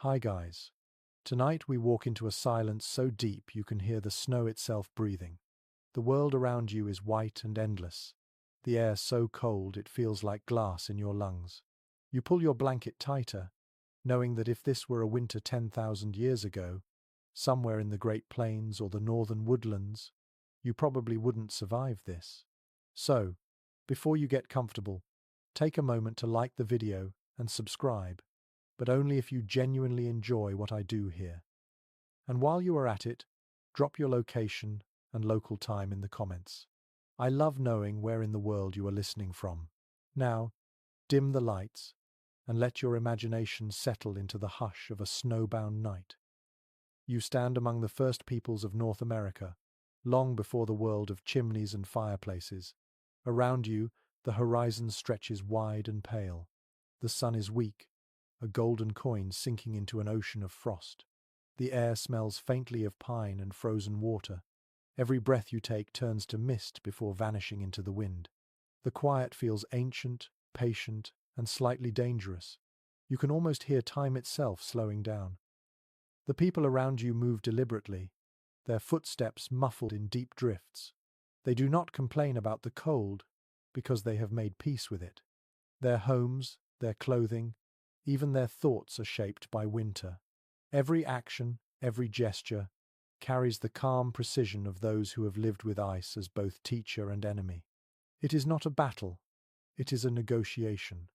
Hi guys. Tonight we walk into a silence so deep you can hear the snow itself breathing. The world around you is white and endless. The air so cold it feels like glass in your lungs. You pull your blanket tighter, knowing that if this were a winter 10,000 years ago, somewhere in the Great Plains or the northern woodlands, you probably wouldn't survive this. So, before you get comfortable, take a moment to like the video and subscribe, but only if you genuinely enjoy what I do here. And while you are at it, drop your location and local time in the comments. I love knowing where in the world you are listening from. Now, dim the lights and let your imagination settle into the hush of a snowbound night. You stand among the first peoples of North America, long before the world of chimneys and fireplaces. Around you, the horizon stretches wide and pale. The sun is weak, a golden coin sinking into an ocean of frost. The air smells faintly of pine and frozen water. Every breath you take turns to mist before vanishing into the wind. The quiet feels ancient, patient, and slightly dangerous. You can almost hear time itself slowing down. The people around you move deliberately, their footsteps muffled in deep drifts. They do not complain about the cold, because they have made peace with it. Their homes, their clothing, even their thoughts are shaped by winter. Every action, every gesture, carries the calm precision of those who have lived with ice as both teacher and enemy. It is not a battle, it is a negotiation.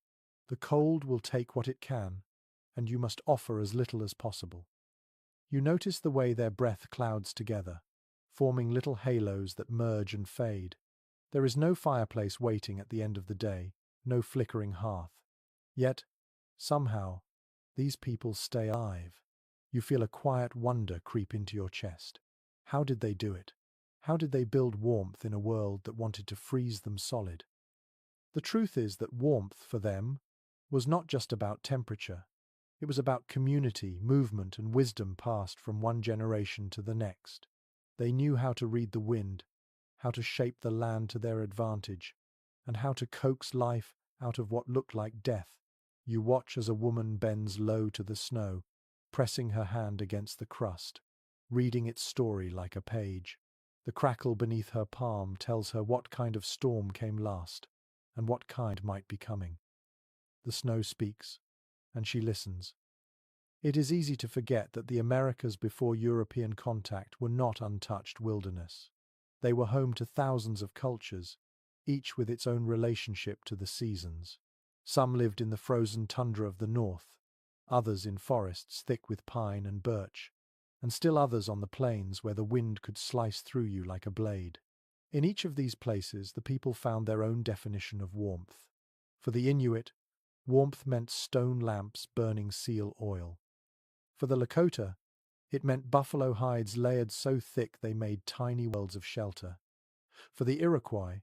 The cold will take what it can, and you must offer as little as possible. You notice the way their breath clouds together, forming little halos that merge and fade. There is no fireplace waiting at the end of the day, no flickering hearth. Yet, somehow, these people stay alive. You feel a quiet wonder creep into your chest. How did they do it? How did they build warmth in a world that wanted to freeze them solid? The truth is that warmth, for them, was not just about temperature. It was about community, movement, and wisdom passed from one generation to the next. They knew how to read the wind, how to shape the land to their advantage, and how to coax life out of what looked like death. You watch as a woman bends low to the snow, pressing her hand against the crust, reading its story like a page. The crackle beneath her palm tells her what kind of storm came last, and what kind might be coming. The snow speaks, and she listens. It is easy to forget that the Americas before European contact were not untouched wilderness. They were home to thousands of cultures, each with its own relationship to the seasons. Some lived in the frozen tundra of the north, others in forests thick with pine and birch, and still others on the plains where the wind could slice through you like a blade. In each of these places, the people found their own definition of warmth. For the Inuit, warmth meant stone lamps burning seal oil. For the Lakota, it meant buffalo hides layered so thick they made tiny worlds of shelter. For the Iroquois,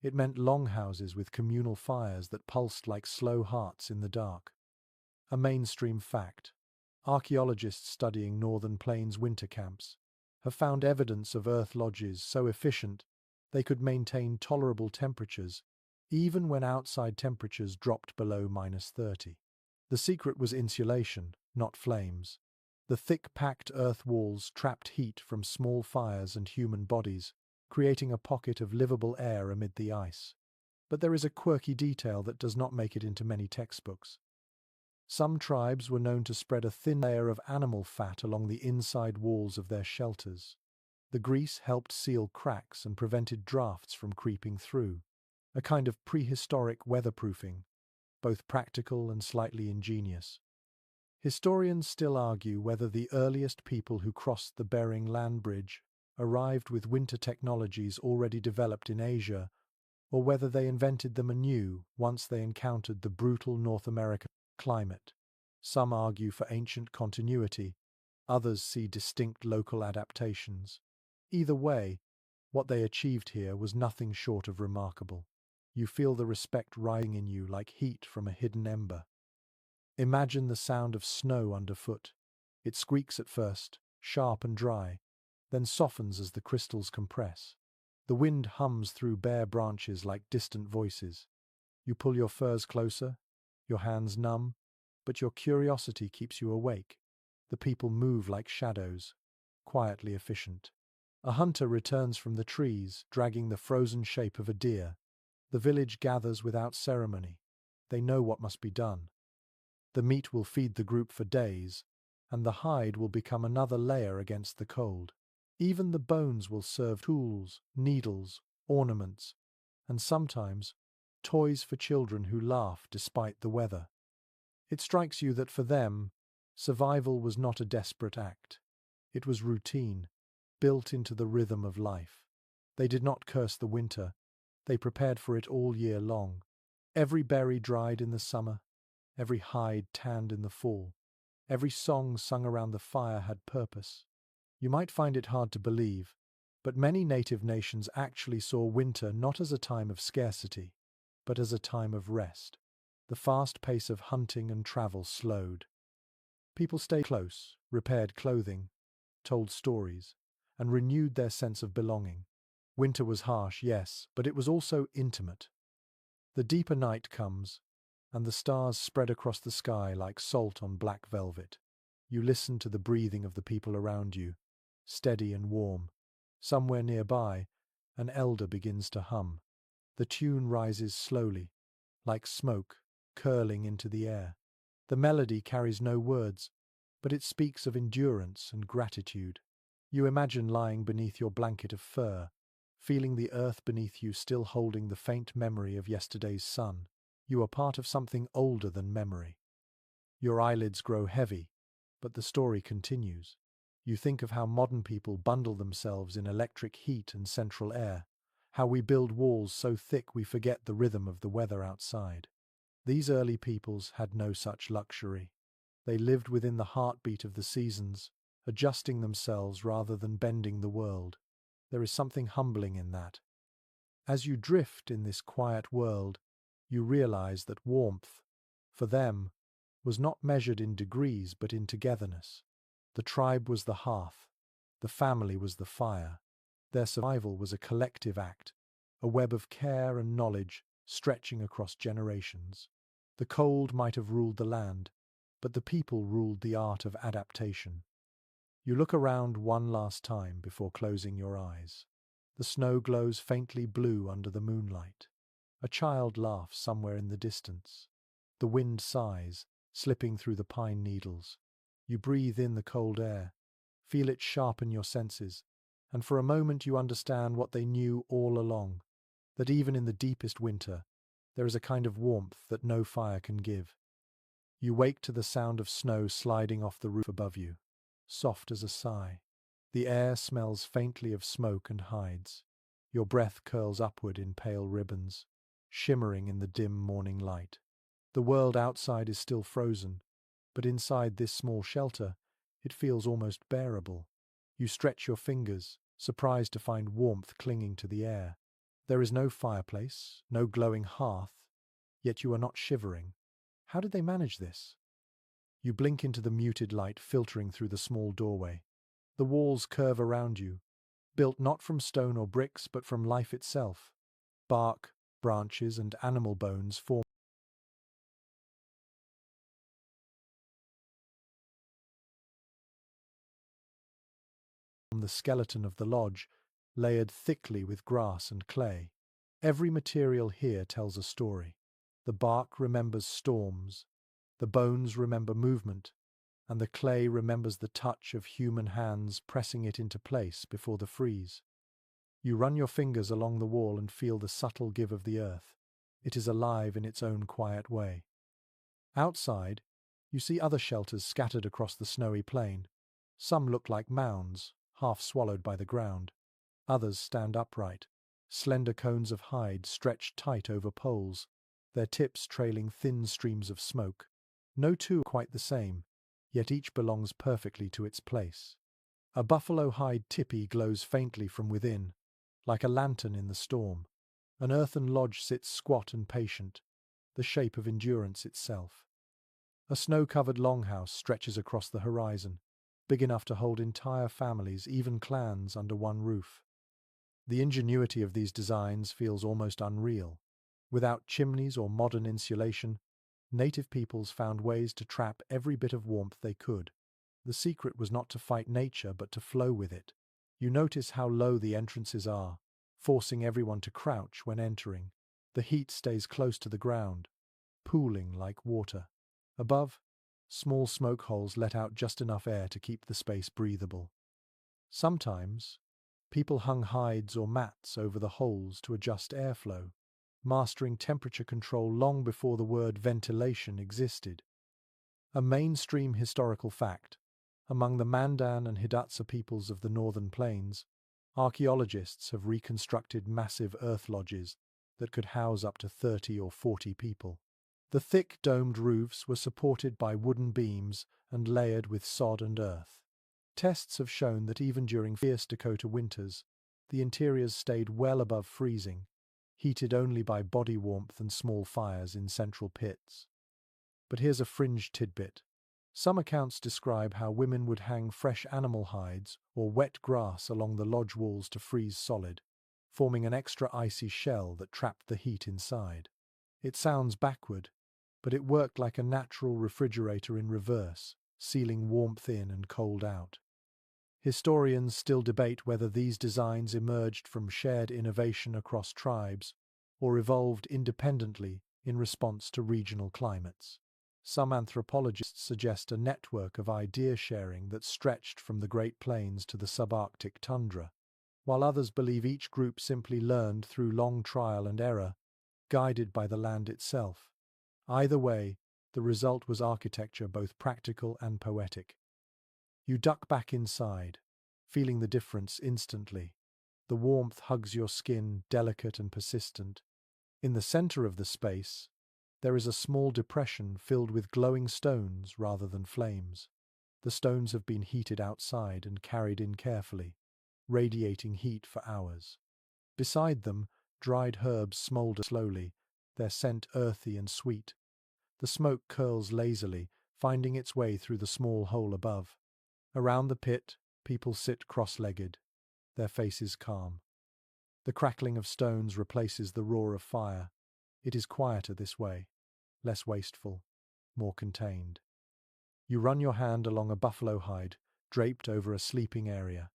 it meant longhouses with communal fires that pulsed like slow hearts in the dark. A mainstream fact: archaeologists studying northern plains winter camps have found evidence of earth lodges so efficient they could maintain tolerable temperatures even when outside temperatures dropped below -30. The secret was insulation, not flames. The thick packed earth walls trapped heat from small fires and human bodies, creating a pocket of livable air amid the ice. But there is a quirky detail that does not make it into many textbooks. Some tribes were known to spread a thin layer of animal fat along the inside walls of their shelters. The grease helped seal cracks and prevented drafts from creeping through, a kind of prehistoric weatherproofing, both practical and slightly ingenious. Historians still argue whether the earliest people who crossed the Bering Land Bridge arrived with winter technologies already developed in Asia, or whether they invented them anew once they encountered the brutal North American climate. Some argue for ancient continuity, others see distinct local adaptations. Either way, what they achieved here was nothing short of remarkable. You feel the respect rising in you like heat from a hidden ember. Imagine the sound of snow underfoot. It squeaks at first, sharp and dry, then softens as the crystals compress. The wind hums through bare branches like distant voices. You pull your furs closer, your hands numb, but your curiosity keeps you awake. The people move like shadows, quietly efficient. A hunter returns from the trees, dragging the frozen shape of a deer. The village gathers without ceremony. They know what must be done. The meat will feed the group for days, and the hide will become another layer against the cold. Even the bones will serve tools, needles, ornaments, and sometimes toys for children who laugh despite the weather. It strikes you that for them, survival was not a desperate act. It was routine, built into the rhythm of life. They did not curse the winter. They prepared for it all year long. Every berry dried in the summer, every hide tanned in the fall, every song sung around the fire had purpose. You might find it hard to believe, but many native nations actually saw winter not as a time of scarcity, but as a time of rest. The fast pace of hunting and travel slowed. People stayed close, repaired clothing, told stories, and renewed their sense of belonging. Winter was harsh, yes, but it was also intimate. The deeper night comes, and the stars spread across the sky like salt on black velvet. You listen to the breathing of the people around you, steady and warm. Somewhere nearby, an elder begins to hum. The tune rises slowly, like smoke, curling into the air. The melody carries no words, but it speaks of endurance and gratitude. You imagine lying beneath your blanket of fur, feeling the earth beneath you still holding the faint memory of yesterday's sun. You are part of something older than memory. Your eyelids grow heavy, but the story continues. You think of how modern people bundle themselves in electric heat and central air, how we build walls so thick we forget the rhythm of the weather outside. These early peoples had no such luxury. They lived within the heartbeat of the seasons, adjusting themselves rather than bending the world. There is something humbling in that. As you drift in this quiet world, you realize that warmth, for them, was not measured in degrees but in togetherness. The tribe was the hearth, the family was the fire. Their survival was a collective act, a web of care and knowledge stretching across generations. The cold might have ruled the land, but the people ruled the art of adaptation. You look around one last time before closing your eyes. The snow glows faintly blue under the moonlight. A child laughs somewhere in the distance. The wind sighs, slipping through the pine needles. You breathe in the cold air, feel it sharpen your senses, and for a moment you understand what they knew all along, that even in the deepest winter, there is a kind of warmth that no fire can give. You wake to the sound of snow sliding off the roof above you, soft as a sigh. The air smells faintly of smoke and hides. Your breath curls upward in pale ribbons, shimmering in the dim morning light. The world outside is still frozen, but inside this small shelter, it feels almost bearable. You stretch your fingers, surprised to find warmth clinging to the air. There is no fireplace, no glowing hearth, yet you are not shivering. How did they manage this? You blink into the muted light filtering through the small doorway. The walls curve around you, built not from stone or bricks but from life itself. Bark, branches, and animal bones form the skeleton of the lodge, layered thickly with grass and clay. Every material here tells a story. The bark remembers storms, the bones remember movement, and the clay remembers the touch of human hands pressing it into place before the freeze. You run your fingers along the wall and feel the subtle give of the earth. It is alive in its own quiet way. Outside, you see other shelters scattered across the snowy plain. Some look like mounds, half swallowed by the ground. Others stand upright, slender cones of hide stretched tight over poles, their tips trailing thin streams of smoke. No two are quite the same, yet each belongs perfectly to its place. A buffalo hide tipi glows faintly from within, like a lantern in the storm. An earthen lodge sits squat and patient, the shape of endurance itself. A snow-covered longhouse stretches across the horizon, big enough to hold entire families, even clans, under one roof. The ingenuity of these designs feels almost unreal. Without chimneys or modern insulation, native peoples found ways to trap every bit of warmth they could. The secret was not to fight nature, but to flow with it. You notice how low the entrances are, forcing everyone to crouch when entering. The heat stays close to the ground, pooling like water. Above, small smoke holes let out just enough air to keep the space breathable. Sometimes, people hung hides or mats over the holes to adjust airflow, mastering temperature control long before the word ventilation existed. A mainstream historical fact: among the Mandan and Hidatsa peoples of the northern plains, archaeologists have reconstructed massive earth lodges that could house up to 30 or 40 people. The thick domed roofs were supported by wooden beams and layered with sod and earth. Tests have shown that even during fierce Dakota winters, the interiors stayed well above freezing, heated only by body warmth and small fires in central pits. But here's a fringe tidbit. Some accounts describe how women would hang fresh animal hides or wet grass along the lodge walls to freeze solid, forming an extra icy shell that trapped the heat inside. It sounds backward, but it worked like a natural refrigerator in reverse, sealing warmth in and cold out. Historians still debate whether these designs emerged from shared innovation across tribes or evolved independently in response to regional climates. Some anthropologists suggest a network of idea sharing that stretched from the Great Plains to the subarctic tundra, while others believe each group simply learned through long trial and error, guided by the land itself. Either way, the result was architecture both practical and poetic. You duck back inside, feeling the difference instantly. The warmth hugs your skin, delicate and persistent. In the center of the space, there is a small depression filled with glowing stones rather than flames. The stones have been heated outside and carried in carefully, radiating heat for hours. Beside them, dried herbs smolder slowly, their scent earthy and sweet. The smoke curls lazily, finding its way through the small hole above. Around the pit, people sit cross-legged, their faces calm. The crackling of stones replaces the roar of fire. It is quieter this way, less wasteful, more contained. You run your hand along a buffalo hide, draped over a sleeping area.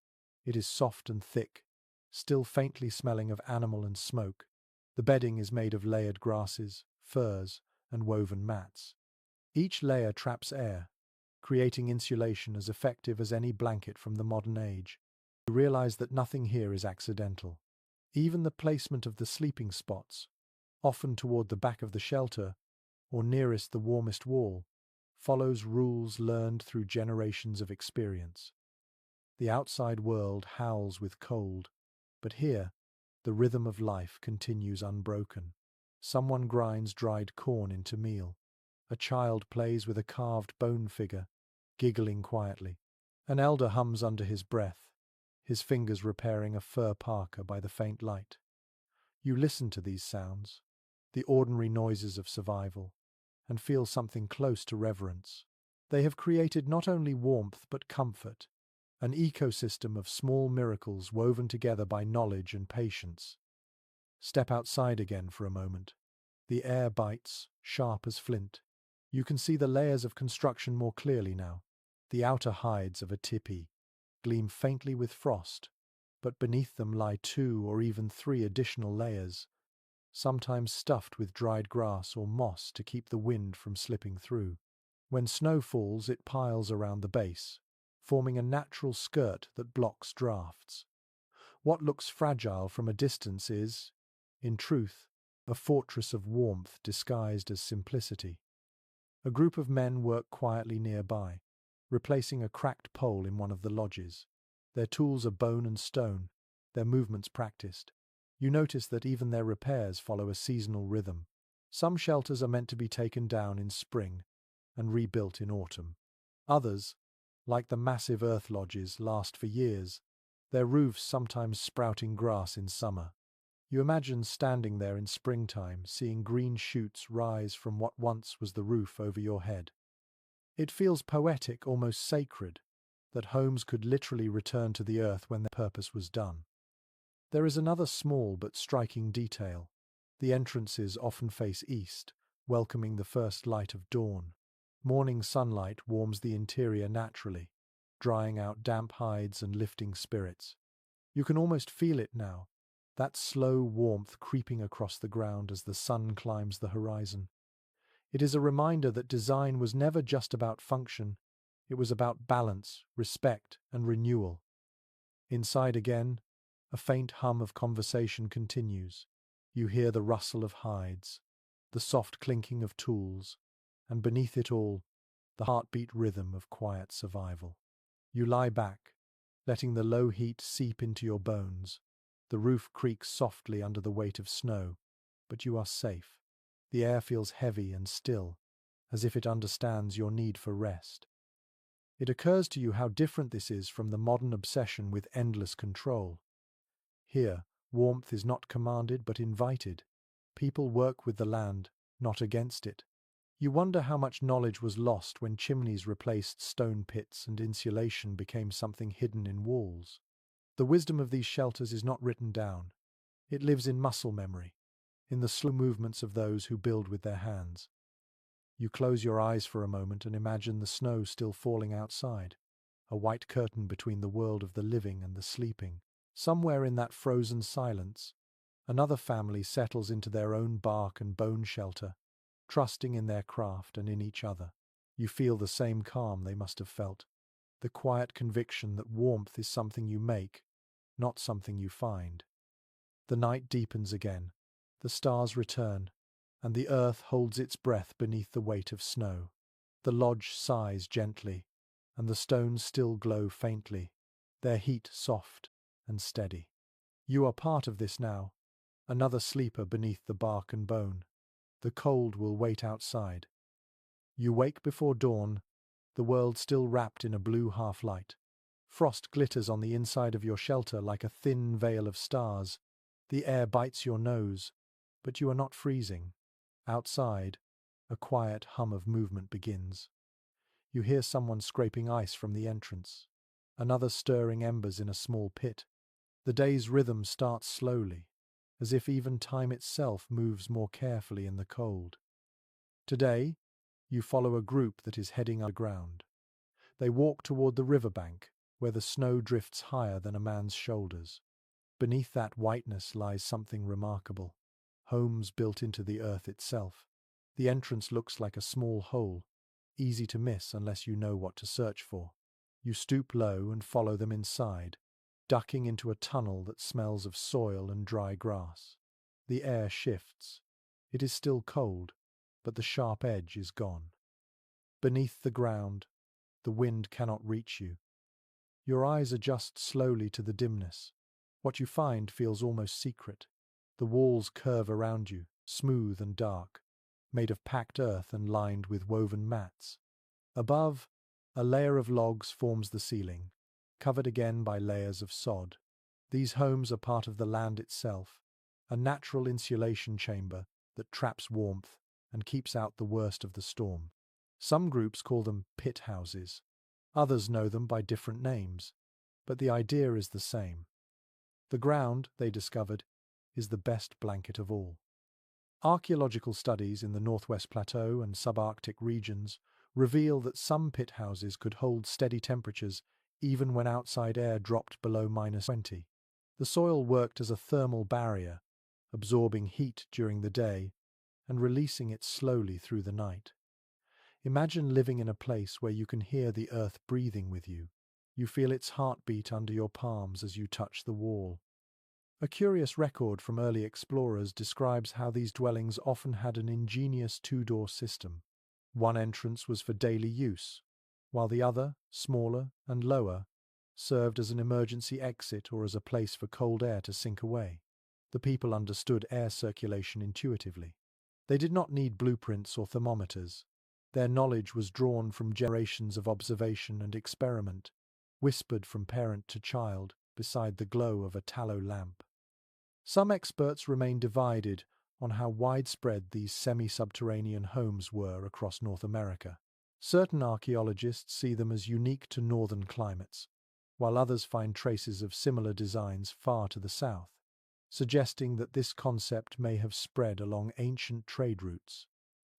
It is soft and thick, still faintly smelling of animal and smoke. The bedding is made of layered grasses, furs, and woven mats. Each layer traps air, creating insulation as effective as any blanket from the modern age. You realize that nothing here is accidental. Even the placement of the sleeping spots, often toward the back of the shelter or nearest the warmest wall, follows rules learned through generations of experience. The outside world howls with cold, but here, the rhythm of life continues unbroken. Someone grinds dried corn into meal. A child plays with a carved bone figure, giggling quietly. An elder hums under his breath, his fingers repairing a fur parka by the faint light. You listen to these sounds, the ordinary noises of survival, and feel something close to reverence. They have created not only warmth but comfort, an ecosystem of small miracles woven together by knowledge and patience. Step outside again for a moment. The air bites, sharp as flint. You can see the layers of construction more clearly now. The outer hides of a tipi gleam faintly with frost, but beneath them lie 2 or even 3 additional layers, sometimes stuffed with dried grass or moss to keep the wind from slipping through. When snow falls, it piles around the base, forming a natural skirt that blocks drafts. What looks fragile from a distance is, in truth, a fortress of warmth disguised as simplicity. A group of men work quietly nearby, replacing a cracked pole in one of the lodges. Their tools are bone and stone, their movements practiced. You notice that even their repairs follow a seasonal rhythm. Some shelters are meant to be taken down in spring and rebuilt in autumn. Others, like the massive earth lodges, last for years, their roofs sometimes sprouting grass in summer. You imagine standing there in springtime, seeing green shoots rise from what once was the roof over your head. It feels poetic, almost sacred, that homes could literally return to the earth when their purpose was done. There is another small but striking detail. The entrances often face east, welcoming the first light of dawn. Morning sunlight warms the interior naturally. drying out damp hides and lifting spirits. You can almost feel it now, that slow warmth creeping across the ground as the sun climbs the horizon. It is a reminder that design was never just about function, it was about balance, respect, and renewal. Inside again, a faint hum of conversation continues. You hear the rustle of hides, the soft clinking of tools, and beneath it all, the heartbeat rhythm of quiet survival. You lie back, letting the low heat seep into your bones. The roof creaks softly under the weight of snow, but you are safe. The air feels heavy and still, as if it understands your need for rest. It occurs to you how different this is from the modern obsession with endless control. Here, warmth is not commanded but invited. People work with the land, not against it. You wonder how much knowledge was lost when chimneys replaced stone pits and insulation became something hidden in walls. The wisdom of these shelters is not written down. It lives in muscle memory, in the slow movements of those who build with their hands. You close your eyes for a moment and imagine the snow still falling outside, a white curtain between the world of the living and the sleeping. Somewhere in that frozen silence, another family settles into their own bark and bone shelter, trusting in their craft and in each other. You feel the same calm they must have felt, the quiet conviction that warmth is something you make, not something you find. The night deepens again, the stars return, and the earth holds its breath beneath the weight of snow. The lodge sighs gently, and the stones still glow faintly, their heat soft and steady. You are part of this now, another sleeper beneath the bark and bone. The cold will wait outside. You wake before dawn, the world still wrapped in a blue half-light. Frost glitters on the inside of your shelter like a thin veil of stars. The air bites your nose, but you are not freezing. Outside, a quiet hum of movement begins. You hear someone scraping ice from the entrance, another stirring embers in a small pit. The day's rhythm starts slowly, as if even time itself moves more carefully in the cold. Today, you follow a group that is heading underground. They walk toward the riverbank, where the snow drifts higher than a man's shoulders. Beneath that whiteness lies something remarkable. Homes built into the earth itself. The entrance looks like a small hole, easy to miss unless you know what to search for. You stoop low and follow them inside, ducking into a tunnel that smells of soil and dry grass. The air shifts. It is still cold, but the sharp edge is gone. Beneath the ground, the wind cannot reach you. Your eyes adjust slowly to the dimness. What you find feels almost secret. The walls curve around you, smooth and dark, made of packed earth and lined with woven mats. Above, a layer of logs forms the ceiling, covered again by layers of sod. These homes are part of the land itself, a natural insulation chamber that traps warmth and keeps out the worst of the storm. Some groups call them pit houses. Others know them by different names, but the idea is the same. The ground, they discovered, is the best blanket of all. Archaeological studies in the Northwest Plateau and subarctic regions reveal that some pit houses could hold steady temperatures even when outside air dropped below -20. The soil worked as a thermal barrier, absorbing heat during the day and releasing it slowly through the night. Imagine living in a place where you can hear the earth breathing with you. You feel its heartbeat under your palms as you touch the wall. A curious record from early explorers describes how these dwellings often had an ingenious two-door system. One entrance was for daily use, while the other, smaller and lower, served as an emergency exit or as a place for cold air to sink away. The people understood air circulation intuitively. They did not need blueprints or thermometers. Their knowledge was drawn from generations of observation and experiment, whispered from parent to child beside the glow of a tallow lamp. Some experts remain divided on how widespread these semi-subterranean homes were across North America. Certain archaeologists see them as unique to northern climates, while others find traces of similar designs far to the south, suggesting that this concept may have spread along ancient trade routes.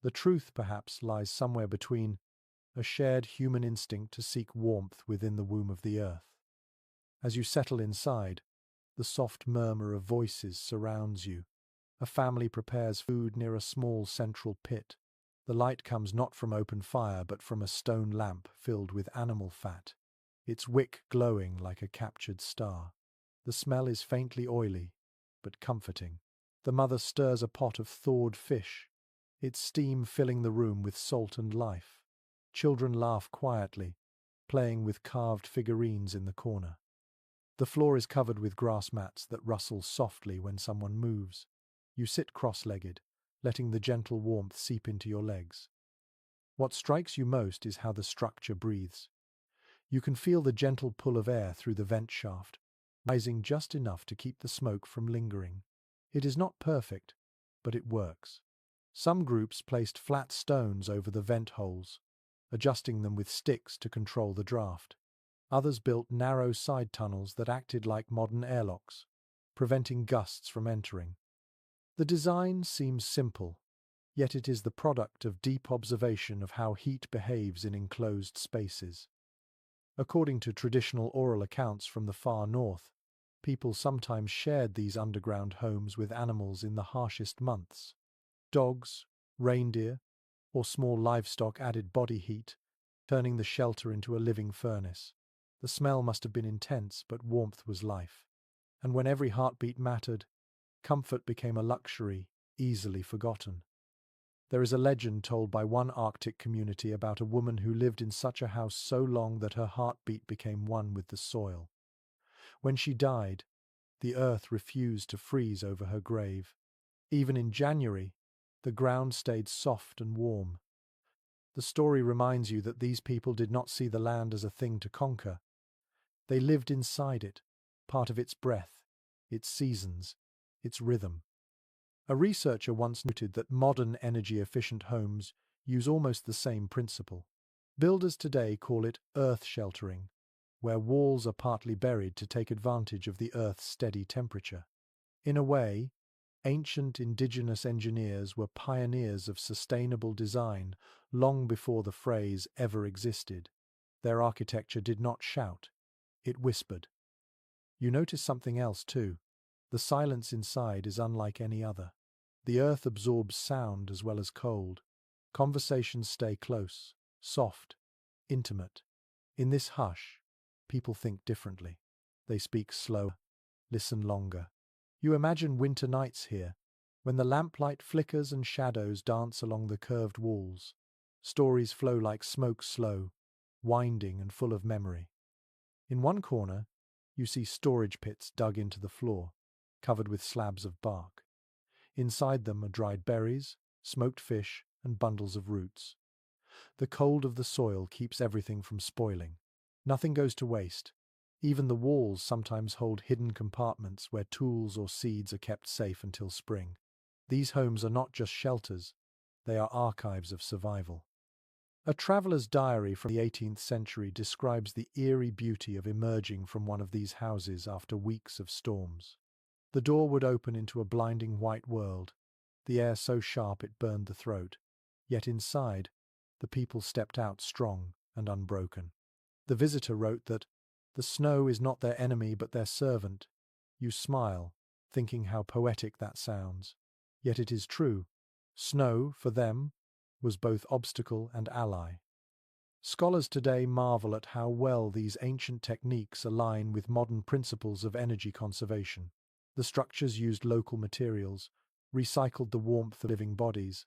The truth, perhaps, lies somewhere between, a shared human instinct to seek warmth within the womb of the earth. As you settle inside, the soft murmur of voices surrounds you. A family prepares food near a small central pit. The light comes not from open fire but from a stone lamp filled with animal fat, its wick glowing like a captured star. The smell is faintly oily, but comforting. The mother stirs a pot of thawed fish, its steam filling the room with salt and life. Children laugh quietly, playing with carved figurines in the corner. The floor is covered with grass mats that rustle softly when someone moves. You sit cross-legged, letting the gentle warmth seep into your legs. What strikes you most is how the structure breathes. You can feel the gentle pull of air through the vent shaft, rising just enough to keep the smoke from lingering. It is not perfect, but it works. Some groups placed flat stones over the vent holes, adjusting them with sticks to control the draft. Others built narrow side tunnels that acted like modern airlocks, preventing gusts from entering. The design seems simple, yet it is the product of deep observation of how heat behaves in enclosed spaces. According to traditional oral accounts from the far north, people sometimes shared these underground homes with animals in the harshest months. Dogs, reindeer, or small livestock added body heat, turning the shelter into a living furnace. The smell must have been intense, but warmth was life. And when every heartbeat mattered, comfort became a luxury, easily forgotten. There is a legend told by one Arctic community about a woman who lived in such a house so long that her heartbeat became one with the soil. When she died, the earth refused to freeze over her grave. Even in January, the ground stayed soft and warm. The story reminds you that these people did not see the land as a thing to conquer. They lived inside it, part of its breath, its seasons, its rhythm. A researcher once noted that modern energy-efficient homes use almost the same principle. Builders today call it earth sheltering, where walls are partly buried to take advantage of the earth's steady temperature. In a way, ancient indigenous engineers were pioneers of sustainable design long before the phrase ever existed. Their architecture did not shout, it whispered. You notice something else too. The silence inside is unlike any other. The earth absorbs sound as well as cold. Conversations stay close, soft, intimate. In this hush, people think differently. They speak slower, listen longer. You imagine winter nights here, when the lamplight flickers and shadows dance along the curved walls. Stories flow like smoke slow, winding and full of memory. In one corner, you see storage pits dug into the floor, covered with slabs of bark. Inside them are dried berries, smoked fish, and bundles of roots. The cold of the soil keeps everything from spoiling. Nothing goes to waste. Even the walls sometimes hold hidden compartments where tools or seeds are kept safe until spring. These homes are not just shelters, they are archives of survival. A traveller's diary from the 18th century describes the eerie beauty of emerging from one of these houses after weeks of storms. The door would open into a blinding white world, the air so sharp it burned the throat. Yet inside, the people stepped out strong and unbroken. The visitor wrote that, "The snow is not their enemy but their servant." You smile, thinking how poetic that sounds. Yet it is true. Snow, for them, was both obstacle and ally. Scholars today marvel at how well these ancient techniques align with modern principles of energy conservation. The structures used local materials, recycled the warmth of living bodies,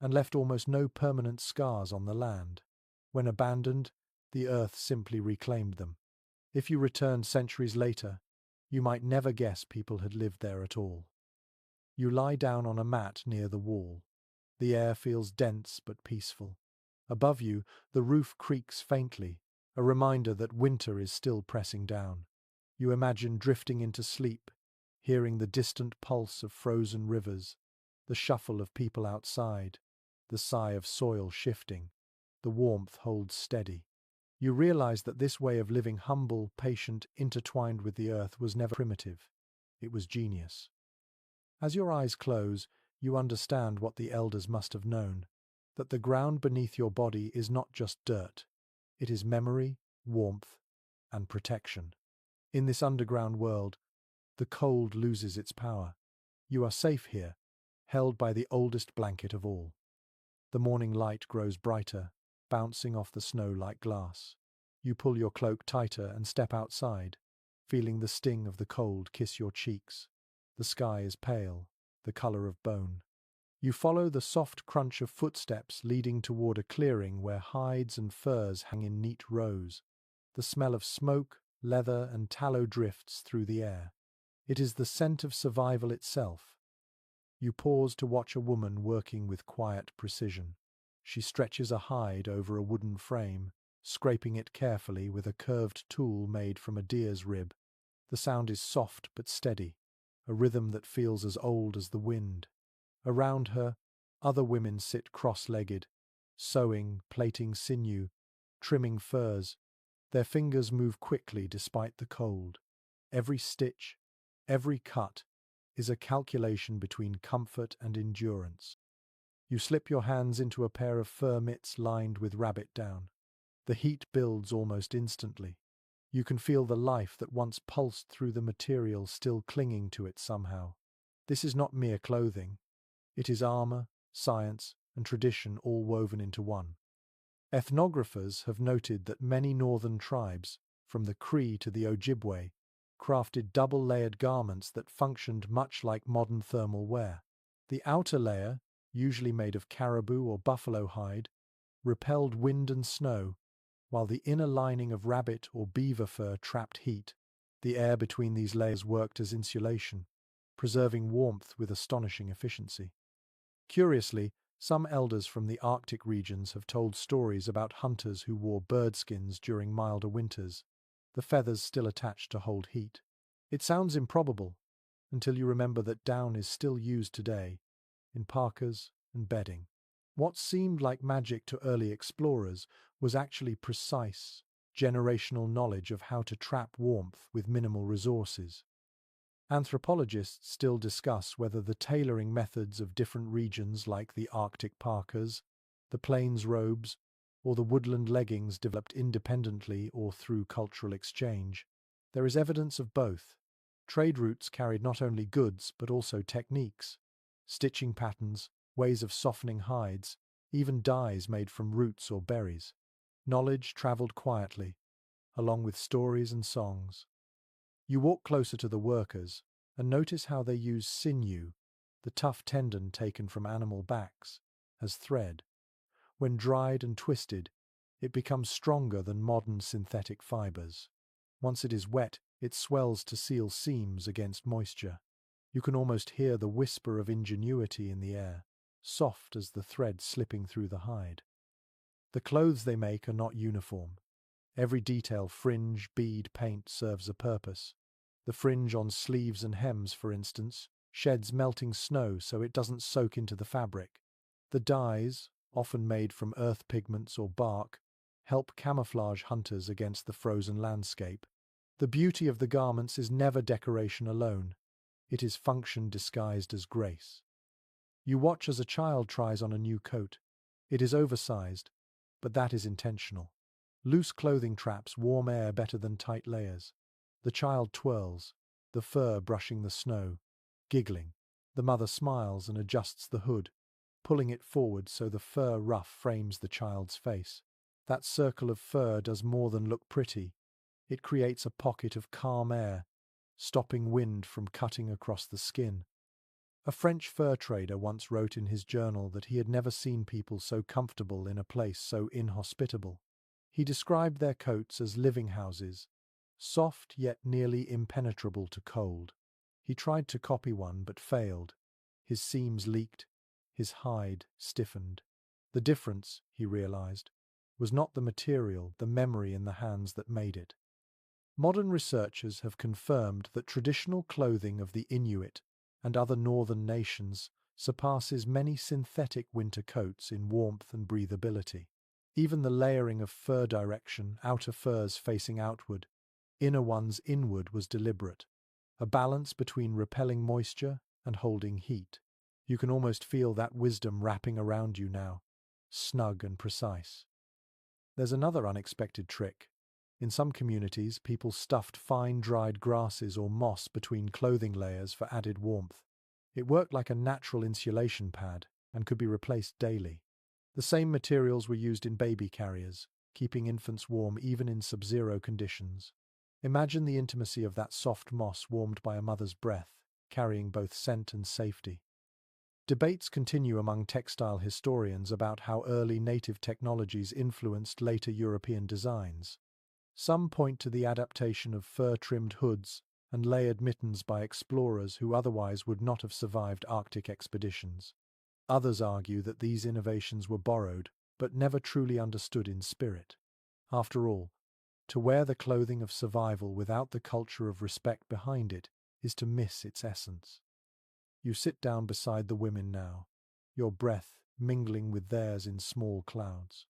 and left almost no permanent scars on the land. When abandoned, the earth simply reclaimed them. If you returned centuries later, you might never guess people had lived there at all. You lie down on a mat near the wall. The air feels dense but peaceful. Above you, the roof creaks faintly, a reminder that winter is still pressing down. You imagine drifting into sleep, hearing the distant pulse of frozen rivers, the shuffle of people outside, the sigh of soil shifting. The warmth holds steady. You realize that this way of living humble, patient, intertwined with the earth was never primitive. It was genius. As your eyes close, you understand what the elders must have known. that the ground beneath your body is not just dirt. It is memory, warmth, and protection. In this underground world, the cold loses its power. You are safe here, held by the oldest blanket of all. The morning light grows brighter, bouncing off the snow like glass. You pull your cloak tighter and step outside, feeling the sting of the cold kiss your cheeks. The sky is pale, the color of bone. You follow the soft crunch of footsteps leading toward a clearing where hides and furs hang in neat rows. The smell of smoke, leather, and tallow drifts through the air. It is the scent of survival itself. You pause to watch a woman working with quiet precision. She stretches a hide over a wooden frame, scraping it carefully with a curved tool made from a deer's rib. The sound is soft but steady, a rhythm that feels as old as the wind. Around her, other women sit cross-legged, sewing, plaiting sinew, trimming furs. Their fingers move quickly despite the cold. Every stitch, every cut, is a calculation between comfort and endurance. You slip your hands into a pair of fur mitts lined with rabbit down. The heat builds almost instantly. You can feel the life that once pulsed through the material still clinging to it somehow. This is not mere clothing. It is armor, science, and tradition all woven into one. Ethnographers have noted that many northern tribes, from the Cree to the Ojibwe, crafted double-layered garments that functioned much like modern thermal wear. The outer layer, usually made of caribou or buffalo hide, repelled wind and snow, while the inner lining of rabbit or beaver fur trapped heat. The air between these layers worked as insulation, preserving warmth with astonishing efficiency. Curiously, some elders from the Arctic regions have told stories about hunters who wore bird skins during milder winters, the feathers still attached to hold heat. It sounds improbable, until you remember that down is still used today, in parkas and bedding. What seemed like magic to early explorers was actually precise, generational knowledge of how to trap warmth with minimal resources. Anthropologists still discuss whether the tailoring methods of different regions like the Arctic parkas, the plains robes, or the woodland leggings developed independently or through cultural exchange. There is evidence of both. Trade routes carried not only goods but also techniques, stitching patterns, ways of softening hides, even dyes made from roots or berries. Knowledge traveled quietly, along with stories and songs. You walk closer to the workers and notice how they use sinew, the tough tendon taken from animal backs, as thread. When dried and twisted, it becomes stronger than modern synthetic fibers. Once it is wet, it swells to seal seams against moisture. You can almost hear the whisper of ingenuity in the air, soft as the thread slipping through the hide. The clothes they make are not uniform. Every detail, fringe, bead, paint serves a purpose. The fringe on sleeves and hems, for instance, sheds melting snow so it doesn't soak into the fabric. The dyes, often made from earth pigments or bark, help camouflage hunters against the frozen landscape. The beauty of the garments is never decoration alone. It is function disguised as grace. You watch as a child tries on a new coat. It is oversized, but that is intentional. Loose clothing traps warm air better than tight layers. The child twirls, the fur brushing the snow, giggling. The mother smiles and adjusts the hood, pulling it forward so the fur ruff frames the child's face. That circle of fur does more than look pretty. It creates a pocket of calm air, stopping wind from cutting across the skin. A French fur trader once wrote in his journal that he had never seen people so comfortable in a place so inhospitable. He described their coats as living houses, soft yet nearly impenetrable to cold. He tried to copy one but failed. His seams leaked, his hide stiffened. The difference, he realized, was not the material, the memory in the hands that made it. Modern researchers have confirmed that traditional clothing of the Inuit and other northern nations surpasses many synthetic winter coats in warmth and breathability. Even the layering of fur direction, outer furs facing outward, inner ones inward, was deliberate, a balance between repelling moisture and holding heat. You can almost feel that wisdom wrapping around you now, snug and precise. There's another unexpected trick. In some communities, people stuffed fine dried grasses or moss between clothing layers for added warmth. It worked like a natural insulation pad and could be replaced daily. The same materials were used in baby carriers, keeping infants warm even in sub-zero conditions. Imagine the intimacy of that soft moss warmed by a mother's breath, carrying both scent and safety. Debates continue among textile historians about how early native technologies influenced later European designs. Some point to the adaptation of fur-trimmed hoods and layered mittens by explorers who otherwise would not have survived Arctic expeditions. Others argue that these innovations were borrowed, but never truly understood in spirit. After all, to wear the clothing of survival without the culture of respect behind it is to miss its essence. You sit down beside the women now, your breath mingling with theirs in small clouds.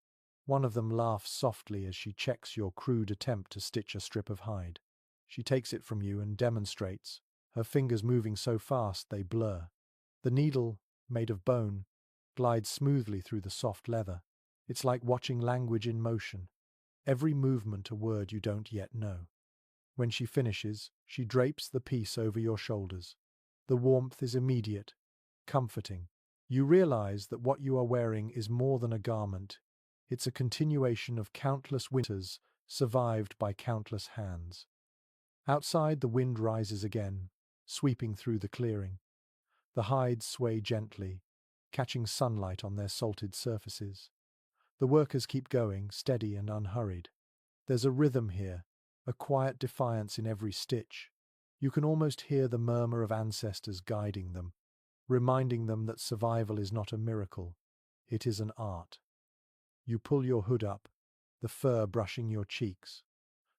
One of them laughs softly as she checks your crude attempt to stitch a strip of hide. She takes it from you and demonstrates, her fingers moving so fast they blur. The needle, made of bone, glides smoothly through the soft leather. It's like watching language in motion, every movement a word you don't yet know. When she finishes, she drapes the piece over your shoulders. The warmth is immediate, comforting. You realize that what you are wearing is more than a garment. It's a continuation of countless winters survived by countless hands. Outside, the wind rises again, sweeping through the clearing. The hides sway gently, catching sunlight on their salted surfaces. The workers keep going, steady and unhurried. There's a rhythm here, a quiet defiance in every stitch. You can almost hear the murmur of ancestors guiding them, reminding them that survival is not a miracle, it is an art. You pull your hood up, the fur brushing your cheeks.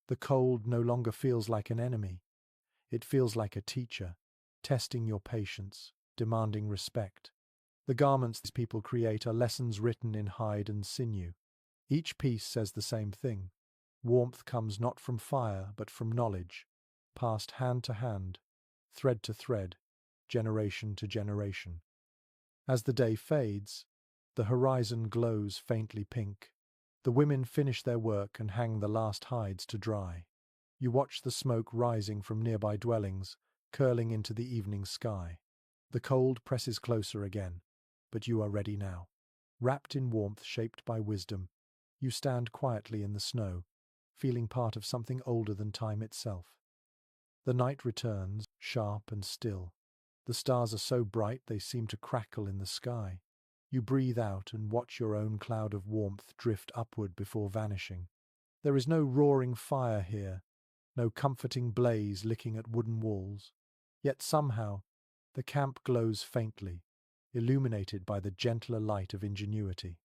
The cold no longer feels like an enemy. It feels like a teacher, testing your patience, demanding respect. The garments these people create are lessons written in hide and sinew. Each piece says the same thing. Warmth comes not from fire, but from knowledge, passed hand to hand, thread to thread, generation to generation. As the day fades, the horizon glows faintly pink. The women finish their work and hang the last hides to dry. You watch the smoke rising from nearby dwellings, curling into the evening sky. The cold presses closer again, but you are ready now. Wrapped in warmth shaped by wisdom, you stand quietly in the snow, feeling part of something older than time itself. The night returns, sharp and still. The stars are so bright they seem to crackle in the sky. You breathe out and watch your own cloud of warmth drift upward before vanishing. There is no roaring fire here, no comforting blaze licking at wooden walls. Yet somehow, the camp glows faintly, illuminated by the gentler light of ingenuity.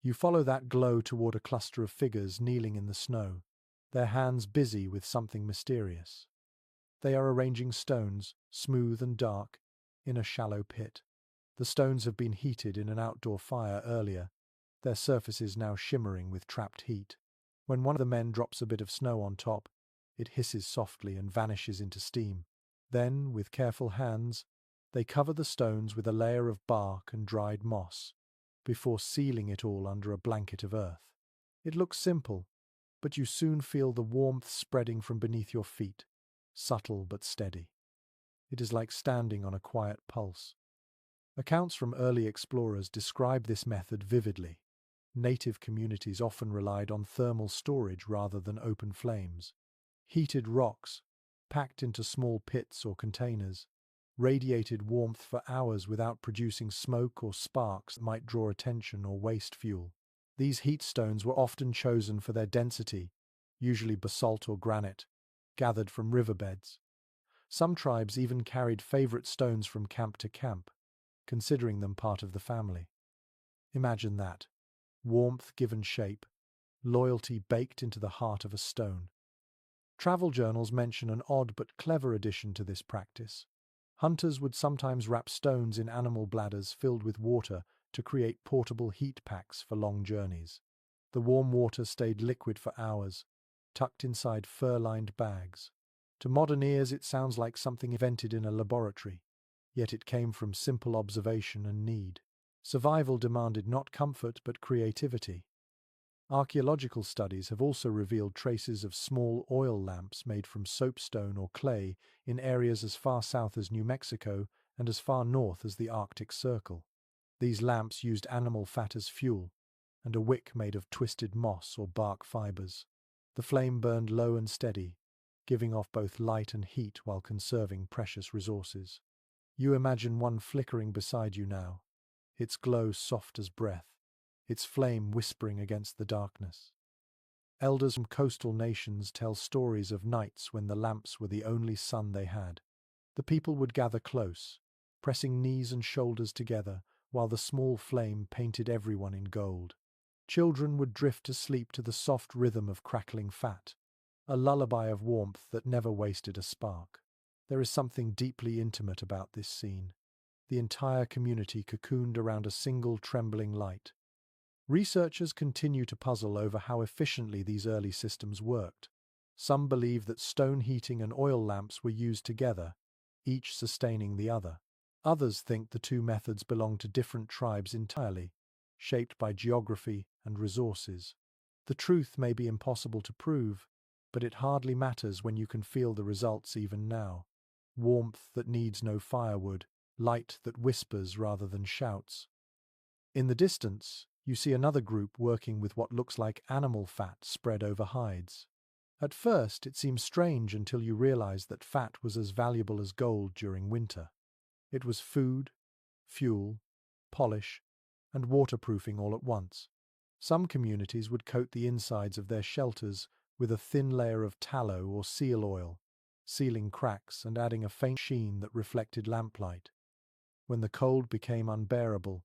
You follow that glow toward a cluster of figures kneeling in the snow, their hands busy with something mysterious. They are arranging stones, smooth and dark, in a shallow pit. The stones have been heated in an outdoor fire earlier, their surfaces now shimmering with trapped heat. When one of the men drops a bit of snow on top, it hisses softly and vanishes into steam. Then, with careful hands, they cover the stones with a layer of bark and dried moss, before sealing it all under a blanket of earth. It looks simple, but you soon feel the warmth spreading from beneath your feet, subtle but steady. It is like standing on a quiet pulse. Accounts from early explorers describe this method vividly. Native communities often relied on thermal storage rather than open flames. Heated rocks, packed into small pits or containers, radiated warmth for hours without producing smoke or sparks that might draw attention or waste fuel. These heat stones were often chosen for their density, usually basalt or granite, gathered from riverbeds. Some tribes even carried favorite stones from camp to camp, considering them part of the family. Imagine that. Warmth given shape, loyalty baked into the heart of a stone. Travel journals mention an odd but clever addition to this practice. Hunters would sometimes wrap stones in animal bladders filled with water to create portable heat packs for long journeys. The warm water stayed liquid for hours, tucked inside fur-lined bags. To modern ears it sounds like something invented in a laboratory, yet it came from simple observation and need. Survival demanded not comfort but creativity. Archaeological studies have also revealed traces of small oil lamps made from soapstone or clay in areas as far south as New Mexico and as far north as the Arctic Circle. These lamps used animal fat as fuel, and a wick made of twisted moss or bark fibers. The flame burned low and steady, giving off both light and heat while conserving precious resources. You imagine one flickering beside you now, its glow soft as breath, its flame whispering against the darkness. Elders from coastal nations tell stories of nights when the lamps were the only sun they had. The people would gather close, pressing knees and shoulders together, while the small flame painted everyone in gold. Children would drift asleep to the soft rhythm of crackling fat, a lullaby of warmth that never wasted a spark. There is something deeply intimate about this scene. The entire community cocooned around a single trembling light. Researchers continue to puzzle over how efficiently these early systems worked. Some believe that stone heating and oil lamps were used together, each sustaining the other. Others think the two methods belong to different tribes entirely, shaped by geography and resources. The truth may be impossible to prove, but it hardly matters when you can feel the results even now. Warmth that needs no firewood, light that whispers rather than shouts. In the distance, you see another group working with what looks like animal fat spread over hides. At first, it seems strange until you realize that fat was as valuable as gold during winter. It was food, fuel, polish, and waterproofing all at once. Some communities would coat the insides of their shelters with a thin layer of tallow or seal oil, sealing cracks and adding a faint sheen that reflected lamplight. When the cold became unbearable,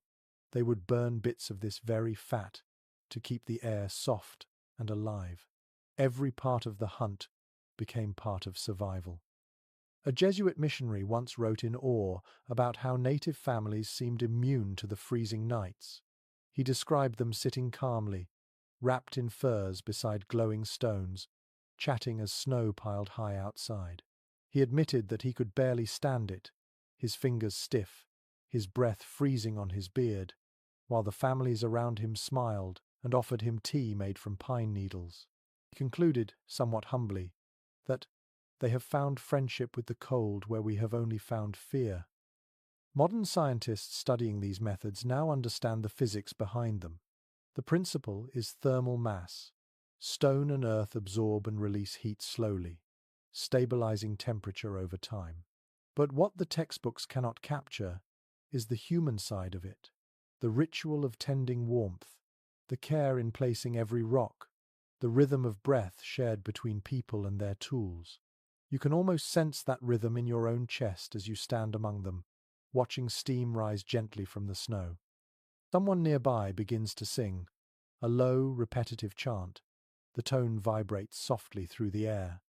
they would burn bits of this very fat to keep the air soft and alive. Every part of the hunt became part of survival. A Jesuit missionary once wrote in awe about how native families seemed immune to the freezing nights. He described them sitting calmly, wrapped in furs beside glowing stones, chatting as snow piled high outside. He admitted that he could barely stand it, his fingers stiff, his breath freezing on his beard, while the families around him smiled and offered him tea made from pine needles. He concluded, somewhat humbly, that they have found friendship with the cold where we have only found fear. Modern scientists studying these methods now understand the physics behind them. The principle is thermal mass. Stone and earth absorb and release heat slowly, stabilizing temperature over time. But what the textbooks cannot capture is the human side of it, the ritual of tending warmth, the care in placing every rock, the rhythm of breath shared between people and their tools. You can almost sense that rhythm in your own chest as you stand among them, watching steam rise gently from the snow. Someone nearby begins to sing, a low, repetitive chant. The tone vibrates softly through the air,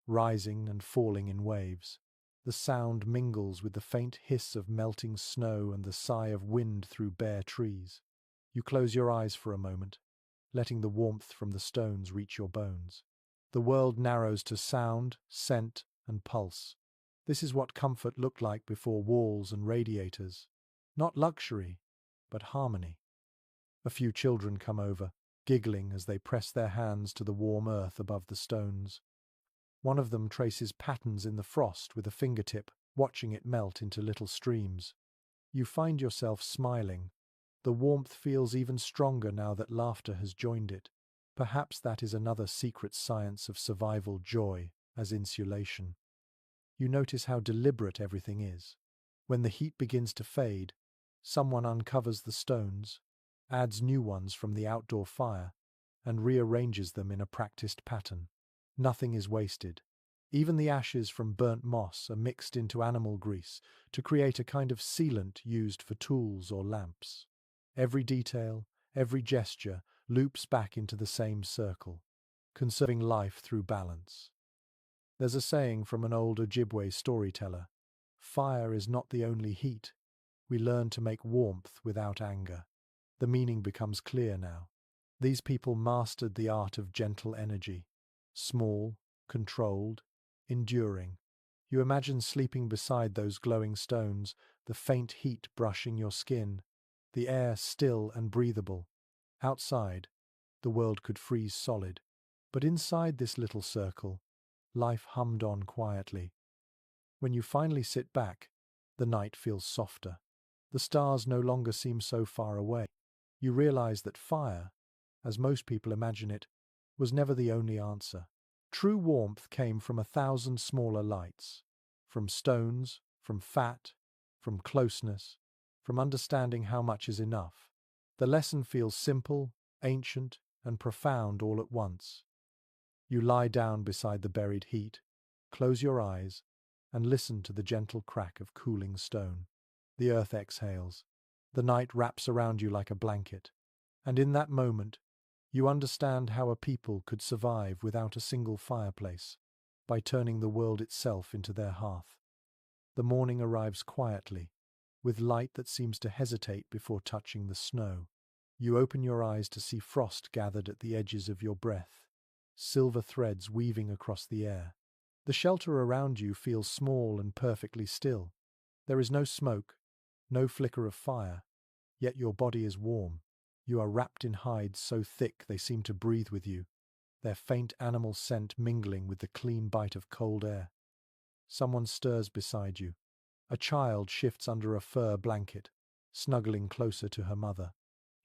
rising and falling in waves. The sound mingles with the faint hiss of melting snow and the sigh of wind through bare trees. You close your eyes for a moment, letting the warmth from the stones reach your bones. The world narrows to sound, scent, and pulse. This is what comfort looked like before walls and radiators. Not luxury, but harmony. A few children come over, giggling as they press their hands to the warm earth above the stones. One of them traces patterns in the frost with a fingertip, watching it melt into little streams. You find yourself smiling. The warmth feels even stronger now that laughter has joined it. Perhaps that is another secret science of survival joy, as insulation. You notice how deliberate everything is. When the heat begins to fade, someone uncovers the stones, adds new ones from the outdoor fire, and rearranges them in a practiced pattern. Nothing is wasted. Even the ashes from burnt moss are mixed into animal grease to create a kind of sealant used for tools or lamps. Every detail, every gesture loops back into the same circle, conserving life through balance. There's a saying from an old Ojibwe storyteller, "Fire is not the only heat. We learn to make warmth without anger." The meaning becomes clear now. These people mastered the art of gentle energy, small, controlled, enduring. You imagine sleeping beside those glowing stones, the faint heat brushing your skin, the air still and breathable. Outside, the world could freeze solid, but inside this little circle, life hummed on quietly. When you finally sit back, the night feels softer. The stars no longer seem so far away. You realize that fire, as most people imagine it, was never the only answer. True warmth came from 1,000 smaller lights, from stones, from fat, from closeness, from understanding how much is enough. The lesson feels simple, ancient, and profound all at once. You lie down beside the buried heat, close your eyes, and listen to the gentle crack of cooling stone. The earth exhales. The night wraps around you like a blanket. And in that moment, you understand how a people could survive without a single fireplace, by turning the world itself into their hearth. The morning arrives quietly, with light that seems to hesitate before touching the snow. You open your eyes to see frost gathered at the edges of your breath, silver threads weaving across the air. The shelter around you feels small and perfectly still. There is no smoke, no flicker of fire, yet your body is warm. You are wrapped in hides so thick they seem to breathe with you, their faint animal scent mingling with the clean bite of cold air. Someone stirs beside you. A child shifts under a fur blanket, snuggling closer to her mother.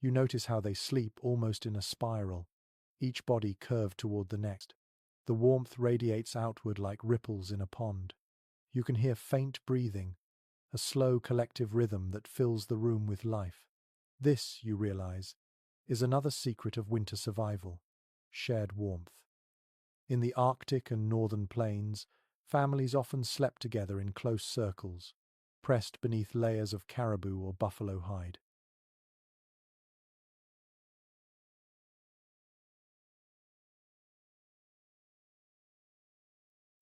You notice how they sleep almost in a spiral, each body curved toward the next. The warmth radiates outward like ripples in a pond. You can hear faint breathing, a slow collective rhythm that fills the room with life. This, you realize, is another secret of winter survival: shared warmth. In the Arctic and northern plains, families often slept together in close circles, pressed beneath layers of caribou or buffalo hide.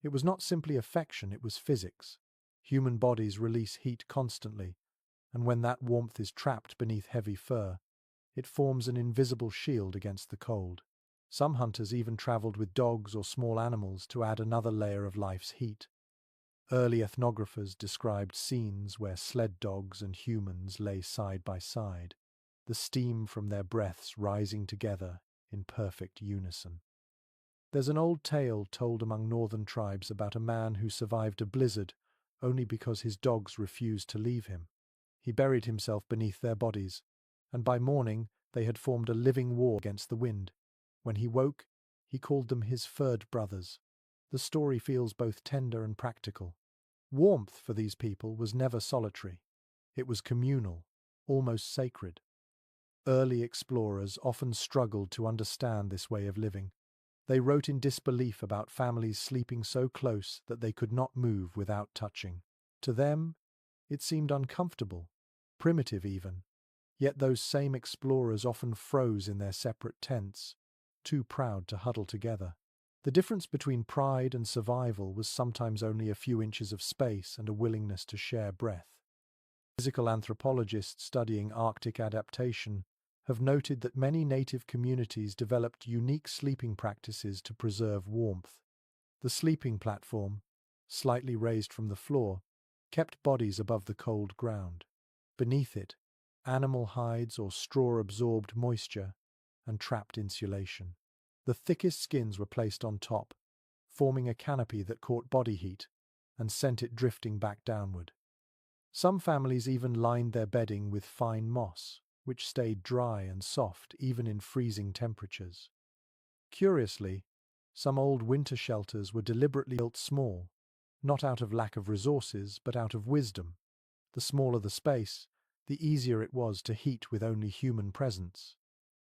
It was not simply affection, it was physics. Human bodies release heat constantly, and when that warmth is trapped beneath heavy fur, it forms an invisible shield against the cold. Some hunters even traveled with dogs or small animals to add another layer of life's heat. Early ethnographers described scenes where sled dogs and humans lay side by side, the steam from their breaths rising together in perfect unison. There's an old tale told among northern tribes about a man who survived a blizzard only because his dogs refused to leave him. He buried himself beneath their bodies, and by morning they had formed a living wall against the wind. When he woke, he called them his furred brothers. The story feels both tender and practical. Warmth for these people was never solitary. It was communal, almost sacred. Early explorers often struggled to understand this way of living. They wrote in disbelief about families sleeping so close that they could not move without touching. To them, it seemed uncomfortable, primitive even. Yet those same explorers often froze in their separate tents, too proud to huddle together. The difference between pride and survival was sometimes only a few inches of space and a willingness to share breath. Physical anthropologists studying Arctic adaptation have noted that many native communities developed unique sleeping practices to preserve warmth. The sleeping platform, slightly raised from the floor, kept bodies above the cold ground. Beneath it, animal hides or straw absorbed moisture and trapped insulation. The thickest skins were placed on top, forming a canopy that caught body heat and sent it drifting back downward. Some families even lined their bedding with fine moss, which stayed dry and soft even in freezing temperatures. Curiously, some old winter shelters were deliberately built small, not out of lack of resources, but out of wisdom. The smaller the space, the easier it was to heat with only human presence.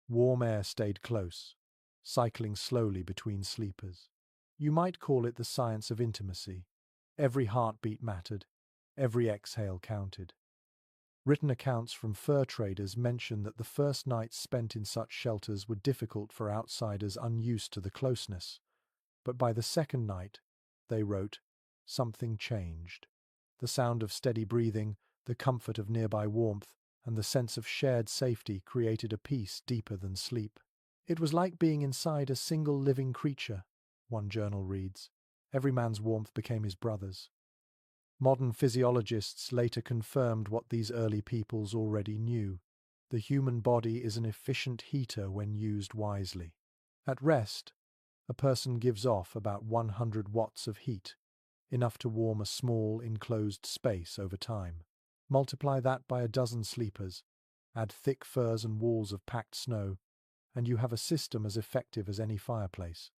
Warm air stayed close, cycling slowly between sleepers. You might call it the science of intimacy. Every heartbeat mattered, every exhale counted. Written accounts from fur traders mention that the first nights spent in such shelters were difficult for outsiders unused to the closeness. But by the second night, they wrote, something changed. The sound of steady breathing, the comfort of nearby warmth, and the sense of shared safety created a peace deeper than sleep. It was like being inside a single living creature, one journal reads. Every man's warmth became his brother's. Modern physiologists later confirmed what these early peoples already knew. The human body is an efficient heater when used wisely. At rest, a person gives off about 100 watts of heat, enough to warm a small enclosed space over time. Multiply that by a dozen sleepers, add thick furs and walls of packed snow, and you have a system as effective as any fireplace.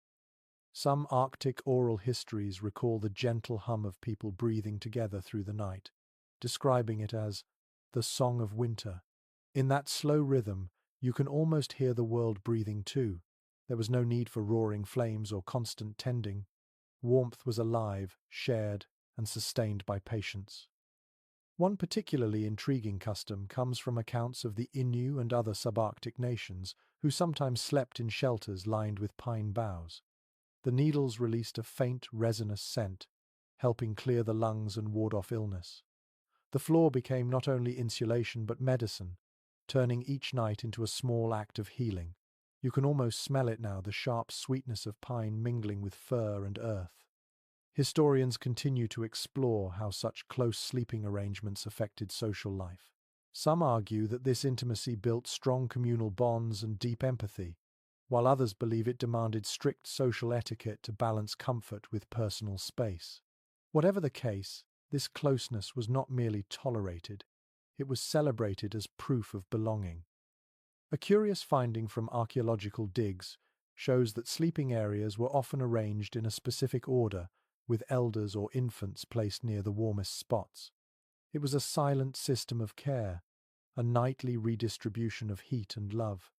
Some Arctic oral histories recall the gentle hum of people breathing together through the night, describing it as the song of winter. In that slow rhythm, you can almost hear the world breathing too. There was no need for roaring flames or constant tending. Warmth was alive, shared, and sustained by patience. One particularly intriguing custom comes from accounts of the Innu and other subarctic nations who sometimes slept in shelters lined with pine boughs. The needles released a faint, resinous scent, helping clear the lungs and ward off illness. The floor became not only insulation but medicine, turning each night into a small act of healing. You can almost smell it now, the sharp sweetness of pine mingling with fir and earth. Historians continue to explore how such close sleeping arrangements affected social life. Some argue that this intimacy built strong communal bonds and deep empathy, while others believe it demanded strict social etiquette to balance comfort with personal space. Whatever the case, this closeness was not merely tolerated, it was celebrated as proof of belonging. A curious finding from archaeological digs shows that sleeping areas were often arranged in a specific order, with elders or infants placed near the warmest spots. It was a silent system of care, a nightly redistribution of heat and love.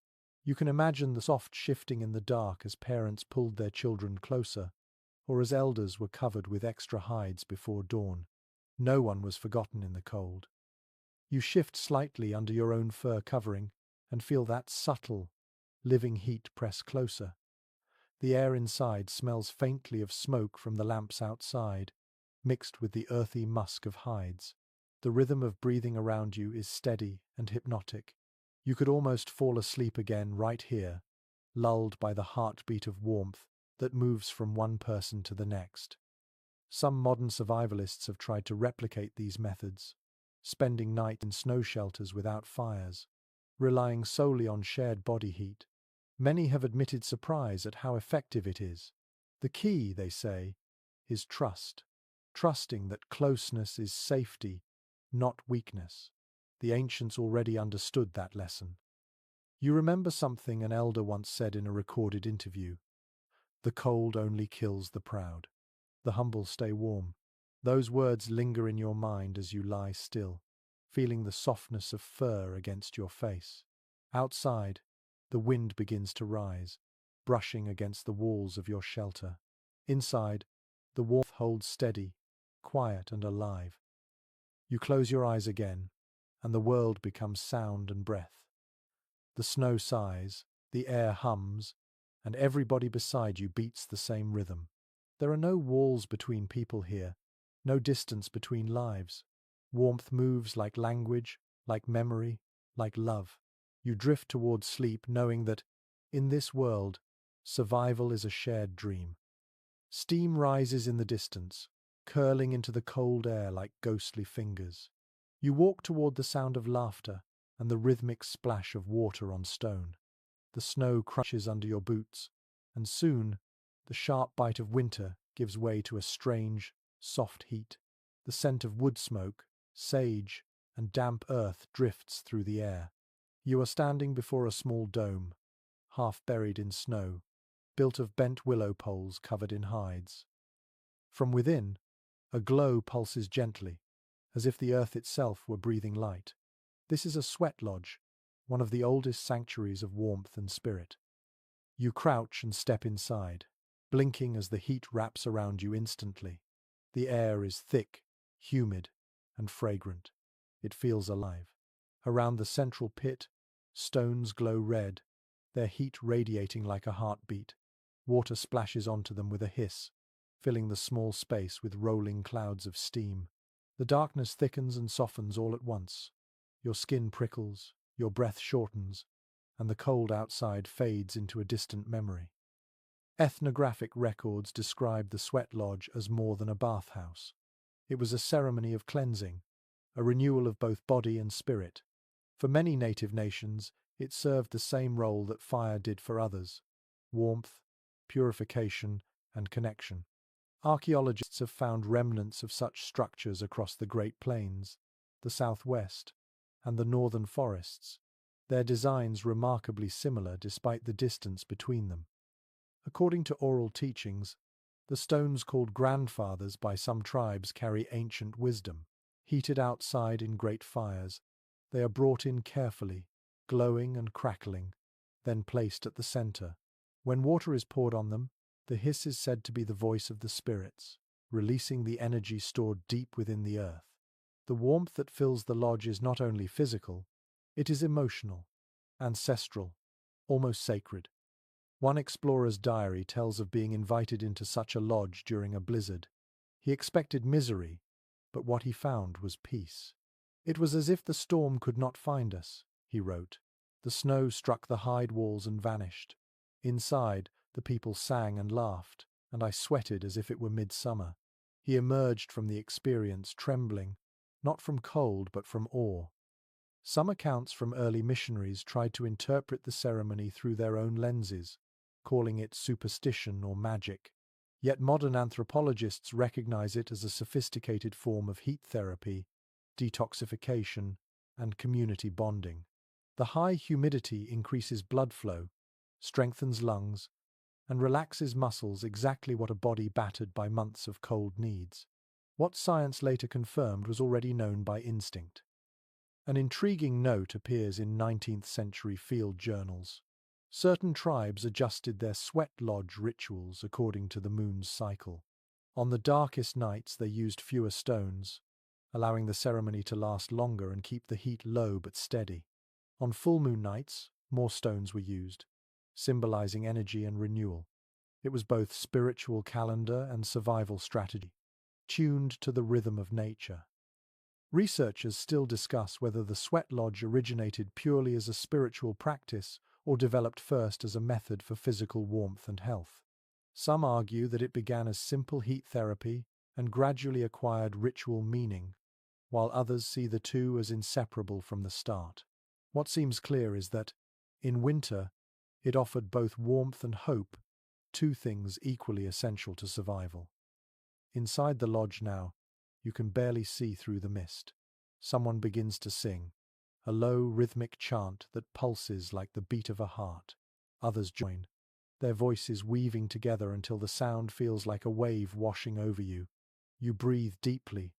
You can imagine the soft shifting in the dark as parents pulled their children closer, or as elders were covered with extra hides before dawn. No one was forgotten in the cold. You shift slightly under your own fur covering and feel that subtle, living heat press closer. The air inside smells faintly of smoke from the lamps outside, mixed with the earthy musk of hides. The rhythm of breathing around you is steady and hypnotic. You could almost fall asleep again right here, lulled by the heartbeat of warmth that moves from one person to the next. Some modern survivalists have tried to replicate these methods, spending night in snow shelters without fires, relying solely on shared body heat. Many have admitted surprise at how effective it is. The key, they say, is trust, trusting that closeness is safety, not weakness. The ancients already understood that lesson. You remember something an elder once said in a recorded interview: "The cold only kills the proud. The humble stay warm." Those words linger in your mind as you lie still, feeling the softness of fur against your face. Outside, the wind begins to rise, brushing against the walls of your shelter. Inside, the warmth holds steady, quiet and alive. You close your eyes again, and the world becomes sound and breath. The snow sighs, the air hums, and everybody beside you beats the same rhythm. There are no walls between people here, no distance between lives. Warmth moves like language, like memory, like love. You drift towards sleep knowing that, in this world, survival is a shared dream. Steam rises in the distance, curling into the cold air like ghostly fingers. You walk toward the sound of laughter and the rhythmic splash of water on stone. The snow crunches under your boots, and soon the sharp bite of winter gives way to a strange, soft heat. The scent of wood smoke, sage, and damp earth drifts through the air. You are standing before a small dome, half buried in snow, built of bent willow poles covered in hides. From within, a glow pulses gently, as if the earth itself were breathing light. This is a sweat lodge, one of the oldest sanctuaries of warmth and spirit. You crouch and step inside, blinking as the heat wraps around you instantly. The air is thick, humid, and fragrant. It feels alive. Around the central pit, stones glow red, their heat radiating like a heartbeat. Water splashes onto them with a hiss, filling the small space with rolling clouds of steam. The darkness thickens and softens all at once. Your skin prickles, your breath shortens, and the cold outside fades into a distant memory. Ethnographic records describe the sweat lodge as more than a bathhouse. It was a ceremony of cleansing, a renewal of both body and spirit. For many native nations, it served the same role that fire did for others: warmth, purification, and connection. Archaeologists have found remnants of such structures across the Great Plains, the Southwest, and the northern forests, their designs remarkably similar despite the distance between them. According to oral teachings, the stones called grandfathers by some tribes carry ancient wisdom. Heated outside in great fires, they are brought in carefully, glowing and crackling, then placed at the center. When water is poured on them, the hiss is said to be the voice of the spirits, releasing the energy stored deep within the earth. The warmth that fills the lodge is not only physical, it is emotional, ancestral, almost sacred. One explorer's diary tells of being invited into such a lodge during a blizzard. He expected misery, but what he found was peace. "It was as if the storm could not find us," he wrote. "The snow struck the hide walls and vanished. Inside, the people sang and laughed, and I sweated as if it were midsummer." He emerged from the experience trembling, not from cold but from awe. Some accounts from early missionaries tried to interpret the ceremony through their own lenses, calling it superstition or magic. Yet modern anthropologists recognize it as a sophisticated form of heat therapy, detoxification, and community bonding. The high humidity increases blood flow, strengthens lungs, and relaxes muscles, exactly what a body battered by months of cold needs. What science later confirmed was already known by instinct. An intriguing note appears in 19th century field journals. Certain tribes adjusted their sweat lodge rituals according to the moon's cycle. On the darkest nights they used fewer stones, allowing the ceremony to last longer and keep the heat low but steady. On full moon nights, more stones were used, symbolizing energy and renewal. It was both spiritual calendar and survival strategy, tuned to the rhythm of nature. Researchers still discuss whether the sweat lodge originated purely as a spiritual practice or developed first as a method for physical warmth and health. Some argue that it began as simple heat therapy and gradually acquired ritual meaning, while others see the two as inseparable from the start. What seems clear is that, in winter, it offered both warmth and hope, two things equally essential to survival. Inside the lodge now, you can barely see through the mist. Someone begins to sing, a low rhythmic chant that pulses like the beat of a heart. Others join, their voices weaving together until the sound feels like a wave washing over you. You breathe deeply,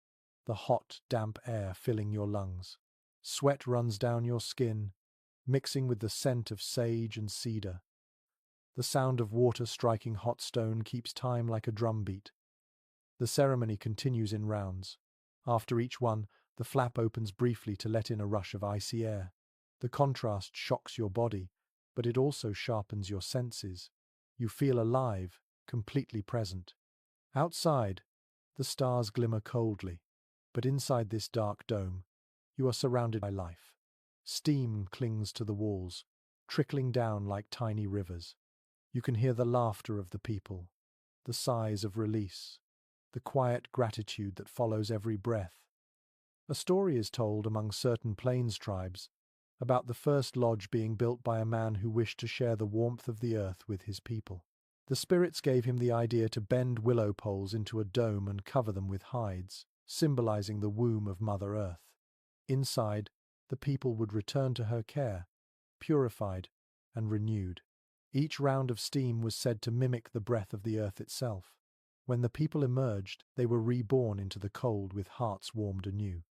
the hot, damp air filling your lungs. Sweat runs down your skin, mixing with the scent of sage and cedar. The sound of water striking hot stone keeps time like a drumbeat. The ceremony continues in rounds. After each one, the flap opens briefly to let in a rush of icy air. The contrast shocks your body, but it also sharpens your senses. You feel alive, completely present. Outside, the stars glimmer coldly, but inside this dark dome, you are surrounded by life. Steam clings to the walls, trickling down like tiny rivers. You can hear the laughter of the people, the sighs of release, the quiet gratitude that follows every breath. A story is told among certain plains tribes about the first lodge being built by a man who wished to share the warmth of the earth with his people. The spirits gave him the idea to bend willow poles into a dome and cover them with hides, symbolizing the womb of Mother Earth. Inside, the people would return to her care, purified and renewed. Each round of steam was said to mimic the breath of the earth itself. When the people emerged, they were reborn into the cold with hearts warmed anew.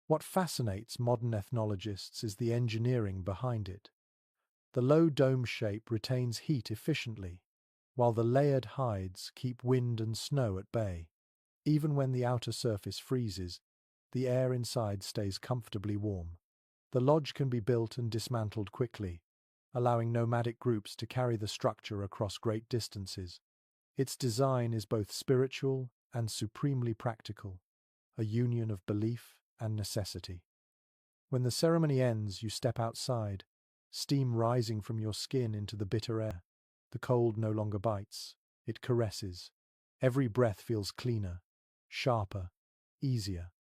What fascinates modern ethnologists is the engineering behind it. The low dome shape retains heat efficiently, while the layered hides keep wind and snow at bay. Even when the outer surface freezes, the air inside stays comfortably warm. The lodge can be built and dismantled quickly, allowing nomadic groups to carry the structure across great distances. Its design is both spiritual and supremely practical, a union of belief and necessity. When the ceremony ends, you step outside, steam rising from your skin into the bitter air. The cold no longer bites, it caresses. Every breath feels cleaner, sharper, easier.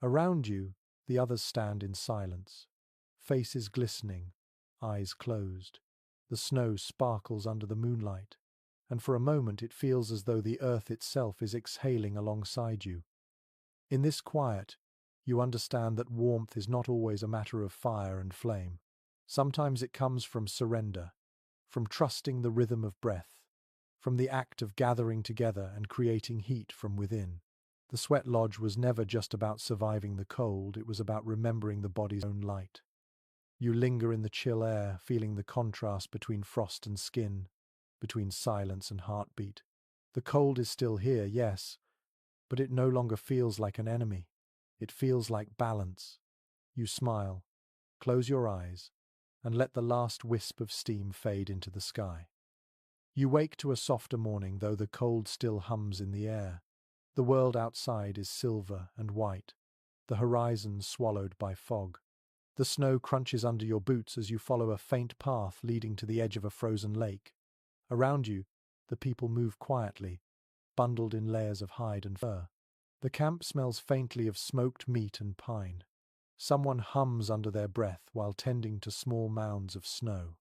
Around you, the others stand in silence, faces glistening, eyes closed. The snow sparkles under the moonlight, and for a moment it feels as though the earth itself is exhaling alongside you. In this quiet, you understand that warmth is not always a matter of fire and flame. Sometimes it comes from surrender, from trusting the rhythm of breath, from the act of gathering together and creating heat from within. The sweat lodge was never just about surviving the cold, it was about remembering the body's own light. You linger in the chill air, feeling the contrast between frost and skin, between silence and heartbeat. The cold is still here, yes, but it no longer feels like an enemy. It feels like balance. You smile, close your eyes, and let the last wisp of steam fade into the sky. You wake to a softer morning, though the cold still hums in the air. The world outside is silver and white, the horizon swallowed by fog. The snow crunches under your boots as you follow a faint path leading to the edge of a frozen lake. Around you, the people move quietly, bundled in layers of hide and fur. The camp smells faintly of smoked meat and pine. Someone hums under their breath while tending to small mounds of snow.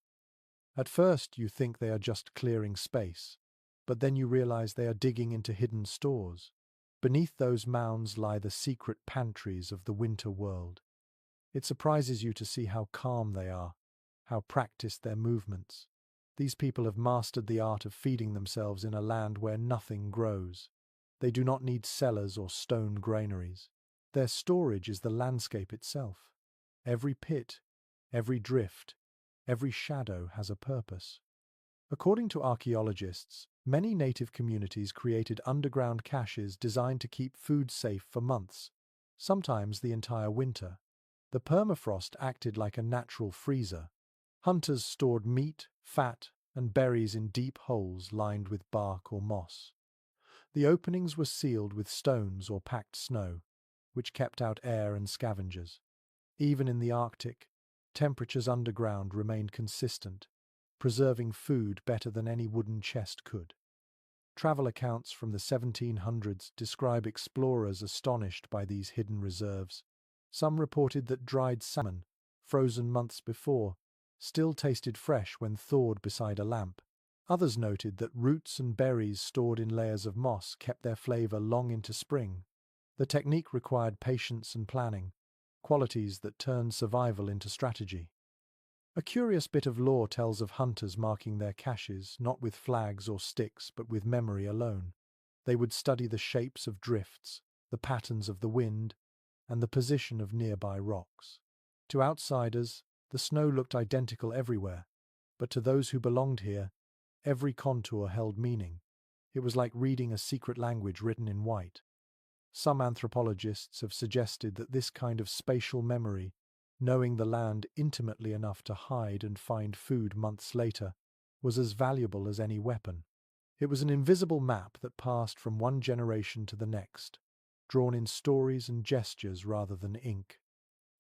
At first you think they are just clearing space, but then you realize they are digging into hidden stores. Beneath those mounds lie the secret pantries of the winter world. It surprises you to see how calm they are, how practiced their movements. These people have mastered the art of feeding themselves in a land where nothing grows. They do not need cellars or stone granaries. Their storage is the landscape itself. Every pit, every drift, every shadow has a purpose. According to archaeologists, many native communities created underground caches designed to keep food safe for months, sometimes the entire winter. The permafrost acted like a natural freezer. Hunters stored meat, fat, and berries in deep holes lined with bark or moss. The openings were sealed with stones or packed snow, which kept out air and scavengers. Even in the Arctic, temperatures underground remained consistent, preserving food better than any wooden chest could. Travel accounts from the 1700s describe explorers astonished by these hidden reserves. Some reported that dried salmon, frozen months before, still tasted fresh when thawed beside a lamp. Others noted that roots and berries stored in layers of moss kept their flavor long into spring. The technique required patience and planning, qualities that turned survival into strategy. A curious bit of lore tells of hunters marking their caches not with flags or sticks but with memory alone. They would study the shapes of drifts, the patterns of the wind, and the position of nearby rocks. To outsiders, the snow looked identical everywhere, but to those who belonged here, every contour held meaning. It was like reading a secret language written in white. Some anthropologists have suggested that this kind of spatial memory, knowing the land intimately enough to hide and find food months later, was as valuable as any weapon. It was an invisible map that passed from one generation to the next, drawn in stories and gestures rather than ink.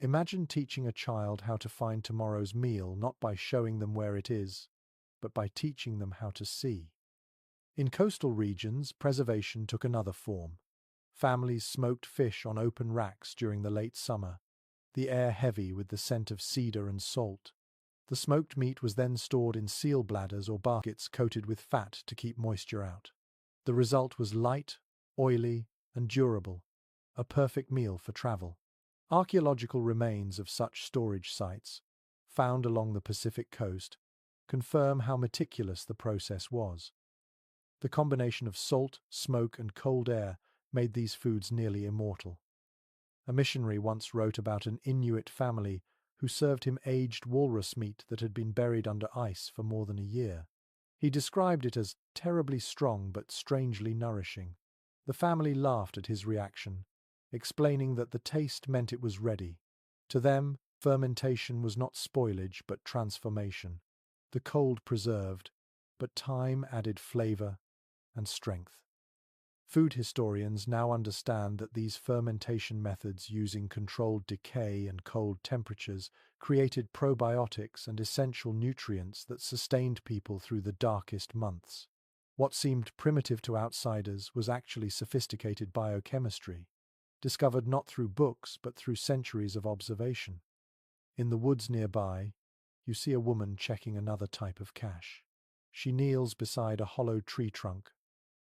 Imagine teaching a child how to find tomorrow's meal not by showing them where it is, but by teaching them how to see. In coastal regions, preservation took another form. Families smoked fish on open racks during the late summer, the air heavy with the scent of cedar and salt. The smoked meat was then stored in seal bladders or baskets coated with fat to keep moisture out. The result was light, oily, and durable, a perfect meal for travel. Archaeological remains of such storage sites, found along the Pacific coast, confirm how meticulous the process was. The combination of salt, smoke, and cold air made these foods nearly immortal. A missionary once wrote about an Inuit family who served him aged walrus meat that had been buried under ice for more than a year. He described it as terribly strong but strangely nourishing. The family laughed at his reaction, explaining that the taste meant it was ready. To them, fermentation was not spoilage but transformation. The cold preserved, but time added flavor and strength. Food historians now understand that these fermentation methods using controlled decay and cold temperatures created probiotics and essential nutrients that sustained people through the darkest months. What seemed primitive to outsiders was actually sophisticated biochemistry, discovered not through books but through centuries of observation. In the woods nearby, you see a woman checking another type of cache. She kneels beside a hollow tree trunk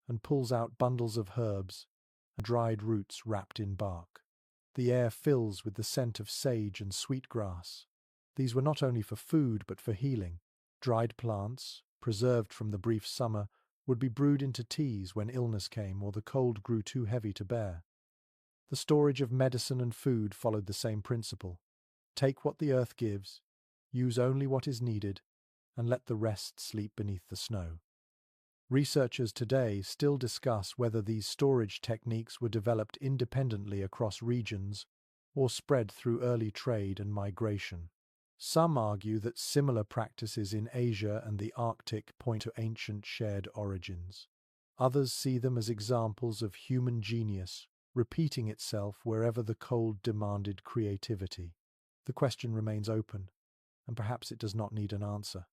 and pulls out bundles of herbs and dried roots wrapped in bark. The air fills with the scent of sage and sweet grass. These were not only for food but for healing. Dried plants, preserved from the brief summer, would be brewed into teas when illness came or the cold grew too heavy to bear. The storage of medicine and food followed the same principle. Take what the earth gives, use only what is needed, and let the rest sleep beneath the snow. Researchers today still discuss whether these storage techniques were developed independently across regions or spread through early trade and migration. Some argue that similar practices in Asia and the Arctic point to ancient shared origins. Others see them as examples of human genius repeating itself wherever the cold demanded creativity. The question remains open, and perhaps it does not need an answer.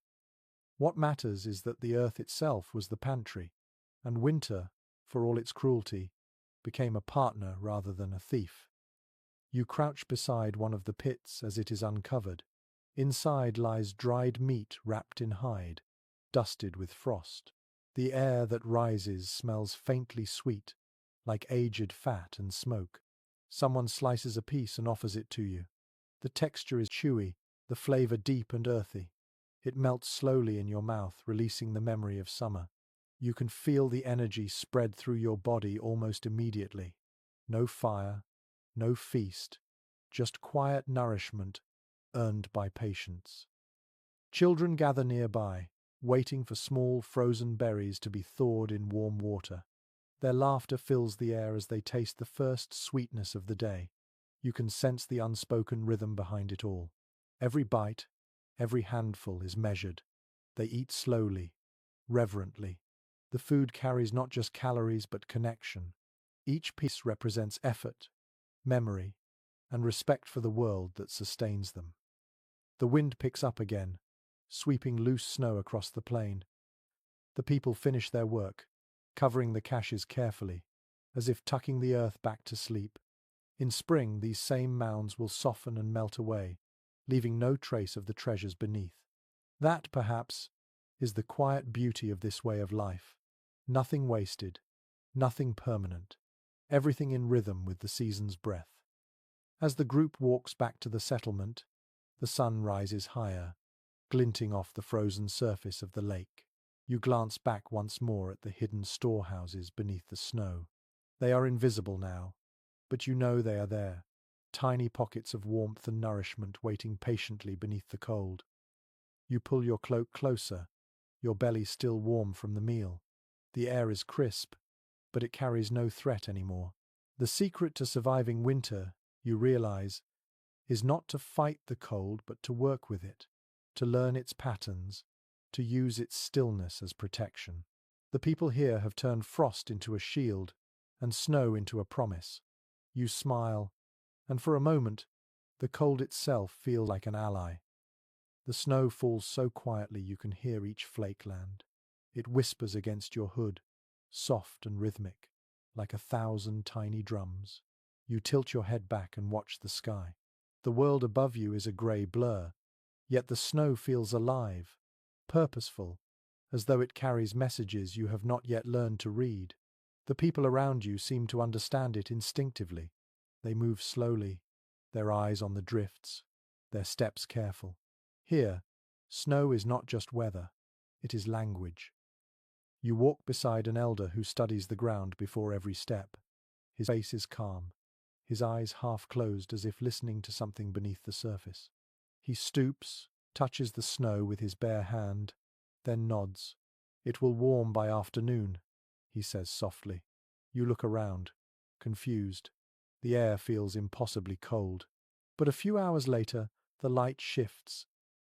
What matters is that the earth itself was the pantry, and winter, for all its cruelty, became a partner rather than a thief. You crouch beside one of the pits as it is uncovered. Inside lies dried meat wrapped in hide, dusted with frost. The air that rises smells faintly sweet, like aged fat and smoke. Someone slices a piece and offers it to you. The texture is chewy, the flavor deep and earthy. It melts slowly in your mouth, releasing the memory of summer. You can feel the energy spread through your body almost immediately. No fire, no feast, just quiet nourishment earned by patience. Children gather nearby, waiting for small frozen berries to be thawed in warm water. Their laughter fills the air as they taste the first sweetness of the day. You can sense the unspoken rhythm behind it all. Every bite, every handful is measured. They eat slowly, reverently. The food carries not just calories but connection. Each piece represents effort, memory, and respect for the world that sustains them. The wind picks up again, sweeping loose snow across the plain. The people finish their work, covering the caches carefully, as if tucking the earth back to sleep. In spring, these same mounds will soften and melt away, leaving no trace of the treasures beneath. That, perhaps, is the quiet beauty of this way of life. Nothing wasted, nothing permanent, everything in rhythm with the season's breath. As the group walks back to the settlement, the sun rises higher, glinting off the frozen surface of the lake. You glance back once more at the hidden storehouses beneath the snow. They are invisible now, but you know they are there, tiny pockets of warmth and nourishment waiting patiently beneath the cold. You pull your cloak closer, your belly still warm from the meal. The air is crisp, but it carries no threat anymore. The secret to surviving winter, you realize, is not to fight the cold but to work with it, to learn its patterns, to use its stillness as protection. The people here have turned frost into a shield and snow into a promise. You smile, and for a moment, the cold itself feels like an ally. The snow falls so quietly you can hear each flake land. It whispers against your hood, soft and rhythmic, like 1,000 tiny drums. You tilt your head back and watch the sky. The world above you is a grey blur, yet the snow feels alive, purposeful, as though it carries messages you have not yet learned to read. The people around you seem to understand it instinctively. They move slowly, their eyes on the drifts, their steps careful. Here, snow is not just weather, it is language. You walk beside an elder who studies the ground before every step. His face is calm, his eyes half closed as if listening to something beneath the surface. He stoops, touches the snow with his bare hand, then nods. "It will warm by afternoon," he says softly. You look around, confused. The air feels impossibly cold. But a few hours later, the light shifts,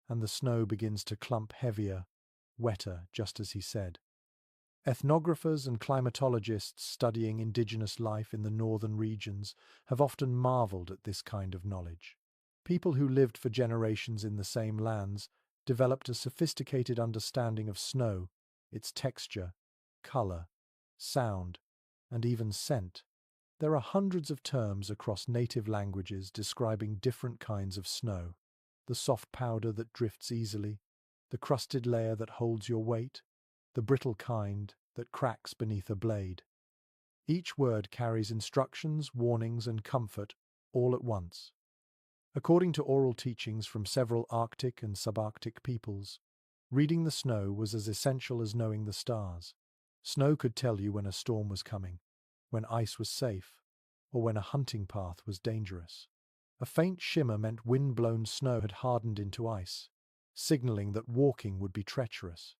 and the snow begins to clump heavier, wetter, just as he said. Ethnographers and climatologists studying indigenous life in the northern regions have often marveled at this kind of knowledge. People who lived for generations in the same lands developed a sophisticated understanding of snow, its texture, color, sound, and even scent. There are hundreds of terms across native languages describing different kinds of snow. the soft powder that drifts easily, the crusted layer that holds your weight, the brittle kind that cracks beneath a blade. Each word carries instructions, warnings, and comfort all at once. According to oral teachings from several Arctic and subarctic peoples, reading the snow was as essential as knowing the stars. Snow could tell you when a storm was coming, when ice was safe, or when a hunting path was dangerous. A faint shimmer meant wind-blown snow had hardened into ice, signaling that walking would be treacherous.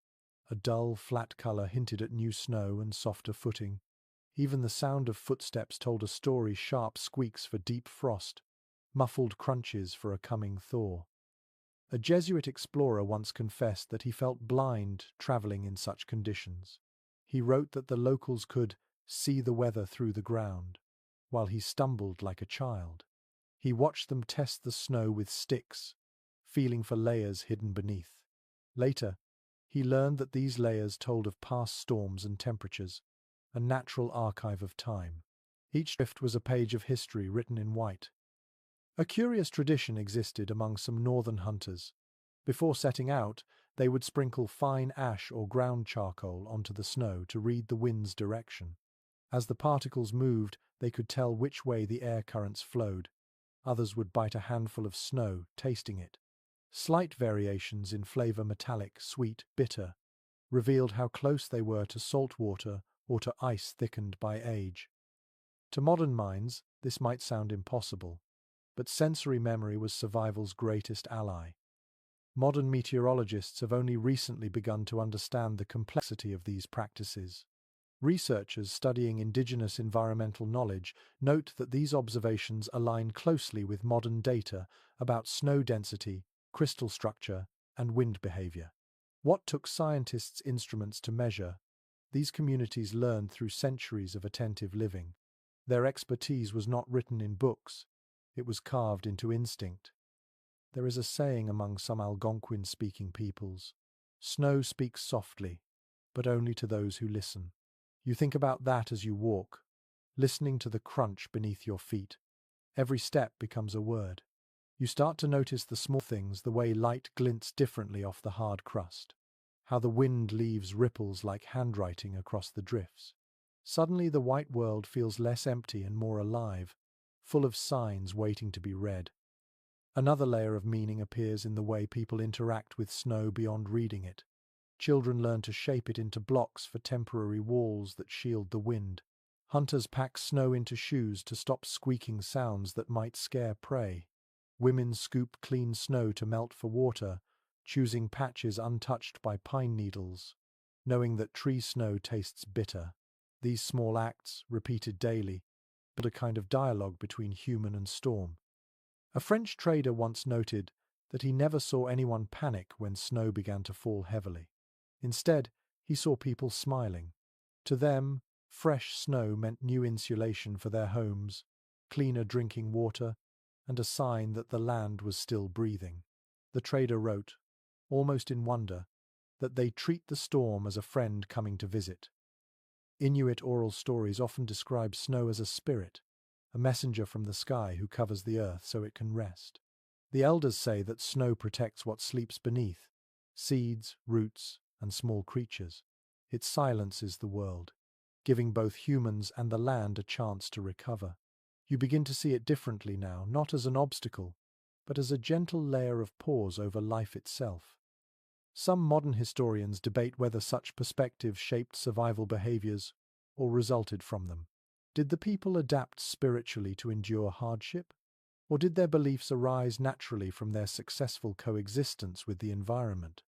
A dull, flat color hinted at new snow and softer footing. Even the sound of footsteps told a story, sharp squeaks for deep frost, muffled crunches for a coming thaw. A Jesuit explorer once confessed that he felt blind traveling in such conditions. He wrote that the locals could see the weather through the ground, while he stumbled like a child. He watched them test the snow with sticks, feeling for layers hidden beneath. Later, he learned that these layers told of past storms and temperatures, a natural archive of time. Each drift was a page of history written in white. A curious tradition existed among some northern hunters. Before setting out, they would sprinkle fine ash or ground charcoal onto the snow to read the wind's direction. As the particles moved, they could tell which way the air currents flowed. Others would bite a handful of snow, tasting it. Slight variations in flavor, metallic, sweet, bitter, revealed how close they were to salt water or to ice thickened by age. To modern minds, this might sound impossible, but sensory memory was survival's greatest ally. Modern meteorologists have only recently begun to understand the complexity of these practices. Researchers studying indigenous environmental knowledge note that these observations align closely with modern data about snow density, crystal structure, and wind behavior. What took scientists' instruments to measure, these communities learned through centuries of attentive living. Their expertise was not written in books, it was carved into instinct. There is a saying among some Algonquin-speaking peoples: snow speaks softly, but only to those who listen. You think about that as you walk, listening to the crunch beneath your feet. Every step becomes a word. You start to notice the small things, the way light glints differently off the hard crust, how the wind leaves ripples like handwriting across the drifts. Suddenly the white world feels less empty and more alive, full of signs waiting to be read. Another layer of meaning appears in the way people interact with snow beyond reading it. Children learn to shape it into blocks for temporary walls that shield the wind. Hunters pack snow into shoes to stop squeaking sounds that might scare prey. Women scoop clean snow to melt for water, choosing patches untouched by pine needles, knowing that tree snow tastes bitter. These small acts, repeated daily, build a kind of dialogue between human and storm. A French trader once noted that he never saw anyone panic when snow began to fall heavily. Instead, he saw people smiling. To them, fresh snow meant new insulation for their homes, cleaner drinking water, and a sign that the land was still breathing. The trader wrote, almost in wonder, that they treat the storm as a friend coming to visit. Inuit oral stories often describe snow as a spirit, a messenger from the sky who covers the earth so it can rest. The elders say that snow protects what sleeps beneath, seeds, roots, and small creatures. It silences the world, giving both humans and the land a chance to recover. You begin to see it differently now, not as an obstacle, but as a gentle layer of pause over life itself. Some modern historians debate whether such perspectives shaped survival behaviors or resulted from them. Did the people adapt spiritually to endure hardship? Or did their beliefs arise naturally from their successful coexistence with the environment?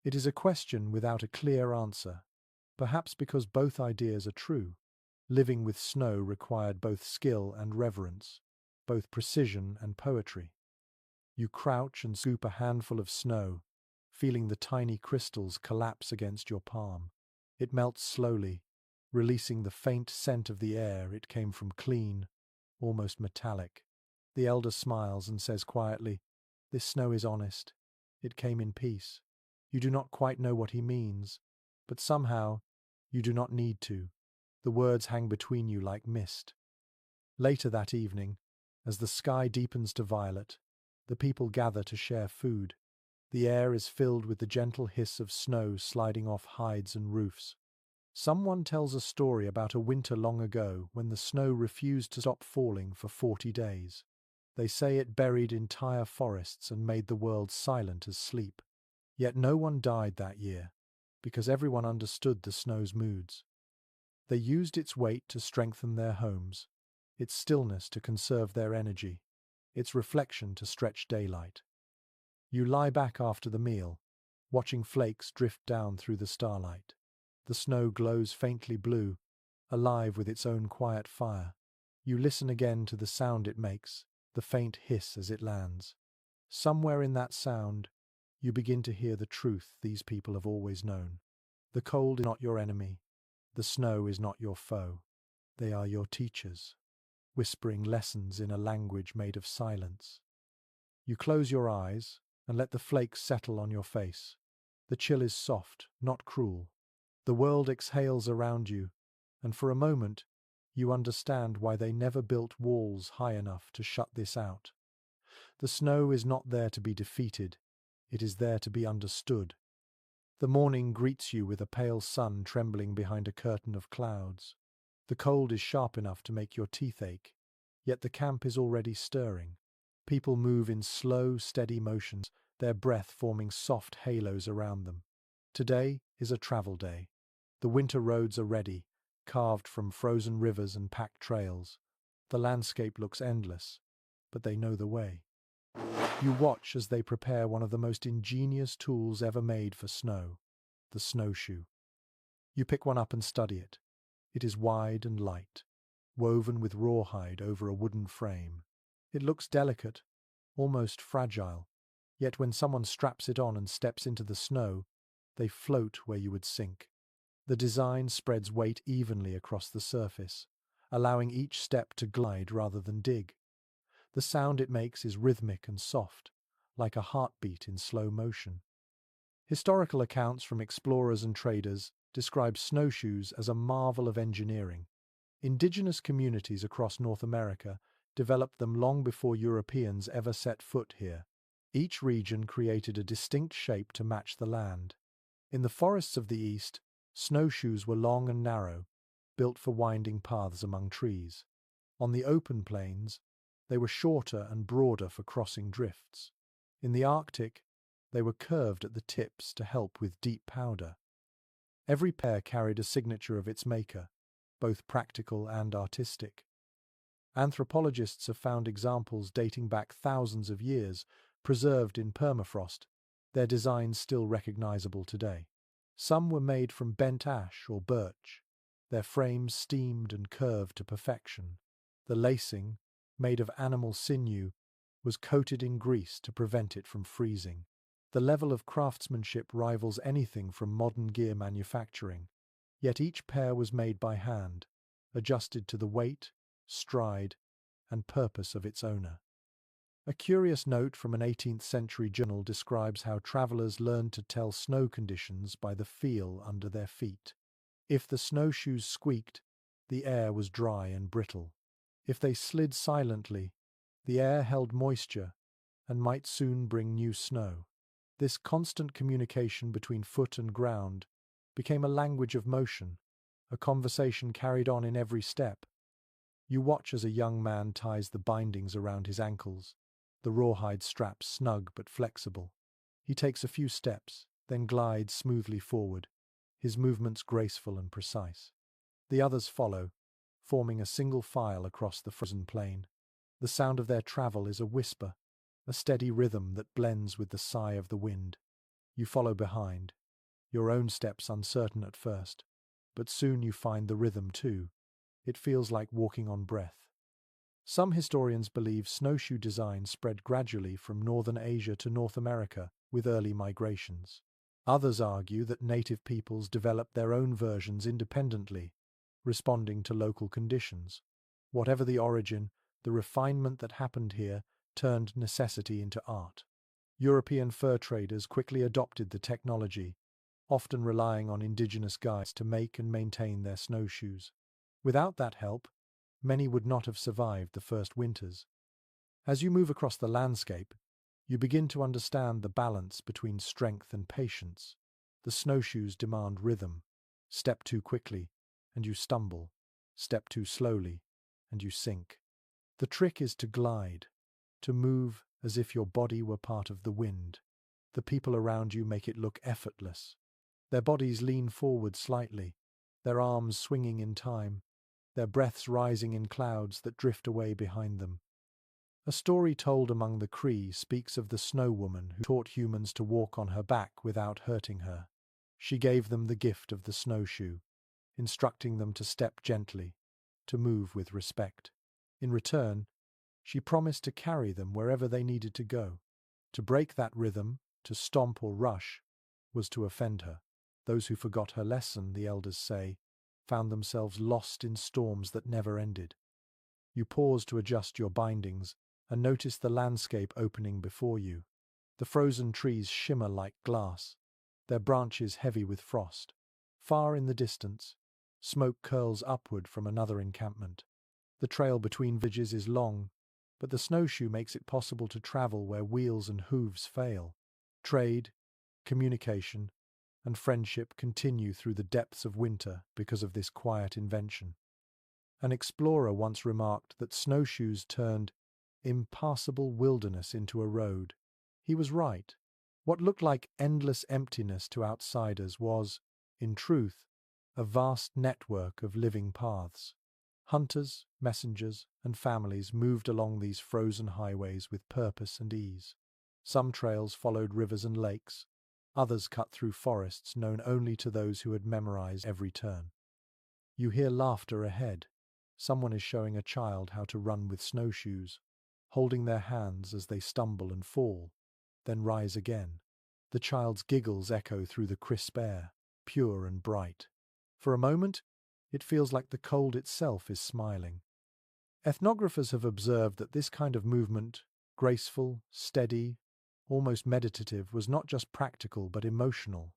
It is a question without a clear answer, perhaps because both ideas are true. Living with snow required both skill and reverence, both precision and poetry. You crouch and scoop a handful of snow, feeling the tiny crystals collapse against your palm. It melts slowly, releasing the faint scent of the air. It came from clean, almost metallic. The elder smiles and says quietly, "This snow is honest. It came in peace." You do not quite know what he means, but somehow you do not need to. The words hang between you like mist. Later that evening, as the sky deepens to violet, The people gather to share food. The air is filled with the gentle hiss of snow sliding off hides and roofs. Someone tells a story about a winter long ago when the snow refused to stop falling for 40 days. They say it buried entire forests and made the world silent as sleep. Yet no one died that year, because everyone understood the snow's moods. They used its weight to strengthen their homes, its stillness to conserve their energy, its reflection to stretch daylight. You lie back after the meal, watching flakes drift down through the starlight. The snow glows faintly blue, alive with its own quiet fire. You listen again to the sound it makes, the faint hiss as it lands. Somewhere in that sound, you begin to hear the truth these people have always known. The cold is not your enemy. The snow is not your foe. They are your teachers, whispering lessons in a language made of silence. You close your eyes and let the flakes settle on your face. The chill is soft, not cruel. The world exhales around you, and for a moment, you understand why they never built walls high enough to shut this out. The snow is not there to be defeated. It is there to be understood. The morning greets you with a pale sun trembling behind a curtain of clouds. The cold is sharp enough to make your teeth ache, yet the camp is already stirring. People move in slow, steady motions, their breath forming soft halos around them. Today is a travel day. The winter roads are ready, carved from frozen rivers and packed trails. The landscape looks endless, but they know the way. You watch as they prepare one of the most ingenious tools ever made for snow, the snowshoe. You pick one up and study it. It is wide and light, woven with rawhide over a wooden frame. It looks delicate, almost fragile, yet when someone straps it on and steps into the snow, they float where you would sink. The design spreads weight evenly across the surface, allowing each step to glide rather than dig. The sound it makes is rhythmic and soft, like a heartbeat in slow motion. Historical accounts from explorers and traders describe snowshoes as a marvel of engineering. Indigenous communities across North America developed them long before Europeans ever set foot here. Each region created a distinct shape to match the land. In the forests of the East, snowshoes were long and narrow, built for winding paths among trees. On the open plains, they were shorter and broader for crossing drifts. In the Arctic, they were curved at the tips to help with deep powder. Every pair carried a signature of its maker, both practical and artistic. Anthropologists have found examples dating back thousands of years, preserved in permafrost, their designs still recognizable today. Some were made from bent ash or birch, their frames steamed and curved to perfection. The lacing, made of animal sinew, was coated in grease to prevent it from freezing. The level of craftsmanship rivals anything from modern gear manufacturing, yet each pair was made by hand, adjusted to the weight, stride, and purpose of its owner. A curious note from an 18th century journal describes how travelers learned to tell snow conditions by the feel under their feet. If the snowshoes squeaked, the air was dry and brittle. If they slid silently, the air held moisture and might soon bring new snow. This constant communication between foot and ground became a language of motion, a conversation carried on in every step. You watch as a young man ties the bindings around his ankles, the rawhide straps snug but flexible. He takes a few steps, then glides smoothly forward, his movements graceful and precise. The others follow, forming a single file across the frozen plain. The sound of their travel is a whisper, a steady rhythm that blends with the sigh of the wind. You follow behind, your own steps uncertain at first, but soon you find the rhythm too. It feels like walking on breath. Some historians believe snowshoe design spread gradually from northern Asia to North America with early migrations. Others argue that native peoples developed their own versions independently, responding to local conditions. Whatever the origin, the refinement that happened here turned necessity into art. European fur traders quickly adopted the technology, often relying on indigenous guides to make and maintain their snowshoes. Without that help, many would not have survived the first winters. As you move across the landscape, You begin to understand the balance between strength and patience. The snowshoes demand rhythm. Step too quickly, and you stumble. Step too slowly, and you sink. The trick is to glide, to move as if your body were part of the wind. The people around you make it look effortless. Their bodies lean forward slightly, their arms swinging in time, their breaths rising in clouds that drift away behind them. A story told among the Cree speaks of the snow woman who taught humans to walk on her back without hurting her. She gave them the gift of the snowshoe, instructing them to step gently, to move with respect. In return, she promised to carry them wherever they needed to go. To break that rhythm, to stomp or rush, was to offend her. Those who forgot her lesson, the elders say, found themselves lost in storms that never ended. You pause to adjust your bindings and notice the landscape opening before you. The frozen trees shimmer like glass, their branches heavy with frost. Far in the distance, smoke curls upward from another encampment. The trail between villages is long, but the snowshoe makes it possible to travel where wheels and hooves fail. Trade, communication, and friendship continue through the depths of winter because of this quiet invention. An explorer once remarked that snowshoes turned impassable wilderness into a road. He was right. What looked like endless emptiness to outsiders was, in truth, a vast network of living paths. Hunters, messengers, and families moved along these frozen highways with purpose and ease. Some trails followed rivers and lakes, others cut through forests known only to those who had memorized every turn. You hear laughter ahead. Someone is showing a child how to run with snowshoes, holding their hands as they stumble and fall, then rise again. The child's giggles echo through the crisp air, pure and bright. For a moment, it feels like the cold itself is smiling. Ethnographers have observed that this kind of movement, graceful, steady, almost meditative, was not just practical but emotional.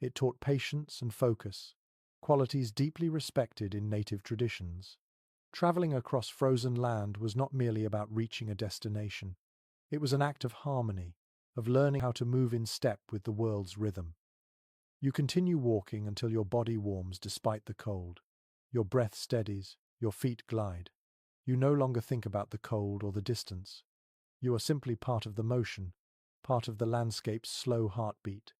It taught patience and focus, qualities deeply respected in native traditions. Traveling across frozen land was not merely about reaching a destination. It was an act of harmony, of learning how to move in step with the world's rhythm. You continue walking until your body warms despite the cold. Your breath steadies, your feet glide. You no longer think about the cold or the distance. You are simply part of the motion, part of the landscape's slow heartbeat.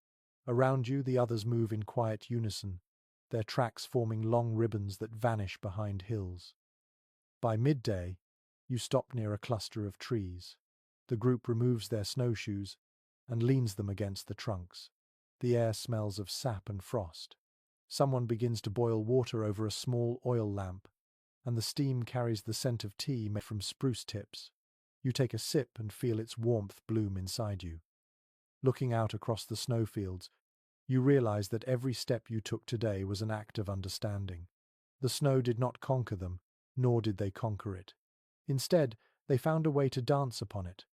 Around you, the others move in quiet unison, their tracks forming long ribbons that vanish behind hills. By midday, you stop near a cluster of trees. The group removes their snowshoes and leans them against the trunks. The air smells of sap and frost. Someone begins to boil water over a small oil lamp, and the steam carries the scent of tea made from spruce tips. You take a sip and feel its warmth bloom inside you. Looking out across the snowfields, you realize that every step you took today was an act of understanding. The snow did not conquer them, nor did they conquer it. Instead, they found a way to dance upon it.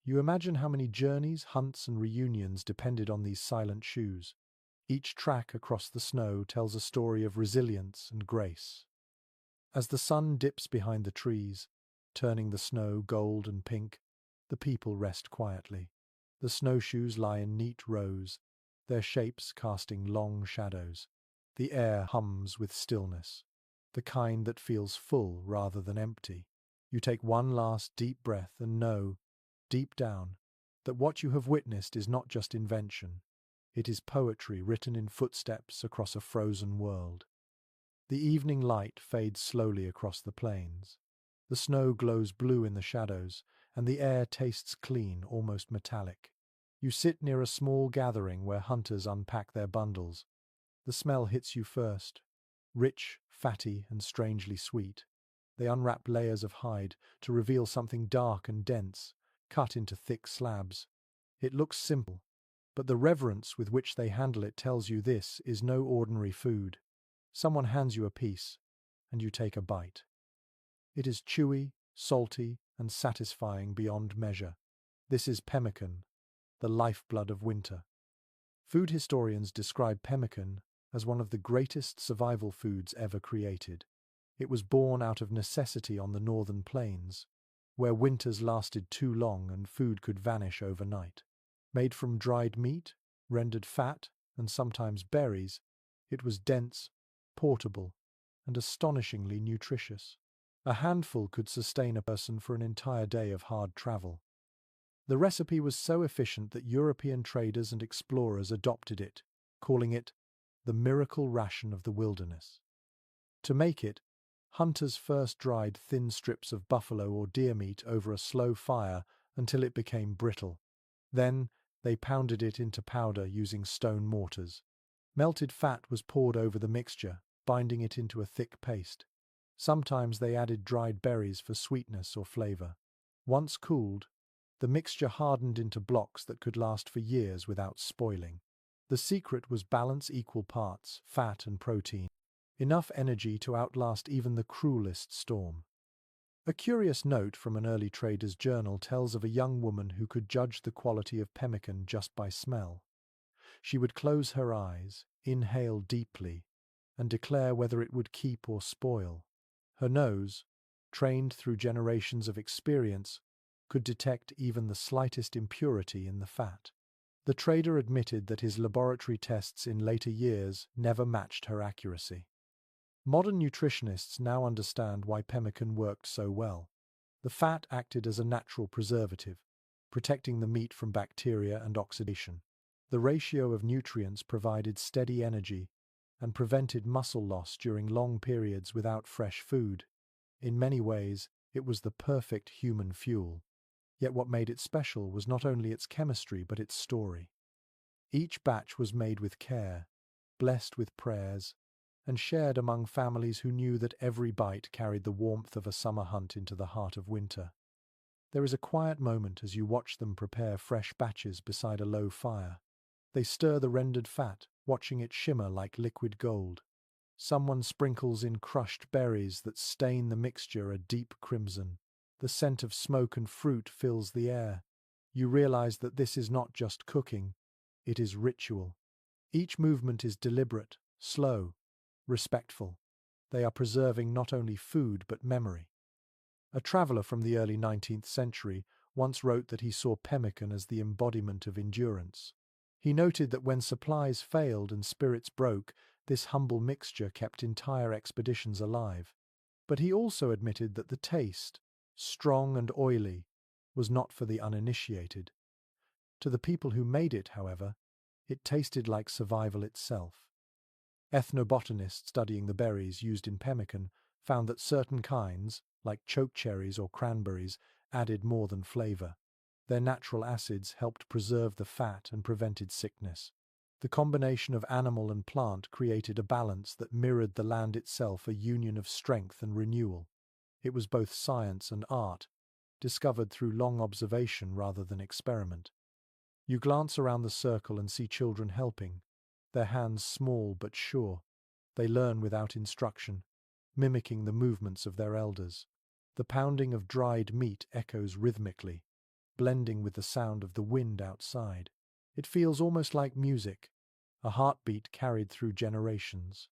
You imagine how many journeys, hunts, and reunions depended on these silent shoes. Each track across the snow tells a story of resilience and grace. As the sun dips behind the trees, turning the snow gold and pink, the people rest quietly. The snowshoes lie in neat rows, their shapes casting long shadows. The air hums with stillness, the kind that feels full rather than empty. You take one last deep breath and know, deep down, that what you have witnessed is not just invention. It is poetry written in footsteps across a frozen world. The evening light fades slowly across the plains. The snow glows blue in the shadows, and the air tastes clean, almost metallic. You sit near a small gathering where hunters unpack their bundles. The smell hits you first, rich, fatty, and strangely sweet. They unwrap layers of hide to reveal something dark and dense, cut into thick slabs. It looks simple, but the reverence with which they handle it tells you this is no ordinary food. Someone hands you a piece, and you take a bite. It is chewy, salty, and satisfying beyond measure. This is pemmican, the lifeblood of winter. Food historians describe pemmican as one of the greatest survival foods ever created. It was born out of necessity on the northern plains, where winters lasted too long and food could vanish overnight. Made from dried meat, rendered fat, and sometimes berries, it was dense, portable, and astonishingly nutritious. A handful could sustain a person for an entire day of hard travel. The recipe was so efficient that European traders and explorers adopted it, calling it the miracle ration of the wilderness. To make it, hunters first dried thin strips of buffalo or deer meat over a slow fire until it became brittle. Then, they pounded it into powder using stone mortars. Melted fat was poured over the mixture, binding it into a thick paste. Sometimes they added dried berries for sweetness or flavor. Once cooled, the mixture hardened into blocks that could last for years without spoiling. The secret was balance equal parts, fat and protein. Enough energy to outlast even the cruelest storm. A curious note from an early trader's journal tells of a young woman who could judge the quality of pemmican just by smell. She would close her eyes, inhale deeply, and declare whether it would keep or spoil. Her nose, trained through generations of experience, could detect even the slightest impurity in the fat. The trader admitted that his laboratory tests in later years never matched her accuracy. Modern nutritionists now understand why pemmican worked so well. The fat acted as a natural preservative, protecting the meat from bacteria and oxidation. The ratio of nutrients provided steady energy and prevented muscle loss during long periods without fresh food. In many ways, it was the perfect human fuel. Yet what made it special was not only its chemistry but its story. Each batch was made with care, blessed with prayers, and shared among families who knew that every bite carried the warmth of a summer hunt into the heart of winter. There is a quiet moment as you watch them prepare fresh batches beside a low fire. They stir the rendered fat, watching it shimmer like liquid gold. Someone sprinkles in crushed berries that stain the mixture a deep crimson. The scent of smoke and fruit fills the air. You realize that this is not just cooking, it is ritual. Each movement is deliberate, slow, respectful. They are preserving not only food but memory. A traveller from the early 19th century once wrote that he saw pemmican as the embodiment of endurance. He noted that when supplies failed and spirits broke, this humble mixture kept entire expeditions alive. But he also admitted that the taste, strong and oily, was not for the uninitiated. To the people who made it, however, it tasted like survival itself. Ethnobotanists studying the berries used in pemmican found that certain kinds, like chokecherries or cranberries, added more than flavor. Their natural acids helped preserve the fat and prevented sickness. The combination of animal and plant created a balance that mirrored the land itself, a union of strength and renewal. It was both science and art, discovered through long observation rather than experiment. You glance around the circle and see children helping, their hands small but sure. They learn without instruction, mimicking the movements of their elders. The pounding of dried meat echoes rhythmically, blending with the sound of the wind outside. It feels almost like music, a heartbeat carried through generations.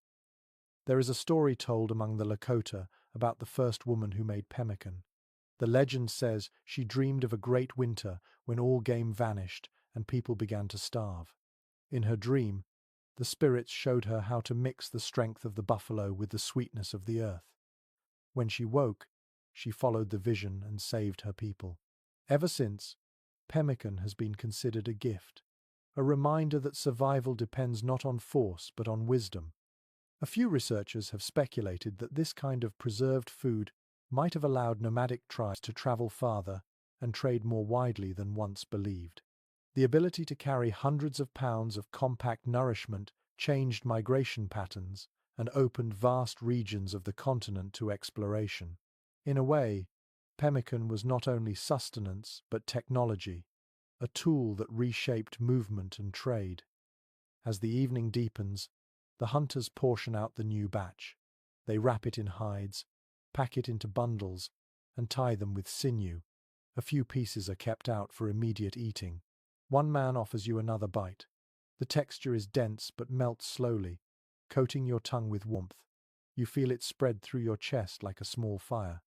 There is a story told among the Lakota about the first woman who made pemmican. The legend says she dreamed of a great winter when all game vanished and people began to starve. In her dream, the spirits showed her how to mix the strength of the buffalo with the sweetness of the earth. When she woke, she followed the vision and saved her people. Ever since, pemmican has been considered a gift, a reminder that survival depends not on force but on wisdom. A few researchers have speculated that this kind of preserved food might have allowed nomadic tribes to travel farther and trade more widely than once believed. The ability to carry hundreds of pounds of compact nourishment changed migration patterns and opened vast regions of the continent to exploration. In a way, pemmican was not only sustenance but technology, a tool that reshaped movement and trade. As the evening deepens, the hunters portion out the new batch. They wrap it in hides, pack it into bundles, and tie them with sinew. A few pieces are kept out for immediate eating. One man offers you another bite. The texture is dense but melts slowly, coating your tongue with warmth. You feel it spread through your chest like a small fire.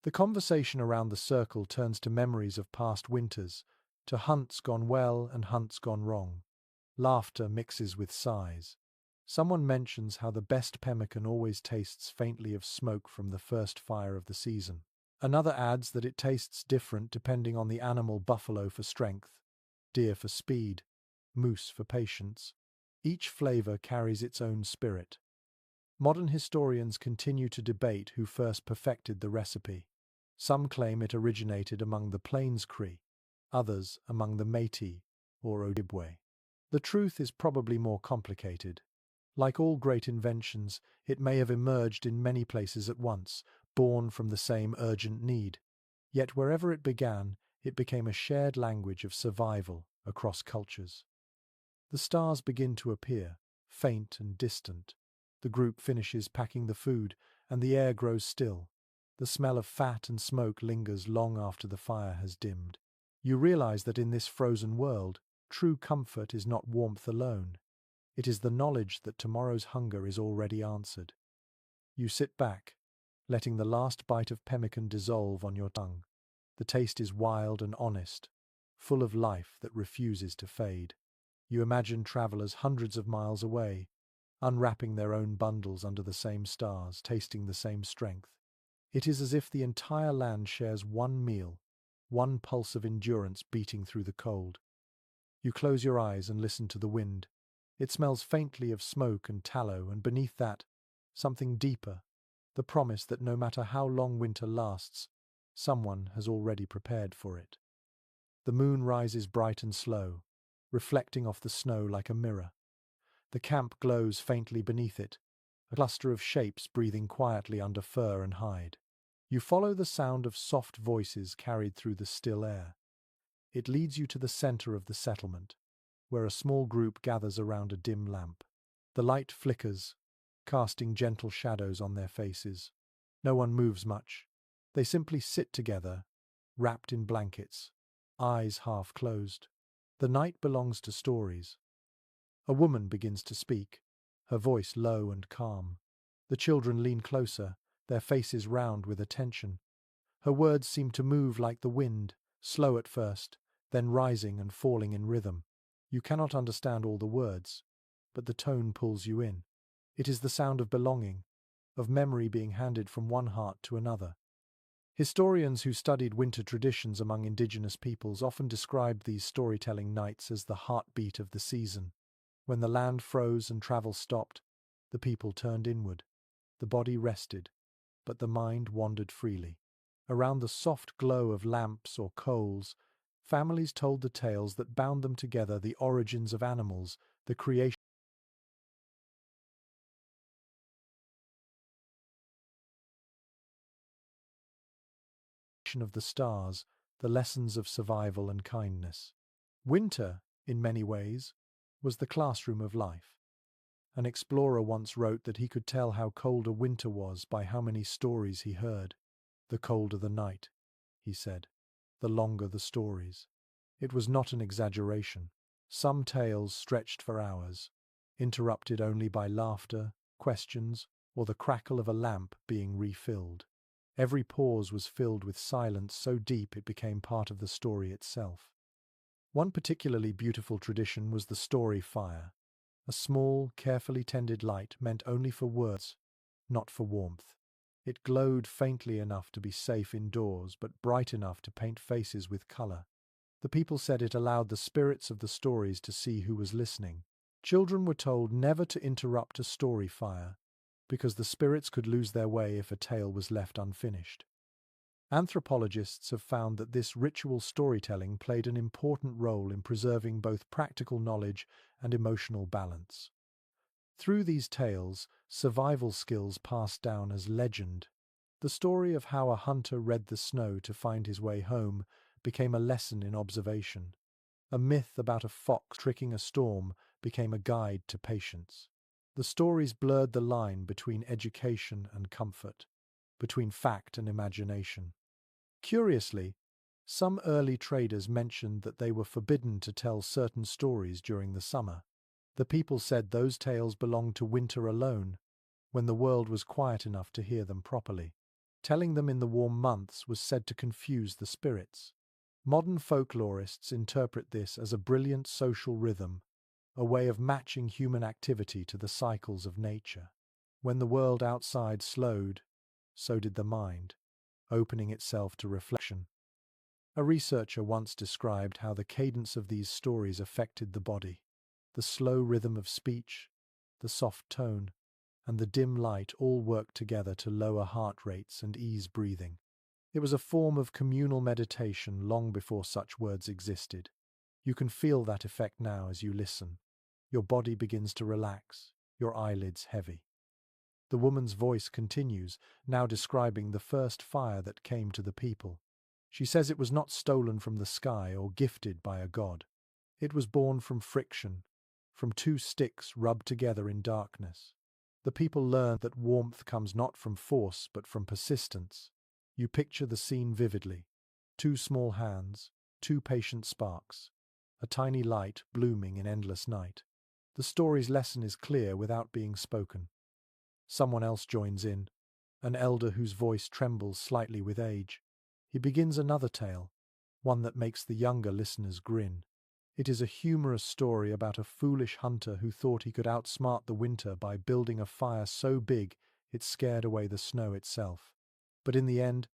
The conversation around the circle turns to memories of past winters, to hunts gone well and hunts gone wrong. Laughter mixes with sighs. Someone mentions how the best pemmican always tastes faintly of smoke from the first fire of the season. Another adds that it tastes different depending on the animal: buffalo for strength, deer for speed, moose for patience. Each flavor carries its own spirit. Modern historians continue to debate who first perfected the recipe. Some claim it originated among the Plains Cree, others among the Métis or Ojibwe. The truth is probably more complicated. Like all great inventions, it may have emerged in many places at once, born from the same urgent need. Yet wherever it began, it became a shared language of survival across cultures. The stars begin to appear, faint and distant. The group finishes packing the food, and the air grows still. The smell of fat and smoke lingers long after the fire has dimmed. You realize that in this frozen world, true comfort is not warmth alone. It is the knowledge that tomorrow's hunger is already answered. You sit back, letting the last bite of pemmican dissolve on your tongue. The taste is wild and honest, full of life that refuses to fade. You imagine travelers hundreds of miles away, unwrapping their own bundles under the same stars, tasting the same strength. It is as if the entire land shares one meal, one pulse of endurance beating through the cold. You close your eyes and listen to the wind. It smells faintly of smoke and tallow, and beneath that, something deeper, the promise that no matter how long winter lasts, someone has already prepared for it. The moon rises bright and slow, reflecting off the snow like a mirror. The camp glows faintly beneath it, a cluster of shapes breathing quietly under fur and hide. You follow the sound of soft voices carried through the still air. It leads you to the center of the settlement, where a small group gathers around a dim lamp. The light flickers, casting gentle shadows on their faces. No one moves much. They simply sit together, wrapped in blankets, eyes half closed. The night belongs to stories. A woman begins to speak, her voice low and calm. The children lean closer, their faces round with attention. Her words seem to move like the wind, slow at first, then rising and falling in rhythm. You cannot understand all the words, but the tone pulls you in. It is the sound of belonging, of memory being handed from one heart to another. Historians who studied winter traditions among indigenous peoples often described these storytelling nights as the heartbeat of the season. When the land froze and travel stopped, the people turned inward. The body rested, but the mind wandered freely. Around the soft glow of lamps or coals, families told the tales that bound them together: the origins of animals, the creation of the stars, the lessons of survival and kindness. Winter, in many ways, was the classroom of life. An explorer once wrote that he could tell how cold a winter was by how many stories he heard. The colder the night, he said, the longer the stories. It was not an exaggeration. Some tales stretched for hours, interrupted only by laughter, questions, or the crackle of a lamp being refilled. Every pause was filled with silence so deep it became part of the story itself. One particularly beautiful tradition was the story fire, a small, carefully tended light meant only for words, not for warmth. It glowed faintly enough to be safe indoors, but bright enough to paint faces with color. The people said it allowed the spirits of the stories to see who was listening. Children were told never to interrupt a story fire, because the spirits could lose their way if a tale was left unfinished. Anthropologists have found that this ritual storytelling played an important role in preserving both practical knowledge and emotional balance. Through these tales, survival skills passed down as legend. The story of how a hunter read the snow to find his way home became a lesson in observation. A myth about a fox tricking a storm became a guide to patience. The stories blurred the line between education and comfort, between fact and imagination. Curiously, some early traders mentioned that they were forbidden to tell certain stories during the summer. The people said those tales belonged to winter alone, when the world was quiet enough to hear them properly. Telling them in the warm months was said to confuse the spirits. Modern folklorists interpret this as a brilliant social rhythm, a way of matching human activity to the cycles of nature. When the world outside slowed, so did the mind, opening itself to reflection. A researcher once described how the cadence of these stories affected the body. The slow rhythm of speech, the soft tone, and the dim light all worked together to lower heart rates and ease breathing. It was a form of communal meditation long before such words existed. You can feel that effect now as you listen. Your body begins to relax, your eyelids heavy. The woman's voice continues, now describing the first fire that came to the people. She says it was not stolen from the sky or gifted by a god. It was born from friction, from two sticks rubbed together in darkness. The people learned that warmth comes not from force but from persistence. You picture the scene vividly. Two small hands, two patient sparks, a tiny light blooming in endless night. The story's lesson is clear without being spoken. Someone else joins in, an elder whose voice trembles slightly with age. He begins another tale, one that makes the younger listeners grin. It is a humorous story about a foolish hunter who thought he could outsmart the winter by building a fire so big it scared away the snow itself. But in the end,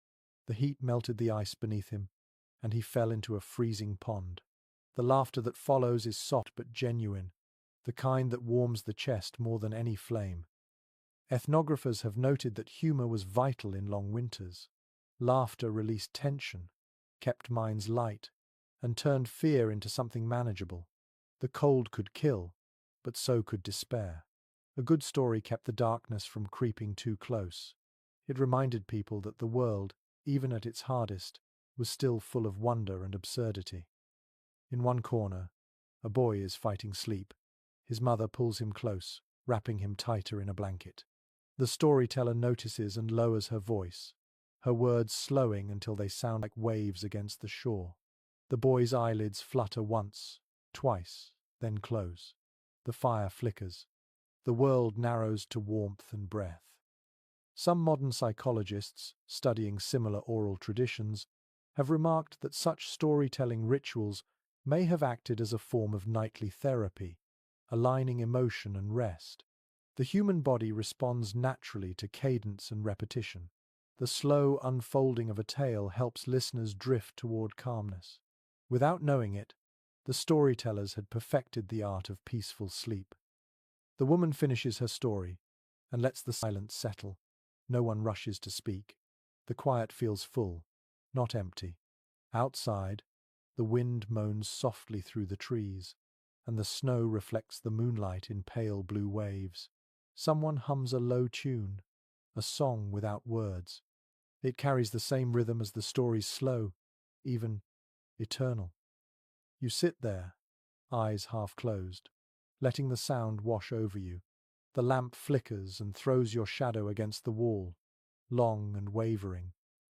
the heat melted the ice beneath him, and he fell into a freezing pond. The laughter that follows is soft but genuine, the kind that warms the chest more than any flame. Ethnographers have noted that humor was vital in long winters. Laughter released tension, kept minds light, and turned fear into something manageable. The cold could kill, but so could despair. A good story kept the darkness from creeping too close. It reminded people that the world, even at its hardest, was still full of wonder and absurdity. In one corner, a boy is fighting sleep. His mother pulls him close, wrapping him tighter in a blanket. The storyteller notices and lowers her voice, her words slowing until they sound like waves against the shore. The boy's eyelids flutter once, twice, then close. The fire flickers. The world narrows to warmth and breath. Some modern psychologists, studying similar oral traditions, have remarked that such storytelling rituals may have acted as a form of nightly therapy, aligning emotion and rest. The human body responds naturally to cadence and repetition. The slow unfolding of a tale helps listeners drift toward calmness. Without knowing it, the storytellers had perfected the art of peaceful sleep. The woman finishes her story and lets the silence settle. No one rushes to speak. The quiet feels full, not empty. Outside, the wind moans softly through the trees, and the snow reflects the moonlight in pale blue waves. Someone hums a low tune, a song without words. It carries the same rhythm as the story's slow, even eternal. You sit there, eyes half closed, letting the sound wash over you. The lamp flickers and throws your shadow against the wall, long and wavering.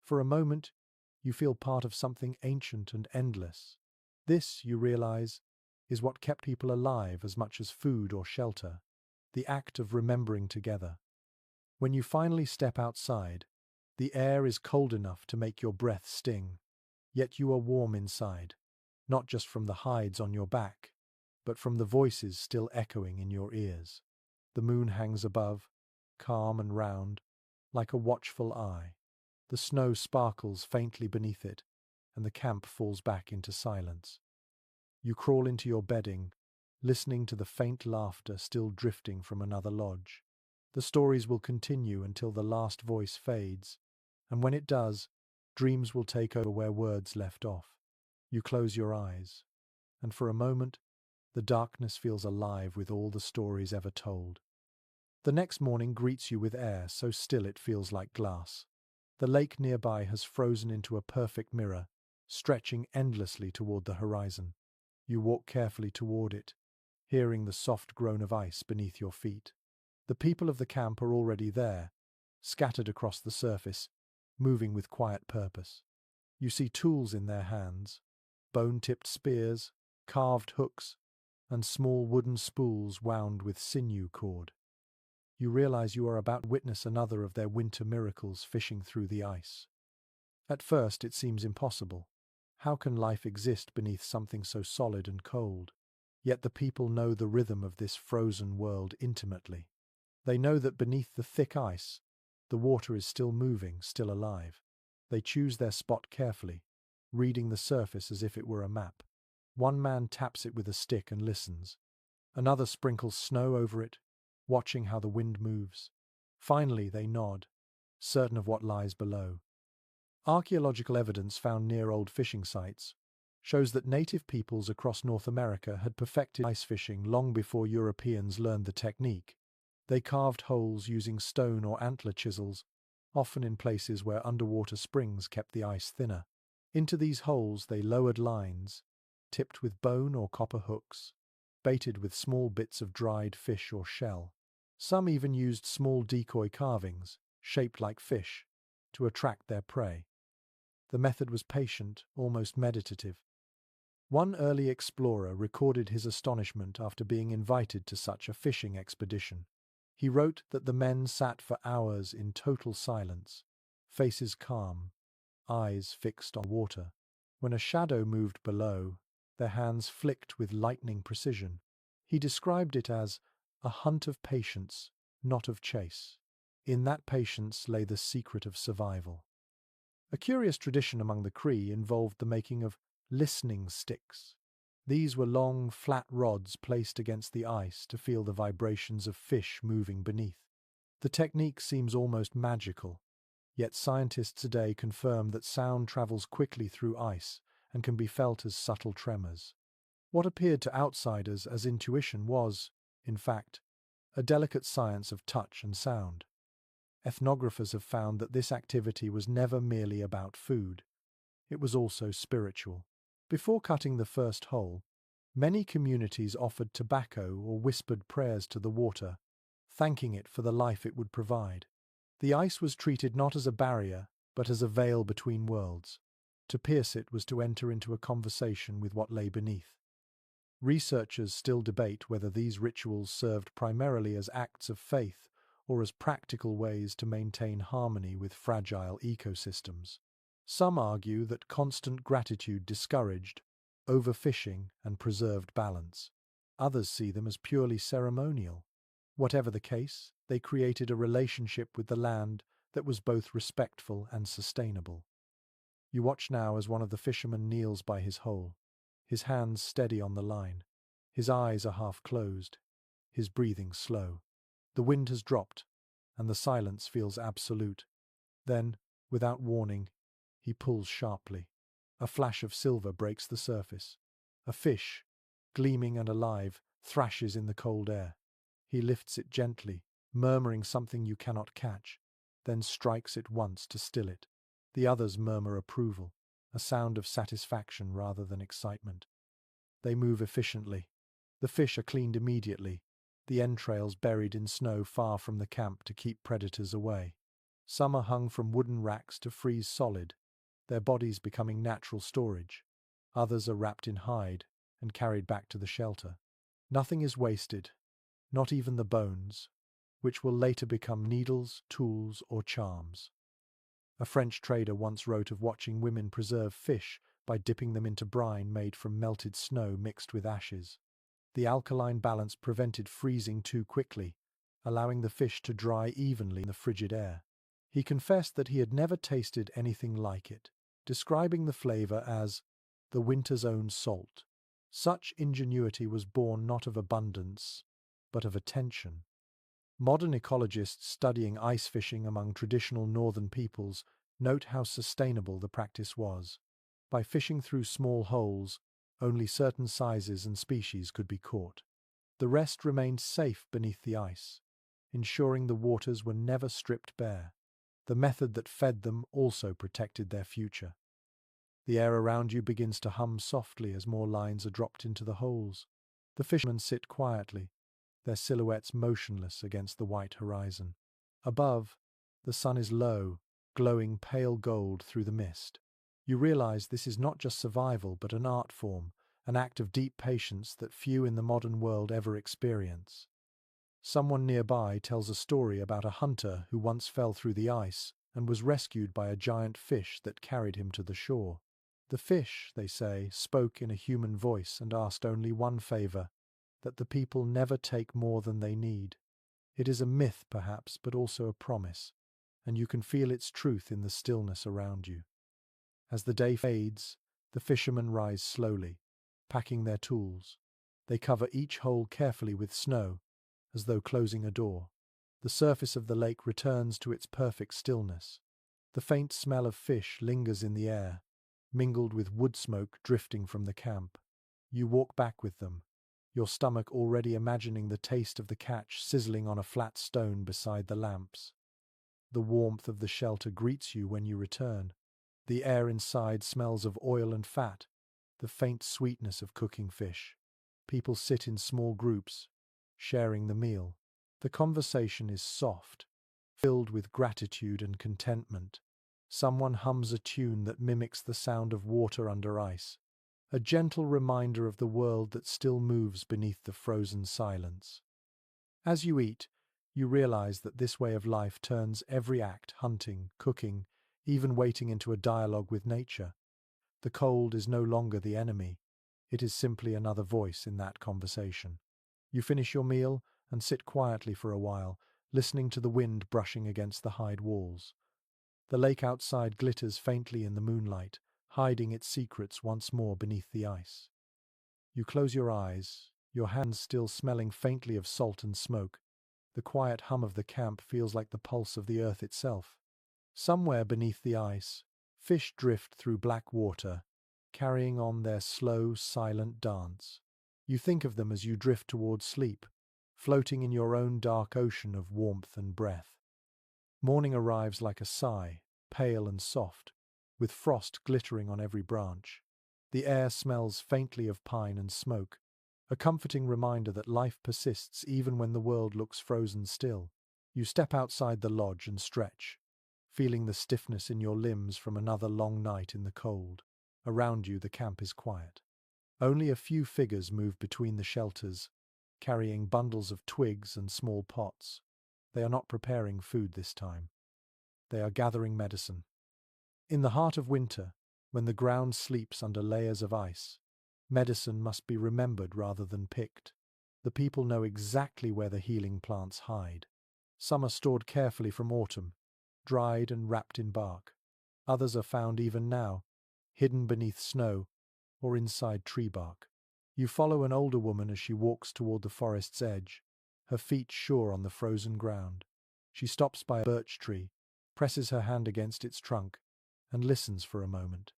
For a moment, you feel part of something ancient and endless. This, you realize, is what kept people alive as much as food or shelter, the act of remembering together. When you finally step outside, the air is cold enough to make your breath sting, yet you are warm inside, not just from the hides on your back, but from the voices still echoing in your ears. The moon hangs above, calm and round, like a watchful eye. The snow sparkles faintly beneath it, and the camp falls back into silence. You crawl into your bedding, listening to the faint laughter still drifting from another lodge. The stories will continue until the last voice fades, and when it does, dreams will take over where words left off. You close your eyes, and for a moment, the darkness feels alive with all the stories ever told. The next morning greets you with air so still it feels like glass. The lake nearby has frozen into a perfect mirror, stretching endlessly toward the horizon. You walk carefully toward it, hearing the soft groan of ice beneath your feet. The people of the camp are already there, scattered across the surface, moving with quiet purpose. You see tools in their hands, bone-tipped spears, carved hooks, and small wooden spools wound with sinew cord. you realize you are about to witness another of their winter miracles fishing through the ice. At first, it seems impossible. How can life exist beneath something so solid and cold? Yet the people know the rhythm of this frozen world intimately. They know that beneath the thick ice, the water is still moving, still alive. They choose their spot carefully, reading the surface as if it were a map. One man taps it with a stick and listens. Another sprinkles snow over it, watching how the wind moves. Finally, they nod, certain of what lies below. Archaeological evidence found near old fishing sites shows that native peoples across North America had perfected ice fishing long before Europeans learned the technique. They carved holes using stone or antler chisels, often in places where underwater springs kept the ice thinner. Into these holes they lowered lines, tipped with bone or copper hooks, baited with small bits of dried fish or shell. Some even used small decoy carvings, shaped like fish, to attract their prey. The method was patient, almost meditative. One early explorer recorded his astonishment after being invited to such a fishing expedition. He wrote that the men sat for hours in total silence, faces calm, eyes fixed on water. When a shadow moved below, their hands flicked with lightning precision. He described it as a hunt of patience, not of chase. In that patience lay the secret of survival. A curious tradition among the Cree involved the making of listening sticks. These were long, flat rods placed against the ice to feel the vibrations of fish moving beneath. The technique seems almost magical, yet scientists today confirm that sound travels quickly through ice and can be felt as subtle tremors. What appeared to outsiders as intuition was, in fact, a delicate science of touch and sound. Ethnographers have found that this activity was never merely about food. It was also spiritual. Before cutting the first hole, many communities offered tobacco or whispered prayers to the water, thanking it for the life it would provide. The ice was treated not as a barrier, but as a veil between worlds. To pierce it was to enter into a conversation with what lay beneath. Researchers still debate whether these rituals served primarily as acts of faith or as practical ways to maintain harmony with fragile ecosystems. Some argue that constant gratitude discouraged overfishing and preserved balance. Others see them as purely ceremonial. Whatever the case, they created a relationship with the land that was both respectful and sustainable. You watch now as one of the fishermen kneels by his hole, his hands steady on the line. His eyes are half closed, his breathing slow. The wind has dropped, and the silence feels absolute. Then, without warning, he pulls sharply. A flash of silver breaks the surface. A fish, gleaming and alive, thrashes in the cold air. He lifts it gently, murmuring something you cannot catch, then strikes it once to still it. The others murmur approval, a sound of satisfaction rather than excitement. They move efficiently. The fish are cleaned immediately, the entrails buried in snow far from the camp to keep predators away. Some are hung from wooden racks to freeze solid, their bodies becoming natural storage. Others are wrapped in hide and carried back to the shelter. Nothing is wasted, not even the bones, which will later become needles, tools, or charms. A French trader once wrote of watching women preserve fish by dipping them into brine made from melted snow mixed with ashes. The alkaline balance prevented freezing too quickly, allowing the fish to dry evenly in the frigid air. He confessed that he had never tasted anything like it, describing the flavor as the winter's own salt. Such ingenuity was born not of abundance, but of attention. Modern ecologists studying ice fishing among traditional northern peoples note how sustainable the practice was. By fishing through small holes, only certain sizes and species could be caught. The rest remained safe beneath the ice, ensuring the waters were never stripped bare. The method that fed them also protected their future. The air around you begins to hum softly as more lines are dropped into the holes. The fishermen sit quietly, their silhouettes motionless against the white horizon. Above, the sun is low, glowing pale gold through the mist. You realize this is not just survival but an art form, an act of deep patience that few in the modern world ever experience. Someone nearby tells a story about a hunter who once fell through the ice and was rescued by a giant fish that carried him to the shore. The fish, they say, spoke in a human voice and asked only one favor, that the people never take more than they need. It is a myth, perhaps, but also a promise, and you can feel its truth in the stillness around you. As the day fades, the fishermen rise slowly, packing their tools. They cover each hole carefully with snow, as though closing a door. The surface of the lake returns to its perfect stillness. The faint smell of fish lingers in the air, mingled with wood smoke drifting from the camp. You walk back with them, your stomach already imagining the taste of the catch sizzling on a flat stone beside the lamps. The warmth of the shelter greets you when you return. The air inside smells of oil and fat, the faint sweetness of cooking fish. People sit in small groups, sharing the meal. The conversation is soft, filled with gratitude and contentment. Someone hums a tune that mimics the sound of water under ice, a gentle reminder of the world that still moves beneath the frozen silence. As you eat, you realize that this way of life turns every act, hunting, cooking, even waiting, into a dialogue with nature. The cold is no longer the enemy. It is simply another voice in that conversation. You finish your meal and sit quietly for a while, listening to the wind brushing against the hide walls. The lake outside glitters faintly in the moonlight, hiding its secrets once more beneath the ice. You close your eyes, your hands still smelling faintly of salt and smoke. The quiet hum of the camp feels like the pulse of the earth itself. Somewhere beneath the ice, fish drift through black water, carrying on their slow, silent dance. You think of them as you drift towards sleep, floating in your own dark ocean of warmth and breath. Morning arrives like a sigh, pale and soft, with frost glittering on every branch. The air smells faintly of pine and smoke, a comforting reminder that life persists even when the world looks frozen still. You step outside the lodge and stretch, feeling the stiffness in your limbs from another long night in the cold. Around you, the camp is quiet. Only a few figures move between the shelters, carrying bundles of twigs and small pots. They are not preparing food this time. They are gathering medicine. In the heart of winter, when the ground sleeps under layers of ice, medicine must be remembered rather than picked. The people know exactly where the healing plants hide. Some are stored carefully from autumn, dried and wrapped in bark. Others are found even now, hidden beneath snow or inside tree bark. You follow an older woman as she walks toward the forest's edge, her feet sure on the frozen ground. She stops by a birch tree, presses her hand against its trunk, and listens for a moment.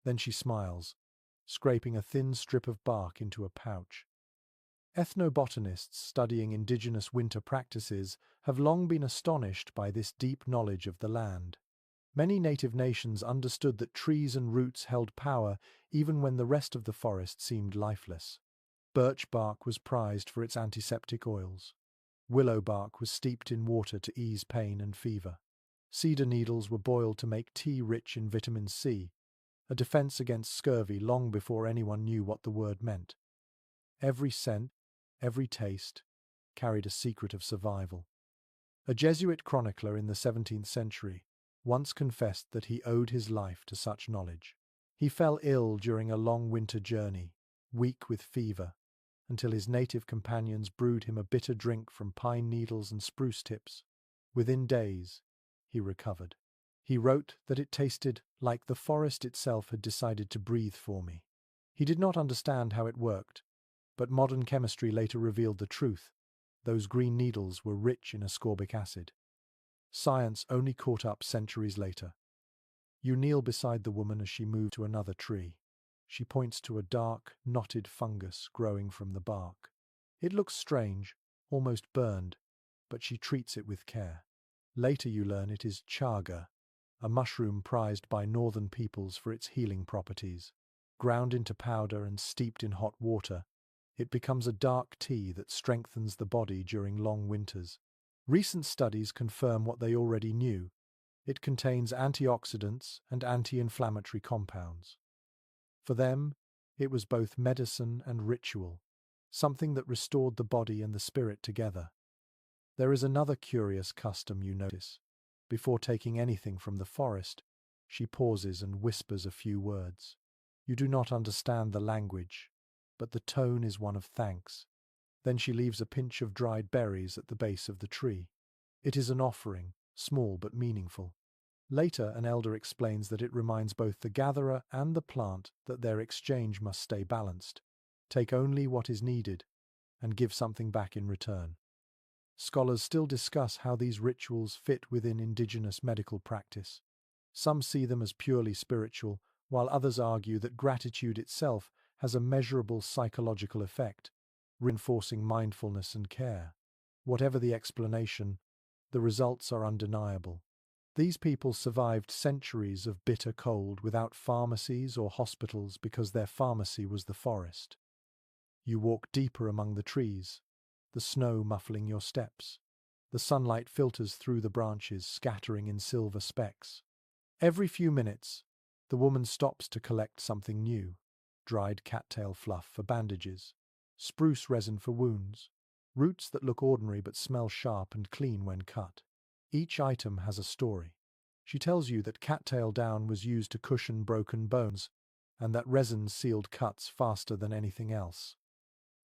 Then she smiles, scraping a thin strip of bark into a pouch. Ethnobotanists studying indigenous winter practices have long been astonished by this deep knowledge of the land. Many native nations understood that trees and roots held power even when the rest of the forest seemed lifeless. Birch bark was prized for its antiseptic oils. Willow bark was steeped in water to ease pain and fever. Cedar needles were boiled to make tea rich in vitamin C, a defense against scurvy long before anyone knew what the word meant. Every scent, every taste, carried a secret of survival. A Jesuit chronicler in the 17th century once confessed that he owed his life to such knowledge. He fell ill during a long winter journey, weak with fever, until his native companions brewed him a bitter drink from pine needles and spruce tips. Within days, he recovered. He wrote that it tasted like the forest itself had decided to breathe for me. He did not understand how it worked, but modern chemistry later revealed the truth. Those green needles were rich in ascorbic acid. Science only caught up centuries later. You kneel beside the woman as she moves to another tree. She points to a dark, knotted fungus growing from the bark. It looks strange, almost burned, but she treats it with care. Later you learn it is chaga, a mushroom prized by northern peoples for its healing properties. Ground into powder and steeped in hot water, it becomes a dark tea that strengthens the body during long winters. Recent studies confirm what they already knew. It contains antioxidants and anti-inflammatory compounds. For them, it was both medicine and ritual, something that restored the body and the spirit together. There is another curious custom you notice. Before taking anything from the forest, she pauses and whispers a few words. You do not understand the language, but the tone is one of thanks. Then she leaves a pinch of dried berries at the base of the tree. It is an offering, small but meaningful. Later, an elder explains that it reminds both the gatherer and the plant that their exchange must stay balanced. Take only what is needed, and give something back in return. Scholars still discuss how these rituals fit within indigenous medical practice. Some see them as purely spiritual, while others argue that gratitude itself has a measurable psychological effect, reinforcing mindfulness and care. Whatever the explanation, the results are undeniable. These people survived centuries of bitter cold without pharmacies or hospitals because their pharmacy was the forest. You walk deeper among the trees, the snow muffling your steps. The sunlight filters through the branches, scattering in silver specks. Every few minutes, the woman stops to collect something new: dried cattail fluff for bandages, spruce resin for wounds, roots that look ordinary but smell sharp and clean when cut. Each item has a story. She tells you that cattail down was used to cushion broken bones, and that resin sealed cuts faster than anything else.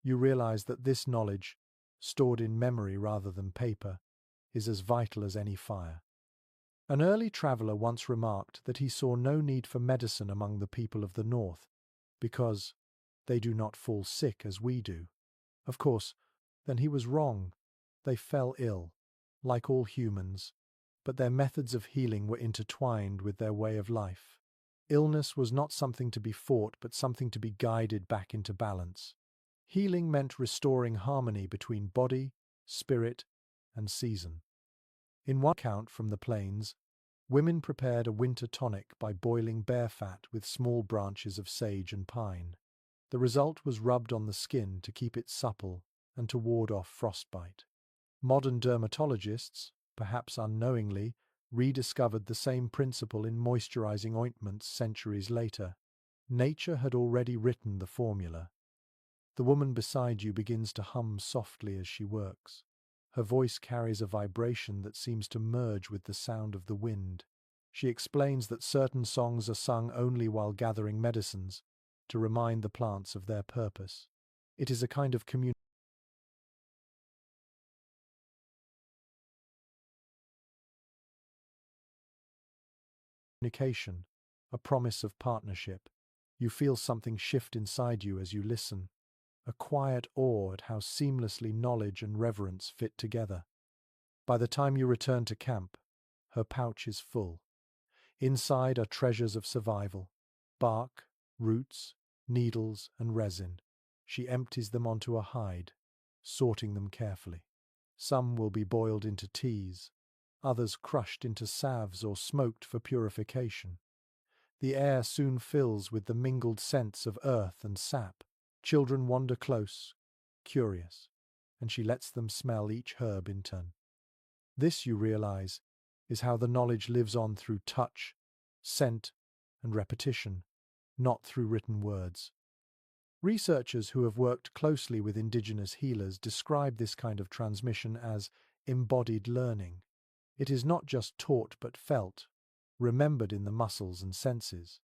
You realize that this knowledge, stored in memory rather than paper, is as vital as any fire. An early traveler once remarked that he saw no need for medicine among the people of the north, because they do not fall sick as we do. Of course, then he was wrong. They fell ill, like all humans, but their methods of healing were intertwined with their way of life. Illness was not something to be fought, but something to be guided back into balance. Healing meant restoring harmony between body, spirit, and season. In one account from the plains, women prepared a winter tonic by boiling bear fat with small branches of sage and pine. The result was rubbed on the skin to keep it supple and to ward off frostbite. Modern dermatologists, perhaps unknowingly, rediscovered the same principle in moisturizing ointments centuries later. Nature had already written the formula. The woman beside you begins to hum softly as she works. Her voice carries a vibration that seems to merge with the sound of the wind. She explains that certain songs are sung only while gathering medicines, to remind the plants of their purpose. It is a kind of communication, a promise of partnership. You feel something shift inside you as you listen, a quiet awe at how seamlessly knowledge and reverence fit together. By the time you return to camp, her pouch is full. Inside are treasures of survival: bark, roots, needles, and resin. She empties them onto a hide, sorting them carefully. Some will be boiled into teas, others crushed into salves or smoked for purification. The air soon fills with the mingled scents of earth and sap. Children wander close, curious, and she lets them smell each herb in turn. This, you realize, is how the knowledge lives on through touch, scent, and repetition, not through written words. Researchers who have worked closely with indigenous healers describe this kind of transmission as embodied learning. It is not just taught but felt, remembered in the muscles and senses.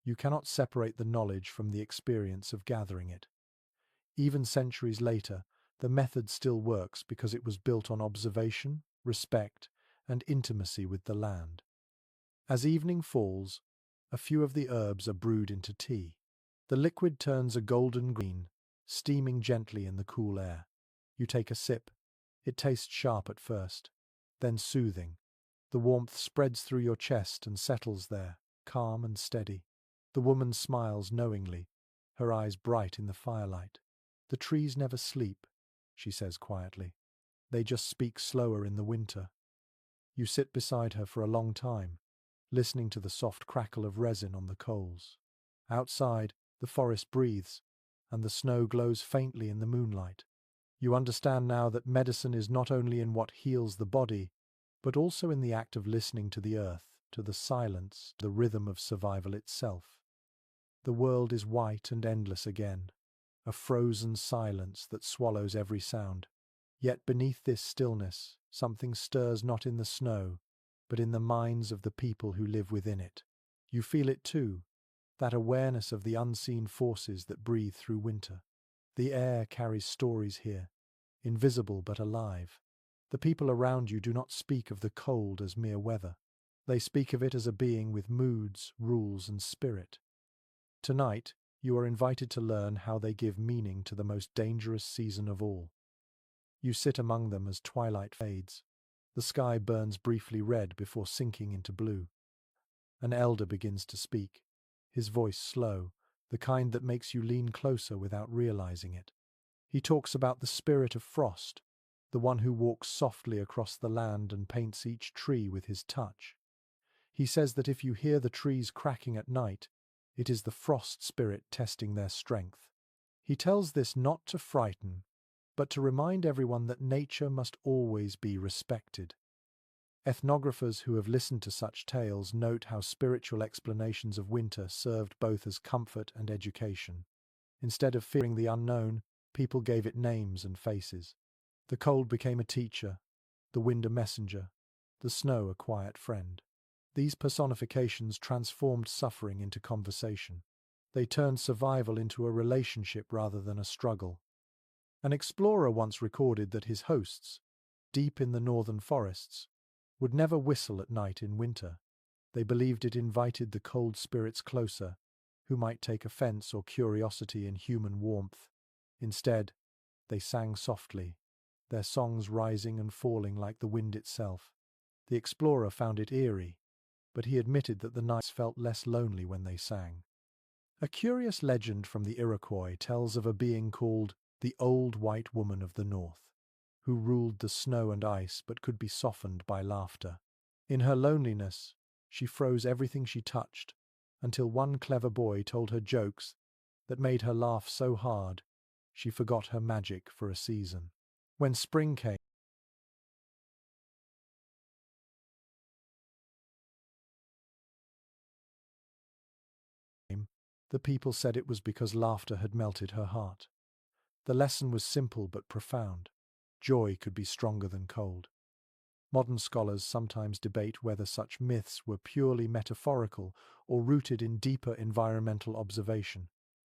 You cannot separate the knowledge from the experience of gathering it. Even centuries later, the method still works because it was built on observation, respect, and intimacy with the land. As evening falls, a few of the herbs are brewed into tea. The liquid turns a golden green, steaming gently in the cool air. You take a sip. It tastes sharp at first, then soothing. The warmth spreads through your chest and settles there, calm and steady. The woman smiles knowingly, her eyes bright in the firelight. The trees never sleep, she says quietly. They just speak slower in the winter. You sit beside her for a long time, listening to the soft crackle of resin on the coals. Outside, the forest breathes, and the snow glows faintly in the moonlight. You understand now that medicine is not only in what heals the body, but also in the act of listening to the earth, to the silence, the rhythm of survival itself. The world is white and endless again, a frozen silence that swallows every sound. Yet beneath this stillness, something stirs not in the snow, but in the minds of the people who live within it. You feel it too, that awareness of the unseen forces that breathe through winter. The air carries stories here, invisible but alive. The people around you do not speak of the cold as mere weather. They speak of it as a being with moods, rules, and spirit. Tonight, you are invited to learn how they give meaning to the most dangerous season of all. You sit among them as twilight fades. The sky burns briefly red before sinking into blue. An elder begins to speak, his voice slow, the kind that makes you lean closer without realizing it. He talks about the spirit of frost, the one who walks softly across the land and paints each tree with his touch. He says that if you hear the trees cracking at night, it is the frost spirit testing their strength. He tells this not to frighten, but to remind everyone that nature must always be respected. Ethnographers who have listened to such tales note how spiritual explanations of winter served both as comfort and education. Instead of fearing the unknown, people gave it names and faces. The cold became a teacher, the wind a messenger, the snow a quiet friend. These personifications transformed suffering into conversation. They turned survival into a relationship rather than a struggle. An explorer once recorded that his hosts, deep in the northern forests, would never whistle at night in winter. They believed it invited the cold spirits closer, who might take offense or curiosity in human warmth. Instead, they sang softly, their songs rising and falling like the wind itself. The explorer found it eerie, but he admitted that the nights felt less lonely when they sang. A curious legend from the Iroquois tells of a being called the Old White Woman of the North, who ruled the snow and ice but could be softened by laughter. In her loneliness, she froze everything she touched, until one clever boy told her jokes that made her laugh so hard she forgot her magic for a season. When spring came, the people said it was because laughter had melted her heart. The lesson was simple but profound. Joy could be stronger than cold. Modern scholars sometimes debate whether such myths were purely metaphorical or rooted in deeper environmental observation.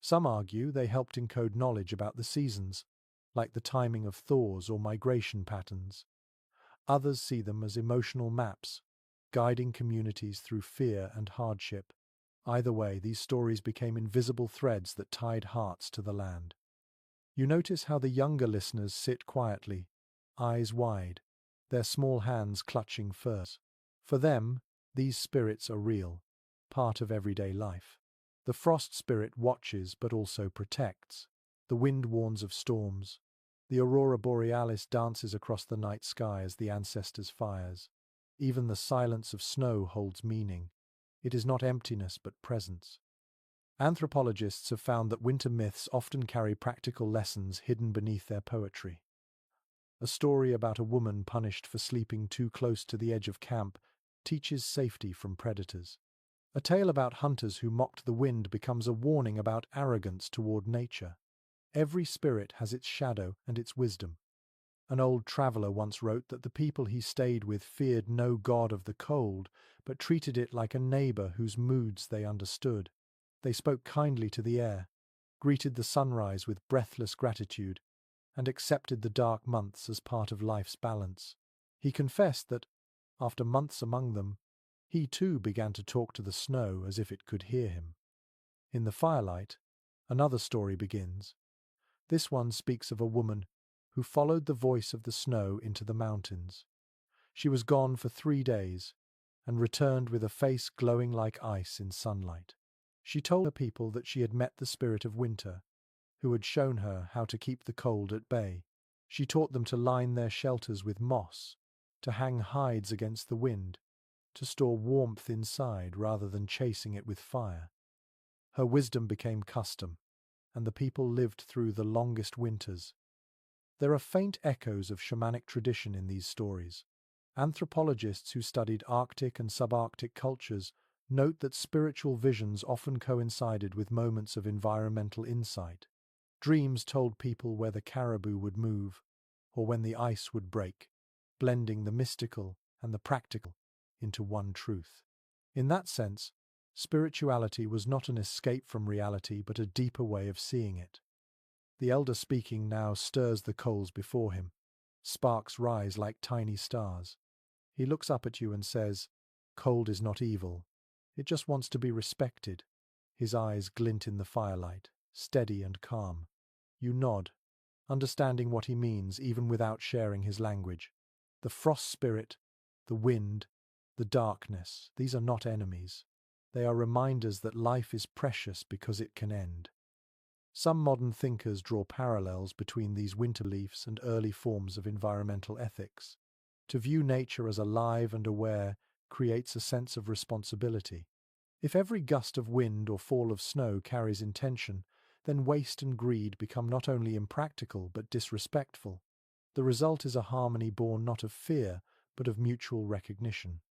Some argue they helped encode knowledge about the seasons, like the timing of thaws or migration patterns. Others see them as emotional maps, guiding communities through fear and hardship. Either way, these stories became invisible threads that tied hearts to the land. You notice how the younger listeners sit quietly, eyes wide, their small hands clutching furs. For them, these spirits are real, part of everyday life. The frost spirit watches but also protects. The wind warns of storms. The aurora borealis dances across the night sky as the ancestors' fires. Even the silence of snow holds meaning. It is not emptiness but presence. Anthropologists have found that winter myths often carry practical lessons hidden beneath their poetry. A story about a woman punished for sleeping too close to the edge of camp teaches safety from predators. A tale about hunters who mocked the wind becomes a warning about arrogance toward nature. Every spirit has its shadow and its wisdom. An old traveler once wrote that the people he stayed with feared no god of the cold, but treated it like a neighbor whose moods they understood. They spoke kindly to the air, greeted the sunrise with breathless gratitude, and accepted the dark months as part of life's balance. He confessed that, after months among them, he too began to talk to the snow as if it could hear him. In the firelight, another story begins. This one speaks of a woman who followed the voice of the snow into the mountains. She was gone for 3 days and returned with a face glowing like ice in sunlight. She told her people that she had met the spirit of winter, who had shown her how to keep the cold at bay. She taught them to line their shelters with moss, to hang hides against the wind, to store warmth inside rather than chasing it with fire. Her wisdom became custom, and the people lived through the longest winters. There are faint echoes of shamanic tradition in these stories. Anthropologists who studied Arctic and subarctic cultures note that spiritual visions often coincided with moments of environmental insight. Dreams told people where the caribou would move, or when the ice would break, blending the mystical and the practical into one truth. In that sense, spirituality was not an escape from reality but a deeper way of seeing it. The elder speaking now stirs the coals before him. Sparks rise like tiny stars. He looks up at you and says, "Cold is not evil. It just wants to be respected." His eyes glint in the firelight, steady and calm. You nod, understanding what he means even without sharing his language. The frost spirit, the wind, the darkness, these are not enemies. They are reminders that life is precious because it can end. Some modern thinkers draw parallels between these winter beliefs and early forms of environmental ethics. To view nature as alive and aware creates a sense of responsibility. If every gust of wind or fall of snow carries intention, then waste and greed become not only impractical but disrespectful. The result is a harmony born not of fear, but of mutual recognition.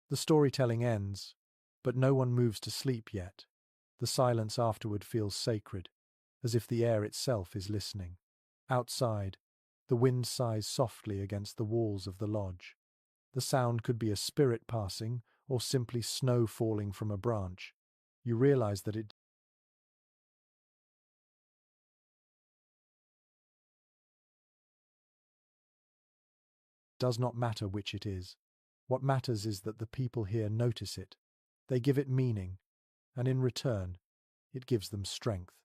The storytelling ends, but no one moves to sleep yet. The silence afterward feels sacred, as if the air itself is listening. Outside, the wind sighs softly against the walls of the lodge. The sound could be a spirit passing, or simply snow falling from a branch. You realize that it does not matter which it is. What matters is that the people here notice it. They give it meaning, and in return, it gives them strength.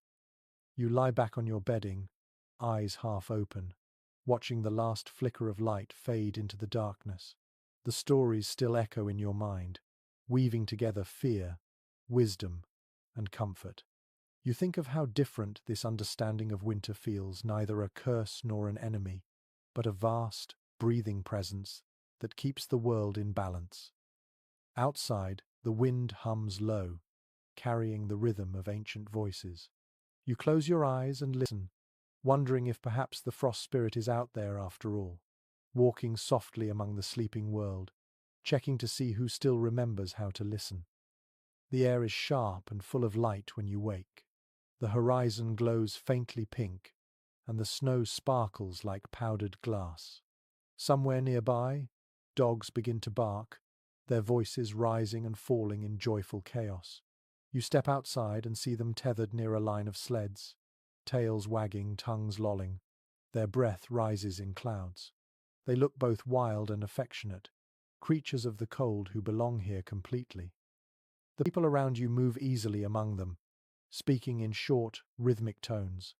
You lie back on your bedding, eyes half open, watching the last flicker of light fade into the darkness. The stories still echo in your mind, weaving together fear, wisdom, and comfort. You think of how different this understanding of winter feels, neither a curse nor an enemy, but a vast, breathing presence that keeps the world in balance. Outside, the wind hums low, carrying the rhythm of ancient voices. You close your eyes and listen, wondering if perhaps the frost spirit is out there after all, walking softly among the sleeping world, checking to see who still remembers how to listen. The air is sharp and full of light when you wake. The horizon glows faintly pink, and the snow sparkles like powdered glass. Somewhere nearby, dogs begin to bark, their voices rising and falling in joyful chaos. You step outside and see them tethered near a line of sleds, tails wagging, tongues lolling. Their breath rises in clouds. They look both wild and affectionate, creatures of the cold who belong here completely. The people around you move easily among them, speaking in short, rhythmic tones.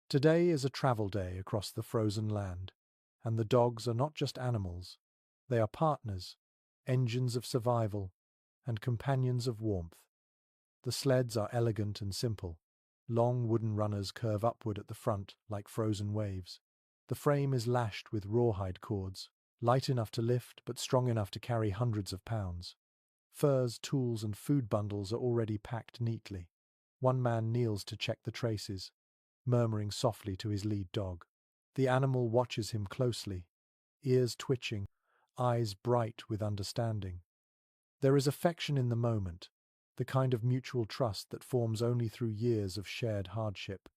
Today is a travel day across the frozen land, and the dogs are not just animals. They are partners, engines of survival, and companions of warmth. The sleds are elegant and simple. Long wooden runners curve upward at the front like frozen waves. The frame is lashed with rawhide cords, light enough to lift but strong enough to carry hundreds of pounds. Furs, tools, and food bundles are already packed neatly. One man kneels to check the traces, murmuring softly to his lead dog. The animal watches him closely, ears twitching, eyes bright with understanding. There is affection in the moment, the kind of mutual trust that forms only through years of shared hardship.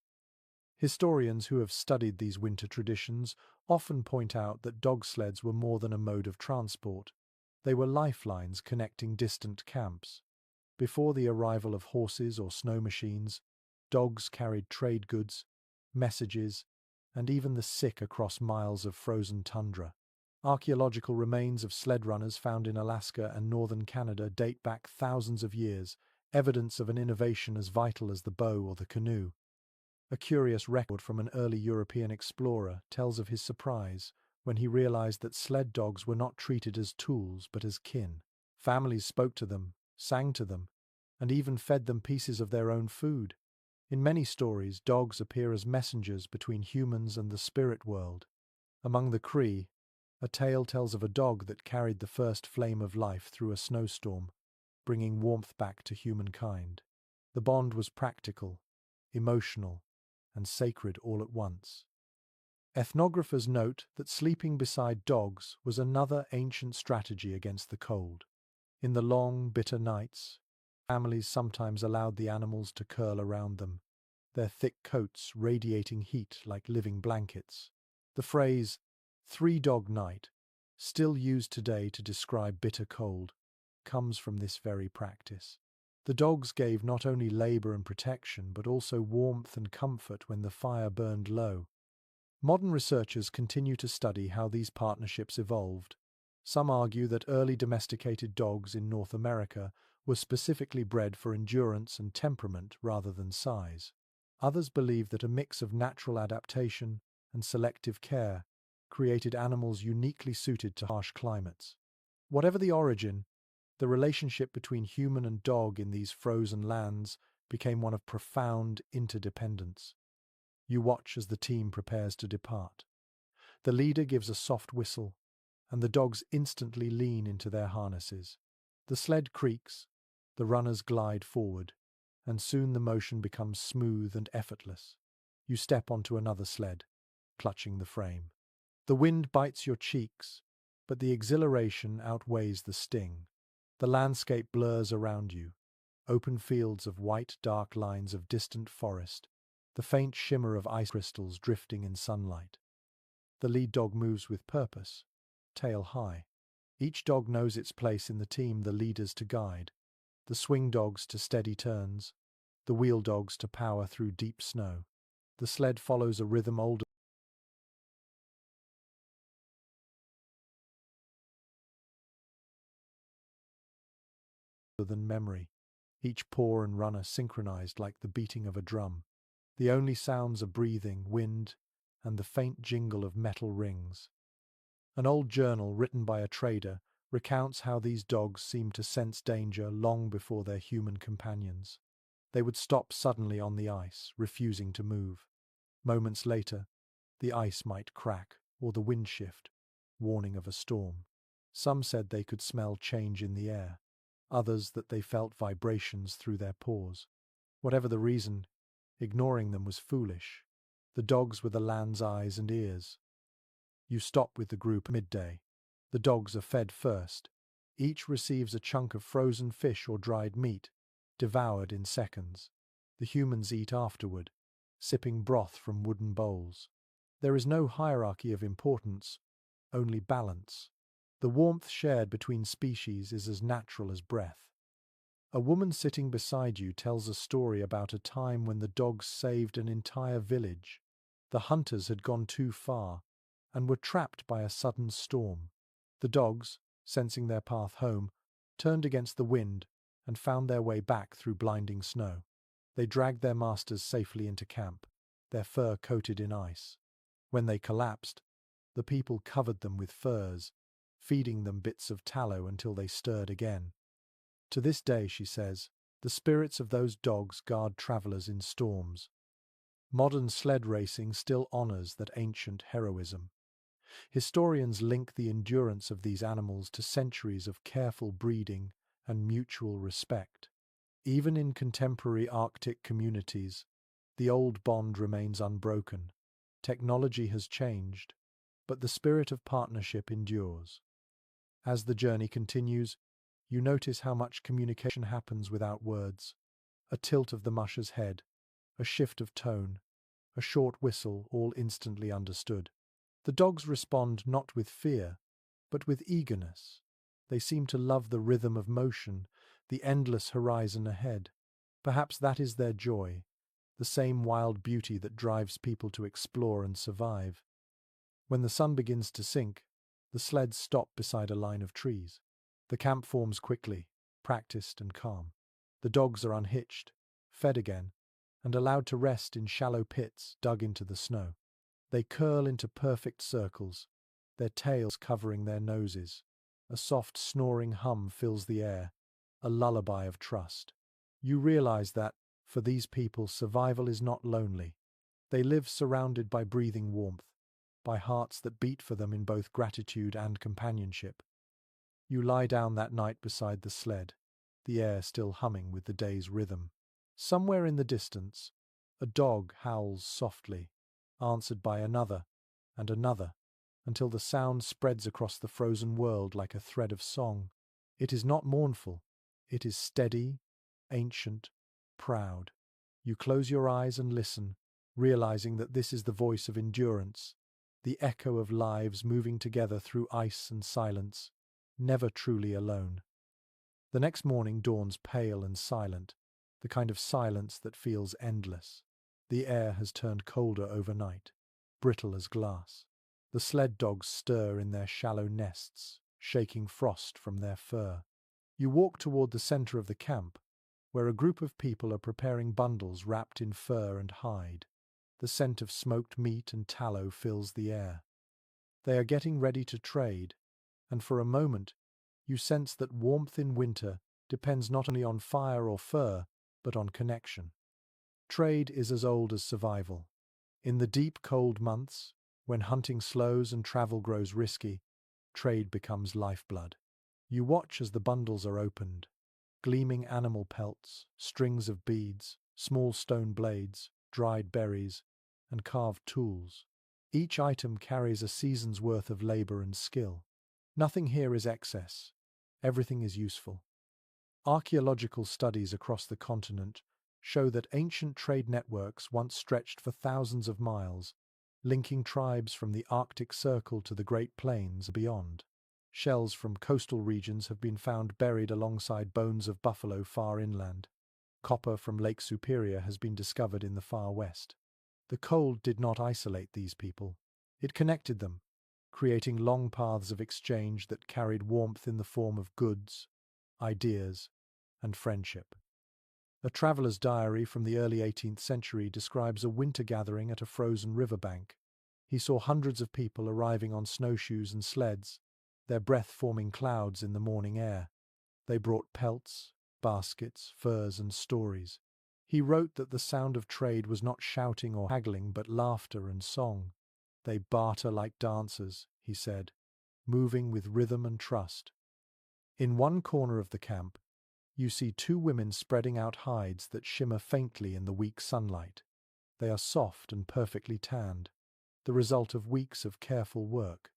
Historians who have studied these winter traditions often point out that dog sleds were more than a mode of transport. They were lifelines connecting distant camps. Before the arrival of horses or snow machines, dogs carried trade goods, messages, and even the sick across miles of frozen tundra. Archaeological remains of sled runners found in Alaska and northern Canada date back thousands of years, evidence of an innovation as vital as the bow or the canoe. A curious record from an early European explorer tells of his surprise when he realized that sled dogs were not treated as tools but as kin. Families spoke to them, sang to them, and even fed them pieces of their own food. In many stories, dogs appear as messengers between humans and the spirit world. Among the Cree, a tale tells of a dog that carried the first flame of life through a snowstorm, bringing warmth back to humankind. The bond was practical, emotional, and sacred all at once. Ethnographers note that sleeping beside dogs was another ancient strategy against the cold. In the long, bitter nights, families sometimes allowed the animals to curl around them, their thick coats radiating heat like living blankets. The phrase, Three-dog night, still used today to describe bitter cold, comes from this very practice. The dogs gave not only labor and protection, but also warmth and comfort when the fire burned low. Modern researchers continue to study how these partnerships evolved. Some argue that early domesticated dogs in North America were specifically bred for endurance and temperament rather than size. Others believe that a mix of natural adaptation and selective care created animals uniquely suited to harsh climates. Whatever the origin, the relationship between human and dog in these frozen lands became one of profound interdependence. You watch as the team prepares to depart. The leader gives a soft whistle, and the dogs instantly lean into their harnesses. The sled creaks, the runners glide forward, and soon the motion becomes smooth and effortless. You step onto another sled, clutching the frame. The wind bites your cheeks, but the exhilaration outweighs the sting. The landscape blurs around you, open fields of white dark lines of distant forest, the faint shimmer of ice crystals drifting in sunlight. The lead dog moves with purpose, tail high. Each dog knows its place in the team, the leaders to guide, the swing dogs to steady turns, the wheel dogs to power through deep snow. The sled follows a rhythm older than memory, each paw and runner synchronized like the beating of a drum. The only sounds are breathing, wind, and the faint jingle of metal rings. An old journal written by a trader recounts how these dogs seemed to sense danger long before their human companions. They would stop suddenly on the ice, refusing to move. Moments later, the ice might crack or the wind shift, warning of a storm. Some said they could smell change in the air, others that they felt vibrations through their paws. Whatever the reason, ignoring them was foolish. The dogs were the land's eyes and ears. You stop with the group at midday. The dogs are fed first. Each receives a chunk of frozen fish or dried meat, devoured in seconds. The humans eat afterward, sipping broth from wooden bowls. There is no hierarchy of importance, only balance. The warmth shared between species is as natural as breath. A woman sitting beside you tells a story about a time when the dogs saved an entire village. The hunters had gone too far and were trapped by a sudden storm. The dogs, sensing their path home, turned against the wind and found their way back through blinding snow. They dragged their masters safely into camp, their fur coated in ice. When they collapsed, the people covered them with furs, feeding them bits of tallow until they stirred again. To this day, she says, the spirits of those dogs guard travelers in storms. Modern sled racing still honors that ancient heroism. Historians link the endurance of these animals to centuries of careful breeding and mutual respect. Even in contemporary Arctic communities, the old bond remains unbroken. Technology has changed, but the spirit of partnership endures. As the journey continues, you notice how much communication happens without words. A tilt of the musher's head, a shift of tone, a short whistle, all instantly understood. The dogs respond not with fear, but with eagerness. They seem to love the rhythm of motion, the endless horizon ahead. Perhaps that is their joy, the same wild beauty that drives people to explore and survive. When the sun begins to sink, the sleds stop beside a line of trees. The camp forms quickly, practiced and calm. The dogs are unhitched, fed again, and allowed to rest in shallow pits dug into the snow. They curl into perfect circles, their tails covering their noses. A soft snoring hum fills the air, a lullaby of trust. You realize that, for these people, survival is not lonely. They live surrounded by breathing warmth, by hearts that beat for them in both gratitude and companionship. You lie down that night beside the sled, the air still humming with the day's rhythm. Somewhere in the distance, a dog howls softly, answered by another and another, until the sound spreads across the frozen world like a thread of song. It is not mournful, it is steady, ancient, proud. You close your eyes and listen, realizing that this is the voice of endurance, the echo of lives moving together through ice and silence, never truly alone. The next morning dawns pale and silent, the kind of silence that feels endless. The air has turned colder overnight, brittle as glass. The sled dogs stir in their shallow nests, shaking frost from their fur. You walk toward the center of the camp, where a group of people are preparing bundles wrapped in fur and hide. The scent of smoked meat and tallow fills the air. They are getting ready to trade, and for a moment you sense that warmth in winter depends not only on fire or fur, but on connection. Trade is as old as survival. In the deep cold months, when hunting slows and travel grows risky, trade becomes lifeblood. You watch as the bundles are opened. Gleaming animal pelts, strings of beads, small stone blades, dried berries, and carved tools. Each item carries a season's worth of labor and skill. Nothing here is excess. Everything is useful. Archaeological studies across the continent show that ancient trade networks once stretched for thousands of miles, linking tribes from the Arctic Circle to the Great Plains beyond. Shells from coastal regions have been found buried alongside bones of buffalo far inland. Copper from Lake Superior has been discovered in the far west. The cold did not isolate these people. It connected them, creating long paths of exchange that carried warmth in the form of goods, ideas, and friendship. A traveler's diary from the early 18th century describes a winter gathering at a frozen riverbank. He saw hundreds of people arriving on snowshoes and sleds, their breath forming clouds in the morning air. They brought pelts, baskets, furs, and stories. He wrote that the sound of trade was not shouting or haggling, but laughter and song. They barter like dancers, he said, moving with rhythm and trust. In one corner of the camp, you see two women spreading out hides that shimmer faintly in the weak sunlight. They are soft and perfectly tanned, the result of weeks of careful work.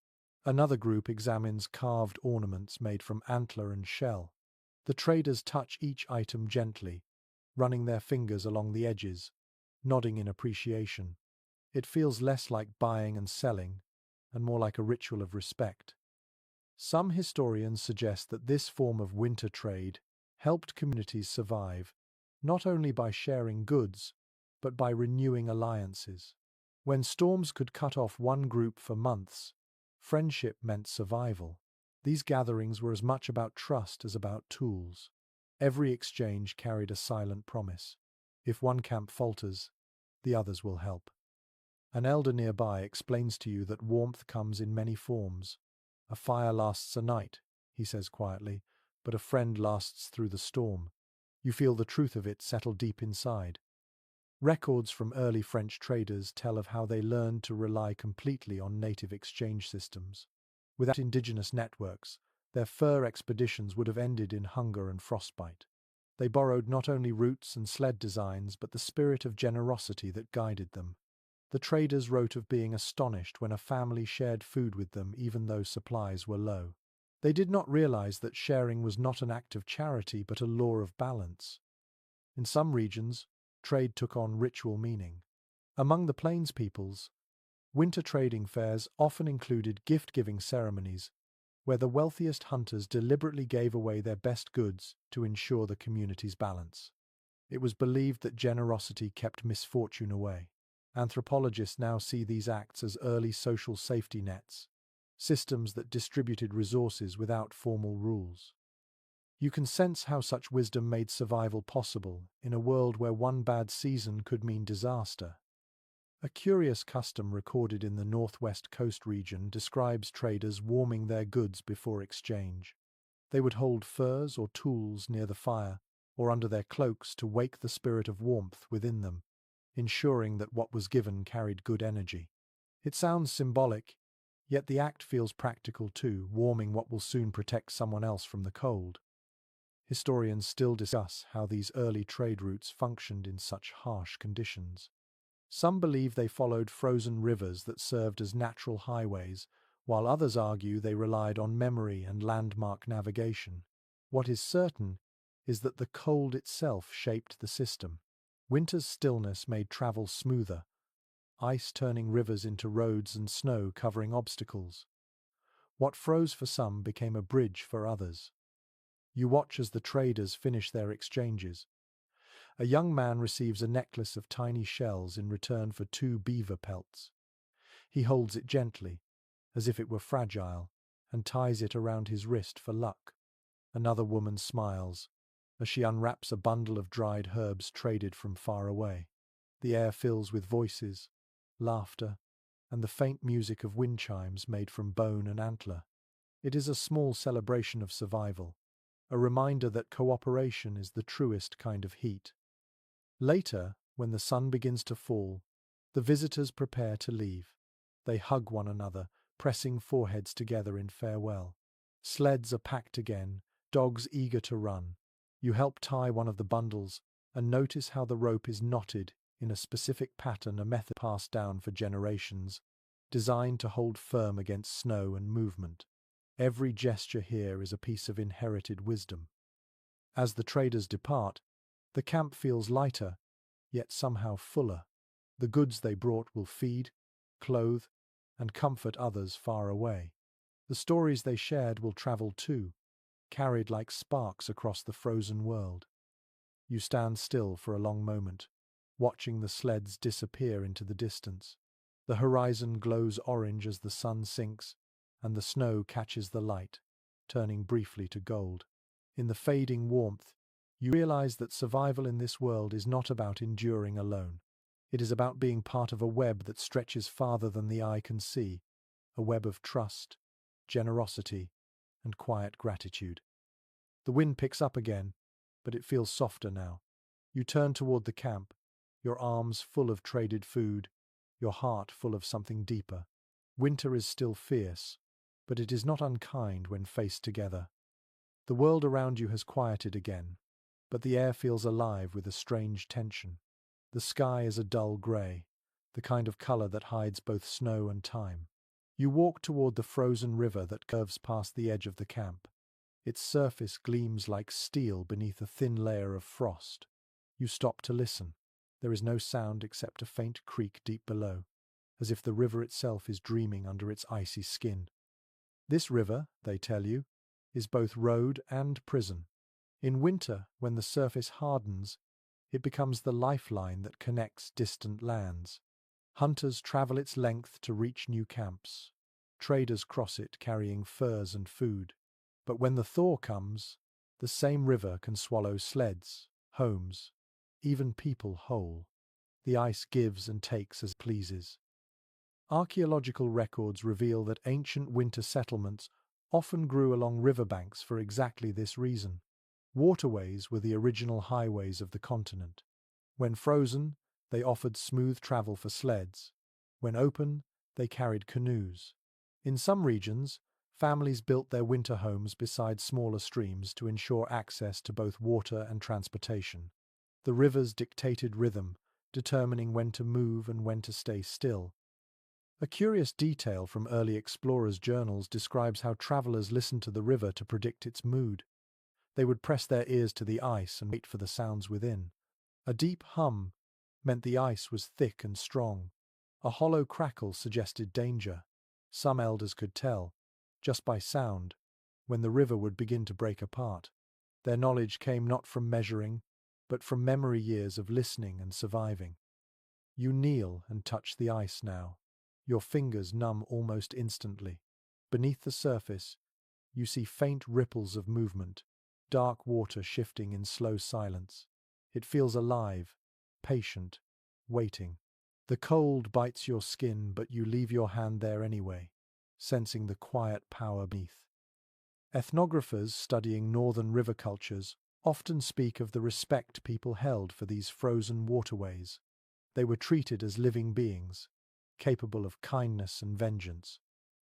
Another group examines carved ornaments made from antler and shell. The traders touch each item gently, running their fingers along the edges, nodding in appreciation. It feels less like buying and selling, and more like a ritual of respect. Some historians suggest that this form of winter trade helped communities survive, not only by sharing goods, but by renewing alliances. When storms could cut off one group for months, friendship meant survival. These gatherings were as much about trust as about tools. Every exchange carried a silent promise. If one camp falters, the others will help. An elder nearby explains to you that warmth comes in many forms. A fire lasts a night, he says quietly, but a friend lasts through the storm. You feel the truth of it settle deep inside. Records from early French traders tell of how they learned to rely completely on native exchange systems. Without indigenous networks, their fur expeditions would have ended in hunger and frostbite. They borrowed not only routes and sled designs, but the spirit of generosity that guided them. The traders wrote of being astonished when a family shared food with them even though supplies were low. They did not realize that sharing was not an act of charity but a law of balance. In some regions, trade took on ritual meaning. Among the plains peoples, winter trading fairs often included gift-giving ceremonies where the wealthiest hunters deliberately gave away their best goods to ensure the community's balance. It was believed that generosity kept misfortune away. Anthropologists now see these acts as early social safety nets, systems that distributed resources without formal rules. You can sense how such wisdom made survival possible in a world where one bad season could mean disaster. A curious custom recorded in the northwest coast region describes traders warming their goods before exchange. They would hold furs or tools near the fire or under their cloaks to wake the spirit of warmth within them, ensuring that what was given carried good energy. It sounds symbolic, yet the act feels practical too, warming what will soon protect someone else from the cold. Historians still discuss how these early trade routes functioned in such harsh conditions. Some believe they followed frozen rivers that served as natural highways, while others argue they relied on memory and landmark navigation. What is certain is that the cold itself shaped the system. Winter's stillness made travel smoother, ice turning rivers into roads and snow covering obstacles. What froze for some became a bridge for others. You watch as the traders finish their exchanges. A young man receives a necklace of tiny shells in return for 2 beaver pelts. He holds it gently, as if it were fragile, and ties it around his wrist for luck. Another woman smiles as she unwraps a bundle of dried herbs traded from far away. The air fills with voices, laughter, and the faint music of wind chimes made from bone and antler. It is a small celebration of survival, a reminder that cooperation is the truest kind of heat. Later, when the sun begins to fall, the visitors prepare to leave. They hug one another, pressing foreheads together in farewell. Sleds are packed again, dogs eager to run. You help tie one of the bundles and notice how the rope is knotted in a specific pattern, a method passed down for generations, designed to hold firm against snow and movement. Every gesture here is a piece of inherited wisdom. As the traders depart, the camp feels lighter, yet somehow fuller. The goods they brought will feed, clothe, and comfort others far away. The stories they shared will travel too, carried like sparks across the frozen world. You stand still for a long moment, watching the sleds disappear into the distance. The horizon glows orange as the sun sinks, and the snow catches the light, turning briefly to gold. In the fading warmth, you realize that survival in this world is not about enduring alone. It is about being part of a web that stretches farther than the eye can see, a web of trust, generosity, and quiet gratitude. The wind picks up again, but it feels softer now. You turn toward the camp, your arms full of traded food, your heart full of something deeper. Winter is still fierce, but it is not unkind when faced together. The world around you has quieted again, but the air feels alive with a strange tension. The sky is a dull grey, the kind of colour that hides both snow and time. You walk toward the frozen river that curves past the edge of the camp. Its surface gleams like steel beneath a thin layer of frost. You stop to listen. There is no sound except a faint creak deep below, as if the river itself is dreaming under its icy skin. This river, they tell you, is both road and prison. In winter, when the surface hardens, it becomes the lifeline that connects distant lands. Hunters travel its length to reach new camps. Traders cross it carrying furs and food. But when the thaw comes, the same river can swallow sleds, homes, even people whole. The ice gives and takes as it pleases. Archaeological records reveal that ancient winter settlements often grew along riverbanks for exactly this reason. Waterways were the original highways of the continent. When frozen, they offered smooth travel for sleds. When open, they carried canoes. In some regions, families built their winter homes beside smaller streams to ensure access to both water and transportation. The rivers dictated rhythm, determining when to move and when to stay still. A curious detail from early explorers' journals describes how travelers listened to the river to predict its mood. They would press their ears to the ice and wait for the sounds within. A deep hum meant the ice was thick and strong. A hollow crackle suggested danger. Some elders could tell, just by sound, when the river would begin to break apart. Their knowledge came not from measuring, but from memory years of listening and surviving. You kneel and touch the ice now, your fingers numb almost instantly. Beneath the surface, you see faint ripples of movement, dark water shifting in slow silence. It feels alive, patient, waiting. The cold bites your skin, but you leave your hand there anyway, sensing the quiet power beneath. Ethnographers studying northern river cultures often speak of the respect people held for these frozen waterways. They were treated as living beings, capable of kindness and vengeance.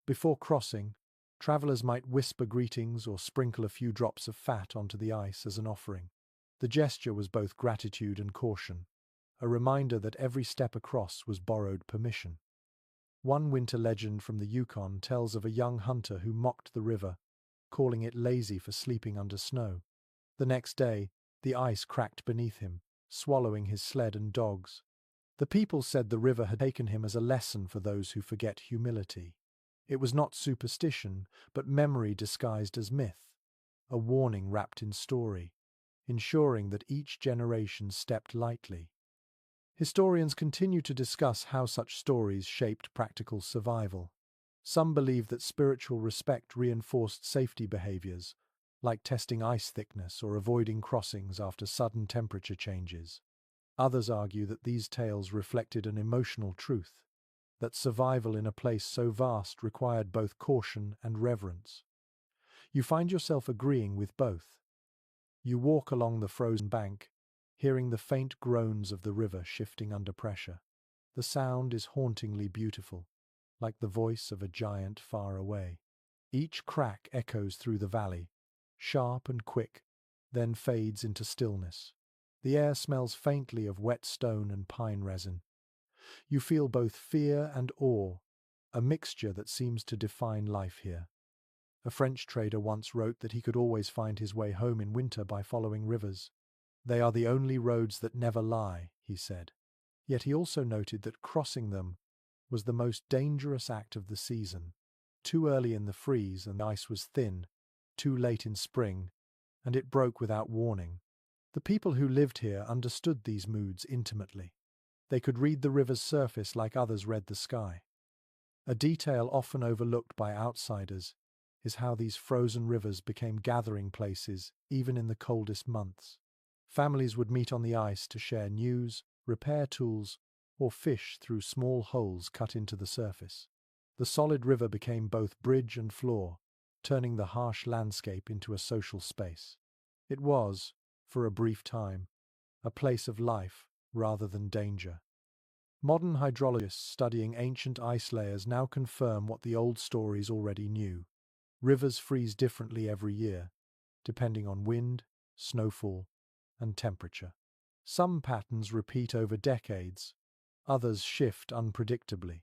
Before crossing, travelers might whisper greetings or sprinkle a few drops of fat onto the ice as an offering. The gesture was both gratitude and caution, a reminder that every step across was borrowed permission. One winter legend from the Yukon tells of a young hunter who mocked the river, calling it lazy for sleeping under snow. The next day, the ice cracked beneath him, swallowing his sled and dogs. The people said the river had taken him as a lesson for those who forget humility. It was not superstition, but memory disguised as myth, a warning wrapped in story, ensuring that each generation stepped lightly. Historians continue to discuss how such stories shaped practical survival. Some believe that spiritual respect reinforced safety behaviors, like testing ice thickness or avoiding crossings after sudden temperature changes. Others argue that these tales reflected an emotional truth, that survival in a place so vast required both caution and reverence. You find yourself agreeing with both. You walk along the frozen bank, hearing the faint groans of the river shifting under pressure. The sound is hauntingly beautiful, like the voice of a giant far away. Each crack echoes through the valley, sharp and quick, then fades into stillness. The air smells faintly of wet stone and pine resin. You feel both fear and awe, a mixture that seems to define life here. A French trader once wrote that he could always find his way home in winter by following rivers. They are the only roads that never lie, he said. Yet he also noted that crossing them was the most dangerous act of the season. Too early in the freeze and the ice was thin, too late in spring, and it broke without warning. The people who lived here understood these moods intimately. They could read the river's surface like others read the sky. A detail often overlooked by outsiders is how these frozen rivers became gathering places even in the coldest months. Families would meet on the ice to share news, repair tools, or fish through small holes cut into the surface. The solid river became both bridge and floor, turning the harsh landscape into a social space. It was, for a brief time, a place of life rather than danger. Modern hydrologists studying ancient ice layers now confirm what the old stories already knew. Rivers freeze differently every year, depending on wind, snowfall, and temperature. Some patterns repeat over decades, others shift unpredictably.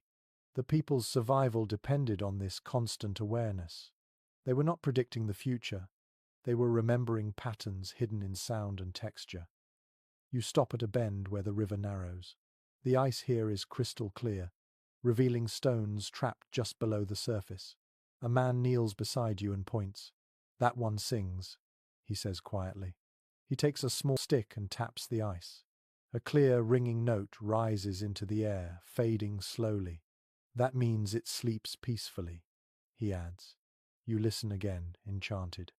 The people's survival depended on this constant awareness. They were not predicting the future, they were remembering patterns hidden in sound and texture. You stop at a bend where the river narrows. The ice here is crystal clear, revealing stones trapped just below the surface. A man kneels beside you and points. "That one sings," he says quietly. He takes a small stick and taps the ice. A clear, ringing note rises into the air, fading slowly. "That means it sleeps peacefully," he adds. You listen again, enchanted.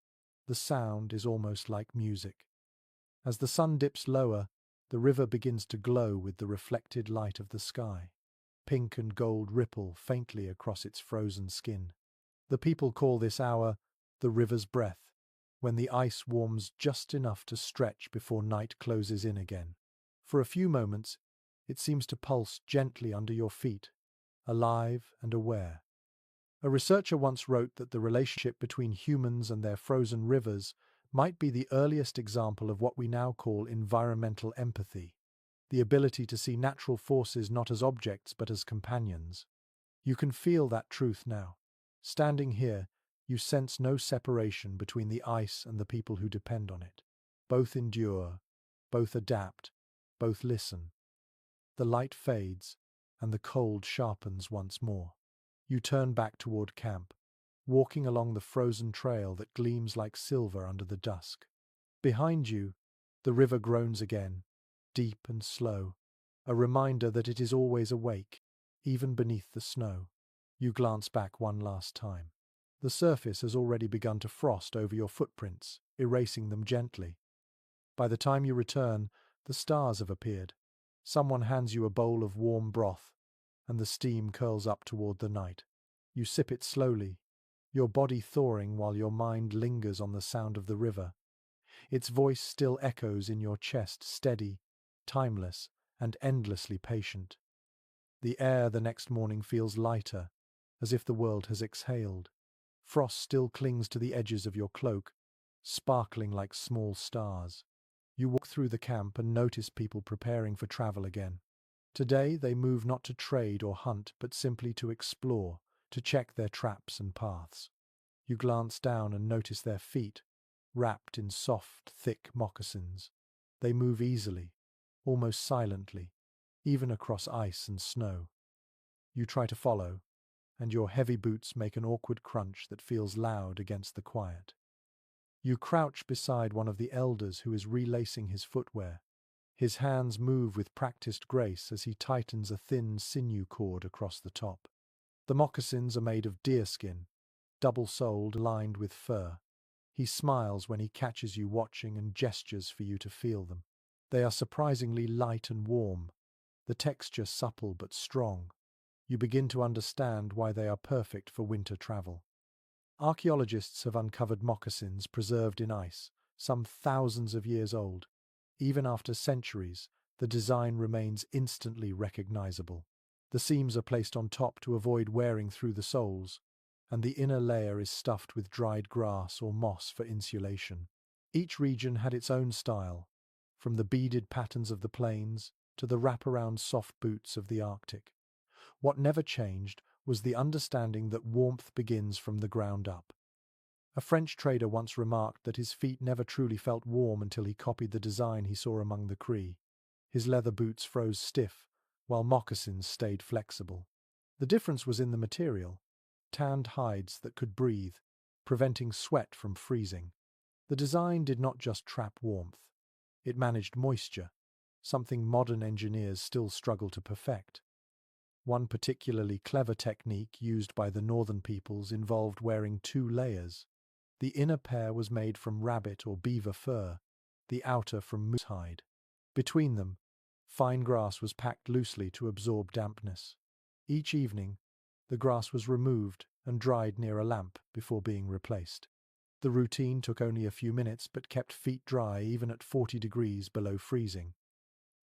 The sound is almost like music. As the sun dips lower, the river begins to glow with the reflected light of the sky. Pink and gold ripple faintly across its frozen skin. The people call this hour the river's breath, when the ice warms just enough to stretch before night closes in again. For a few moments, it seems to pulse gently under your feet, alive and aware. A researcher once wrote that the relationship between humans and their frozen rivers might be the earliest example of what we now call environmental empathy, the ability to see natural forces not as objects but as companions. You can feel that truth now. Standing here, you sense no separation between the ice and the people who depend on it. Both endure, both adapt, both listen. The light fades, and the cold sharpens once more. You turn back toward camp, walking along the frozen trail that gleams like silver under the dusk. Behind you, the river groans again, deep and slow, a reminder that it is always awake, even beneath the snow. You glance back one last time. The surface has already begun to frost over your footprints, erasing them gently. By the time you return, the stars have appeared. Someone hands you a bowl of warm broth, and the steam curls up toward the night. You sip it slowly, your body thawing while your mind lingers on the sound of the river. Its voice still echoes in your chest, steady, timeless, and endlessly patient. The air the next morning feels lighter, as if the world has exhaled. Frost still clings to the edges of your cloak, sparkling like small stars. You walk through the camp and notice people preparing for travel again. Today they move not to trade or hunt, but simply to explore, to check their traps and paths. You glance down and notice their feet, wrapped in soft, thick moccasins. They move easily, almost silently, even across ice and snow. You try to follow, and your heavy boots make an awkward crunch that feels loud against the quiet. You crouch beside one of the elders who is relacing his footwear. His hands move with practiced grace as he tightens a thin sinew cord across the top. The moccasins are made of deerskin, double-soled, lined with fur. He smiles when he catches you watching and gestures for you to feel them. They are surprisingly light and warm, the texture supple but strong. You begin to understand why they are perfect for winter travel. Archaeologists have uncovered moccasins preserved in ice, some thousands of years old. Even after centuries, the design remains instantly recognizable. The seams are placed on top to avoid wearing through the soles, and the inner layer is stuffed with dried grass or moss for insulation. Each region had its own style, from the beaded patterns of the plains to the wraparound soft boots of the Arctic. What never changed was the understanding that warmth begins from the ground up. A French trader once remarked that his feet never truly felt warm until he copied the design he saw among the Cree. His leather boots froze stiff, while moccasins stayed flexible. The difference was in the material: tanned hides that could breathe, preventing sweat from freezing. The design did not just trap warmth. It managed moisture, something modern engineers still struggle to perfect. One particularly clever technique used by the northern peoples involved wearing two layers. The inner pair was made from rabbit or beaver fur, the outer from moose hide. Between them, fine grass was packed loosely to absorb dampness. Each evening, the grass was removed and dried near a lamp before being replaced. The routine took only a few minutes but kept feet dry even at 40 degrees below freezing.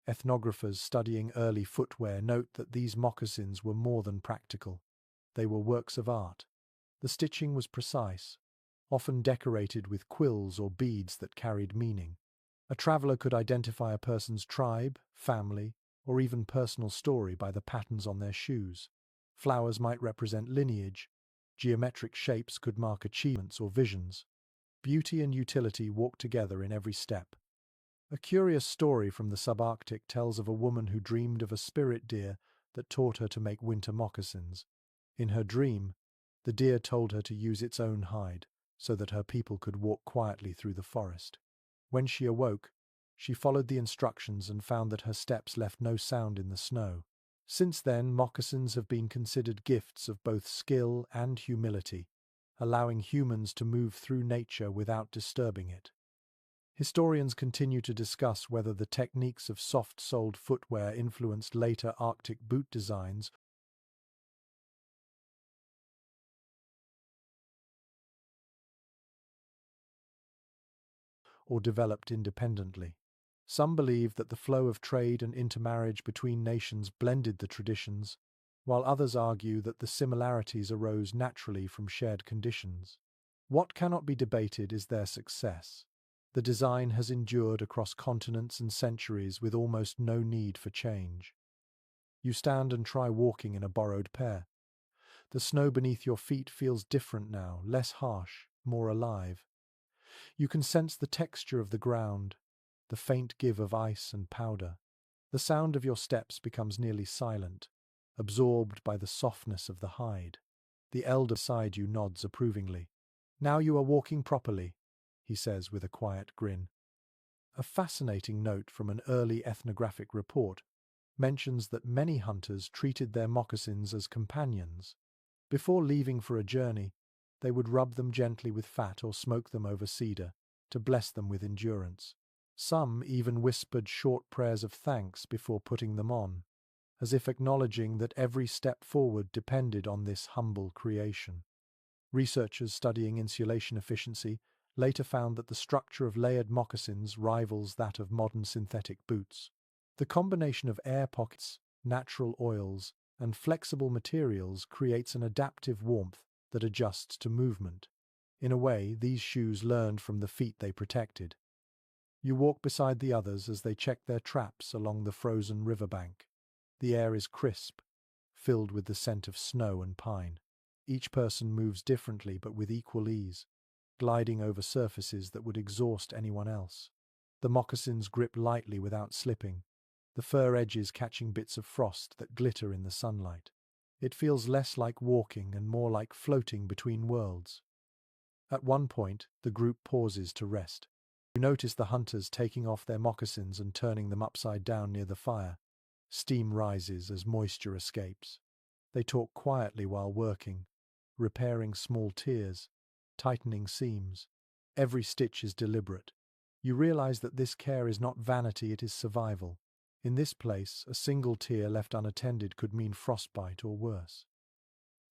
Ethnographers studying early footwear note that these moccasins were more than practical. They were works of art. The stitching was precise, often decorated with quills or beads that carried meaning. A traveler could identify a person's tribe, family, or even personal story by the patterns on their shoes. Flowers might represent lineage. Geometric shapes could mark achievements or visions. Beauty and utility walked together in every step. A curious story from the subarctic tells of a woman who dreamed of a spirit deer that taught her to make winter moccasins. In her dream, the deer told her to use its own hide, so that her people could walk quietly through the forest. When she awoke, she followed the instructions and found that her steps left no sound in the snow. Since then, moccasins have been considered gifts of both skill and humility, allowing humans to move through nature without disturbing it. Historians continue to discuss whether the techniques of soft-soled footwear influenced later Arctic boot designs or developed independently. Some believe that the flow of trade and intermarriage between nations blended the traditions, while others argue that the similarities arose naturally from shared conditions. What cannot be debated is their success. The design has endured across continents and centuries with almost no need for change. You stand and try walking in a borrowed pair. The snow beneath your feet feels different now, less harsh, more alive. You can sense the texture of the ground, the faint give of ice and powder. The sound of your steps becomes nearly silent, absorbed by the softness of the hide. The elder beside you nods approvingly. "Now you are walking properly," he says with a quiet grin. A fascinating note from an early ethnographic report mentions that many hunters treated their moccasins as companions. Before leaving for a journey, they would rub them gently with fat or smoke them over cedar to bless them with endurance. Some even whispered short prayers of thanks before putting them on, as if acknowledging that every step forward depended on this humble creation. Researchers studying insulation efficiency later found that the structure of layered moccasins rivals that of modern synthetic boots. The combination of air pockets, natural oils, and flexible materials creates an adaptive warmth that adjusts to movement. In a way, these shoes learned from the feet they protected. You walk beside the others as they check their traps along the frozen riverbank. The air is crisp, filled with the scent of snow and pine. Each person moves differently but with equal ease, gliding over surfaces that would exhaust anyone else. The moccasins grip lightly without slipping, the fur edges catching bits of frost that glitter in the sunlight. It feels less like walking and more like floating between worlds. At one point, the group pauses to rest. You notice the hunters taking off their moccasins and turning them upside down near the fire. Steam rises as moisture escapes. They talk quietly while working, repairing small tears, tightening seams. Every stitch is deliberate. You realize that this care is not vanity, it is survival. In this place, a single tear left unattended could mean frostbite or worse.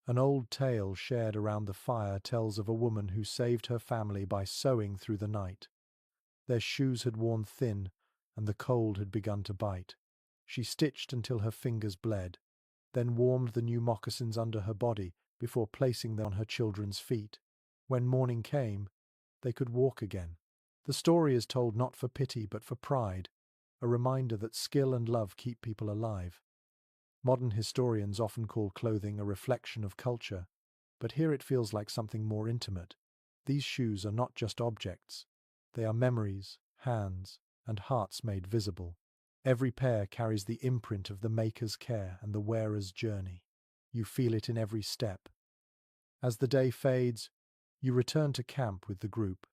An old tale shared around the fire tells of a woman who saved her family by sewing through the night. Their shoes had worn thin, and the cold had begun to bite. She stitched until her fingers bled, then warmed the new moccasins under her body before placing them on her children's feet. When morning came, they could walk again. The story is told not for pity but for pride, a reminder that skill and love keep people alive. Modern historians often call clothing a reflection of culture, but here it feels like something more intimate. These shoes are not just objects. They are memories, hands, and hearts made visible. Every pair carries the imprint of the maker's care and the wearer's journey. You feel it in every step. As the day fades, you return to camp with the group.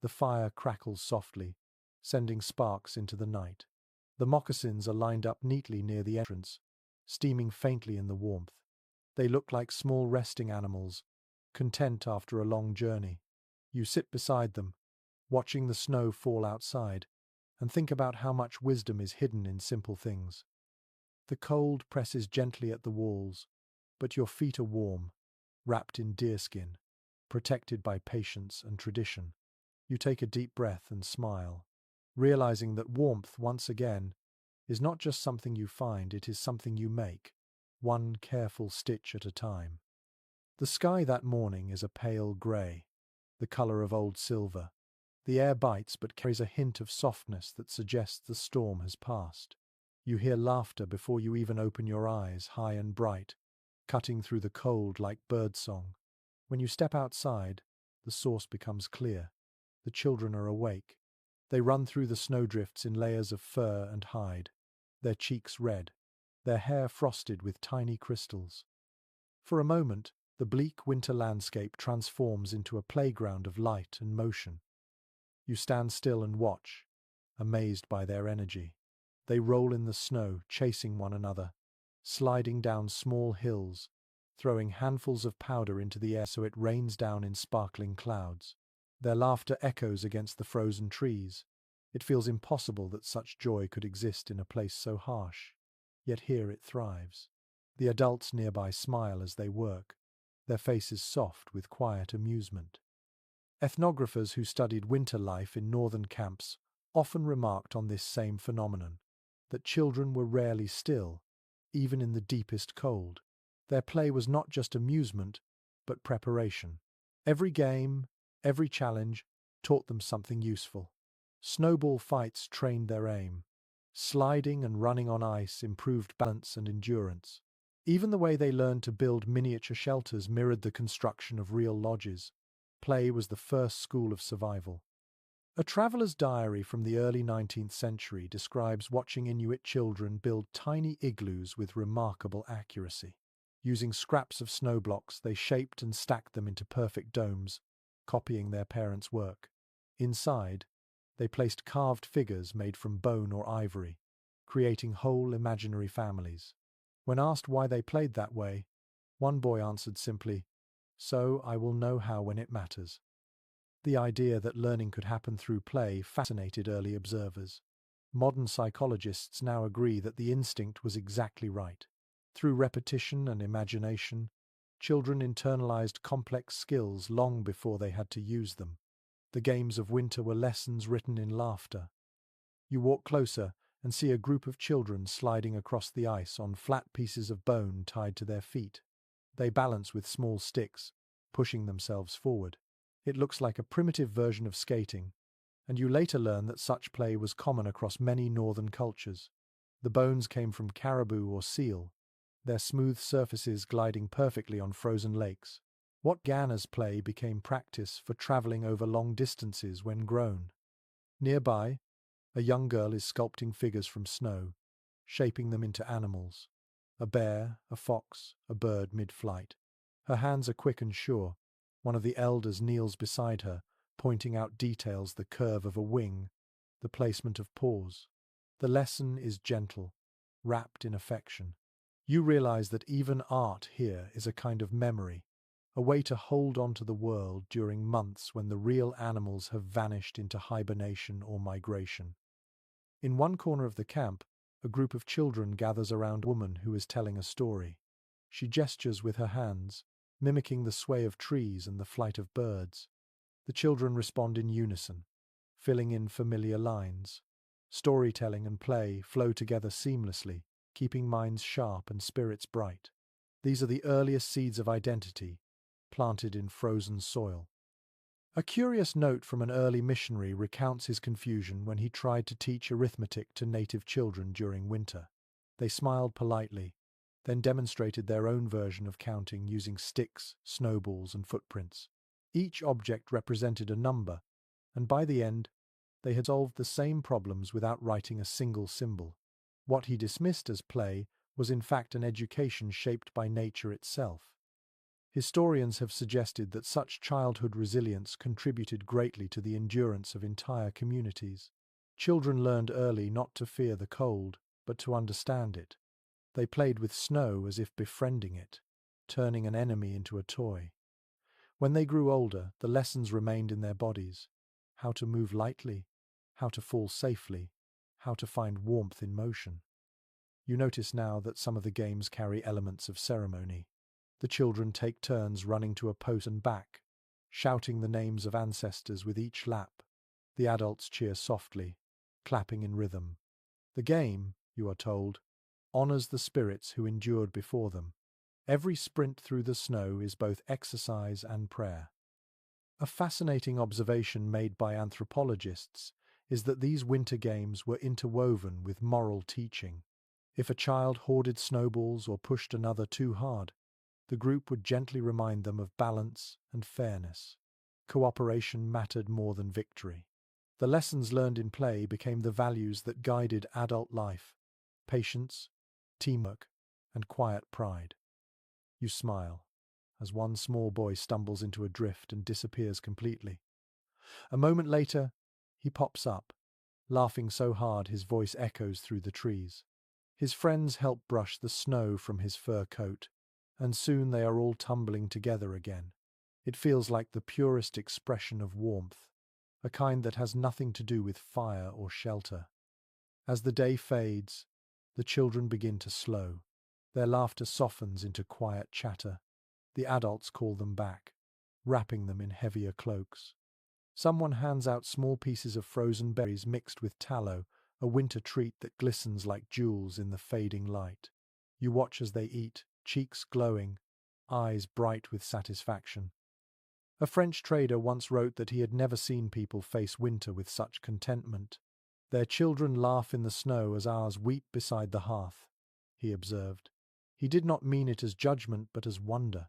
The fire crackles softly, sending sparks into the night. The moccasins are lined up neatly near the entrance, steaming faintly in the warmth. They look like small resting animals, content after a long journey. You sit beside them, watching the snow fall outside, and think about how much wisdom is hidden in simple things. The cold presses gently at the walls, but your feet are warm, wrapped in deerskin, protected by patience and tradition. You take a deep breath and smile, realizing that warmth, once again, is not just something you find, it is something you make, one careful stitch at a time. The sky that morning is a pale grey, the color of old silver. The air bites but carries a hint of softness that suggests the storm has passed. You hear laughter before you even open your eyes, high and bright, cutting through the cold like birdsong. When you step outside, the source becomes clear. The children are awake. They run through the snowdrifts in layers of fur and hide, their cheeks red, their hair frosted with tiny crystals. For a moment, the bleak winter landscape transforms into a playground of light and motion. You stand still and watch, amazed by their energy. They roll in the snow, chasing one another, sliding down small hills, throwing handfuls of powder into the air so it rains down in sparkling clouds. Their laughter echoes against the frozen trees. It feels impossible that such joy could exist in a place so harsh. Yet here it thrives. The adults nearby smile as they work, their faces soft with quiet amusement. Ethnographers who studied winter life in northern camps often remarked on this same phenomenon, that children were rarely still, even in the deepest cold. Their play was not just amusement, but preparation. Every game, every challenge, taught them something useful. Snowball fights trained their aim. Sliding and running on ice improved balance and endurance. Even the way they learned to build miniature shelters mirrored the construction of real lodges. Play was the first school of survival. A traveler's diary from the early 19th century describes watching Inuit children build tiny igloos with remarkable accuracy. Using scraps of snow blocks, they shaped and stacked them into perfect domes, copying their parents' work. Inside, they placed carved figures made from bone or ivory, creating whole imaginary families. When asked why they played that way, one boy answered simply, "So I will know how when it matters." The idea that learning could happen through play fascinated early observers. Modern psychologists now agree that the instinct was exactly right. Through repetition and imagination, children internalized complex skills long before they had to use them. The games of winter were lessons written in laughter. You walk closer and see a group of children sliding across the ice on flat pieces of bone tied to their feet. They balance with small sticks, pushing themselves forward. It looks like a primitive version of skating, and you later learn that such play was common across many northern cultures. The bones came from caribou or seal, their smooth surfaces gliding perfectly on frozen lakes. What began as play became practice for traveling over long distances when grown. Nearby, a young girl is sculpting figures from snow, shaping them into animals. A bear, a fox, a bird mid-flight. Her hands are quick and sure. One of the elders kneels beside her, pointing out details: the curve of a wing, the placement of paws. The lesson is gentle, wrapped in affection. You realize that even art here is a kind of memory, a way to hold on to the world during months when the real animals have vanished into hibernation or migration. In one corner of the camp, a group of children gathers around a woman who is telling a story. She gestures with her hands, mimicking the sway of trees and the flight of birds. The children respond in unison, filling in familiar lines. Storytelling and play flow together seamlessly, keeping minds sharp and spirits bright. These are the earliest seeds of identity, planted in frozen soil. A curious note from an early missionary recounts his confusion when he tried to teach arithmetic to native children during winter. They smiled politely, then demonstrated their own version of counting using sticks, snowballs, and footprints. Each object represented a number, and by the end, they had solved the same problems without writing a single symbol. What he dismissed as play was in fact an education shaped by nature itself. Historians have suggested that such childhood resilience contributed greatly to the endurance of entire communities. Children learned early not to fear the cold, but to understand it. They played with snow as if befriending it, turning an enemy into a toy. When they grew older, the lessons remained in their bodies: how to move lightly, how to fall safely, how to find warmth in motion. You notice now that some of the games carry elements of ceremony. The children take turns running to a post and back, shouting the names of ancestors with each lap. The adults cheer softly, clapping in rhythm. The game, you are told, honors the spirits who endured before them. Every sprint through the snow is both exercise and prayer. A fascinating observation made by anthropologists is that these winter games were interwoven with moral teaching. If a child hoarded snowballs or pushed another too hard, the group would gently remind them of balance and fairness. Cooperation mattered more than victory. The lessons learned in play became the values that guided adult life: patience, teamwork, and quiet pride. You smile as one small boy stumbles into a drift and disappears completely. A moment later, he pops up, laughing so hard his voice echoes through the trees. His friends help brush the snow from his fur coat, and soon they are all tumbling together again. It feels like the purest expression of warmth, a kind that has nothing to do with fire or shelter. As the day fades, the children begin to slow. Their laughter softens into quiet chatter. The adults call them back, wrapping them in heavier cloaks. Someone hands out small pieces of frozen berries mixed with tallow, a winter treat that glistens like jewels in the fading light. You watch as they eat, cheeks glowing, eyes bright with satisfaction. A French trader once wrote that he had never seen people face winter with such contentment. Their children laugh in the snow as ours weep beside the hearth, he observed. He did not mean it as judgment but as wonder.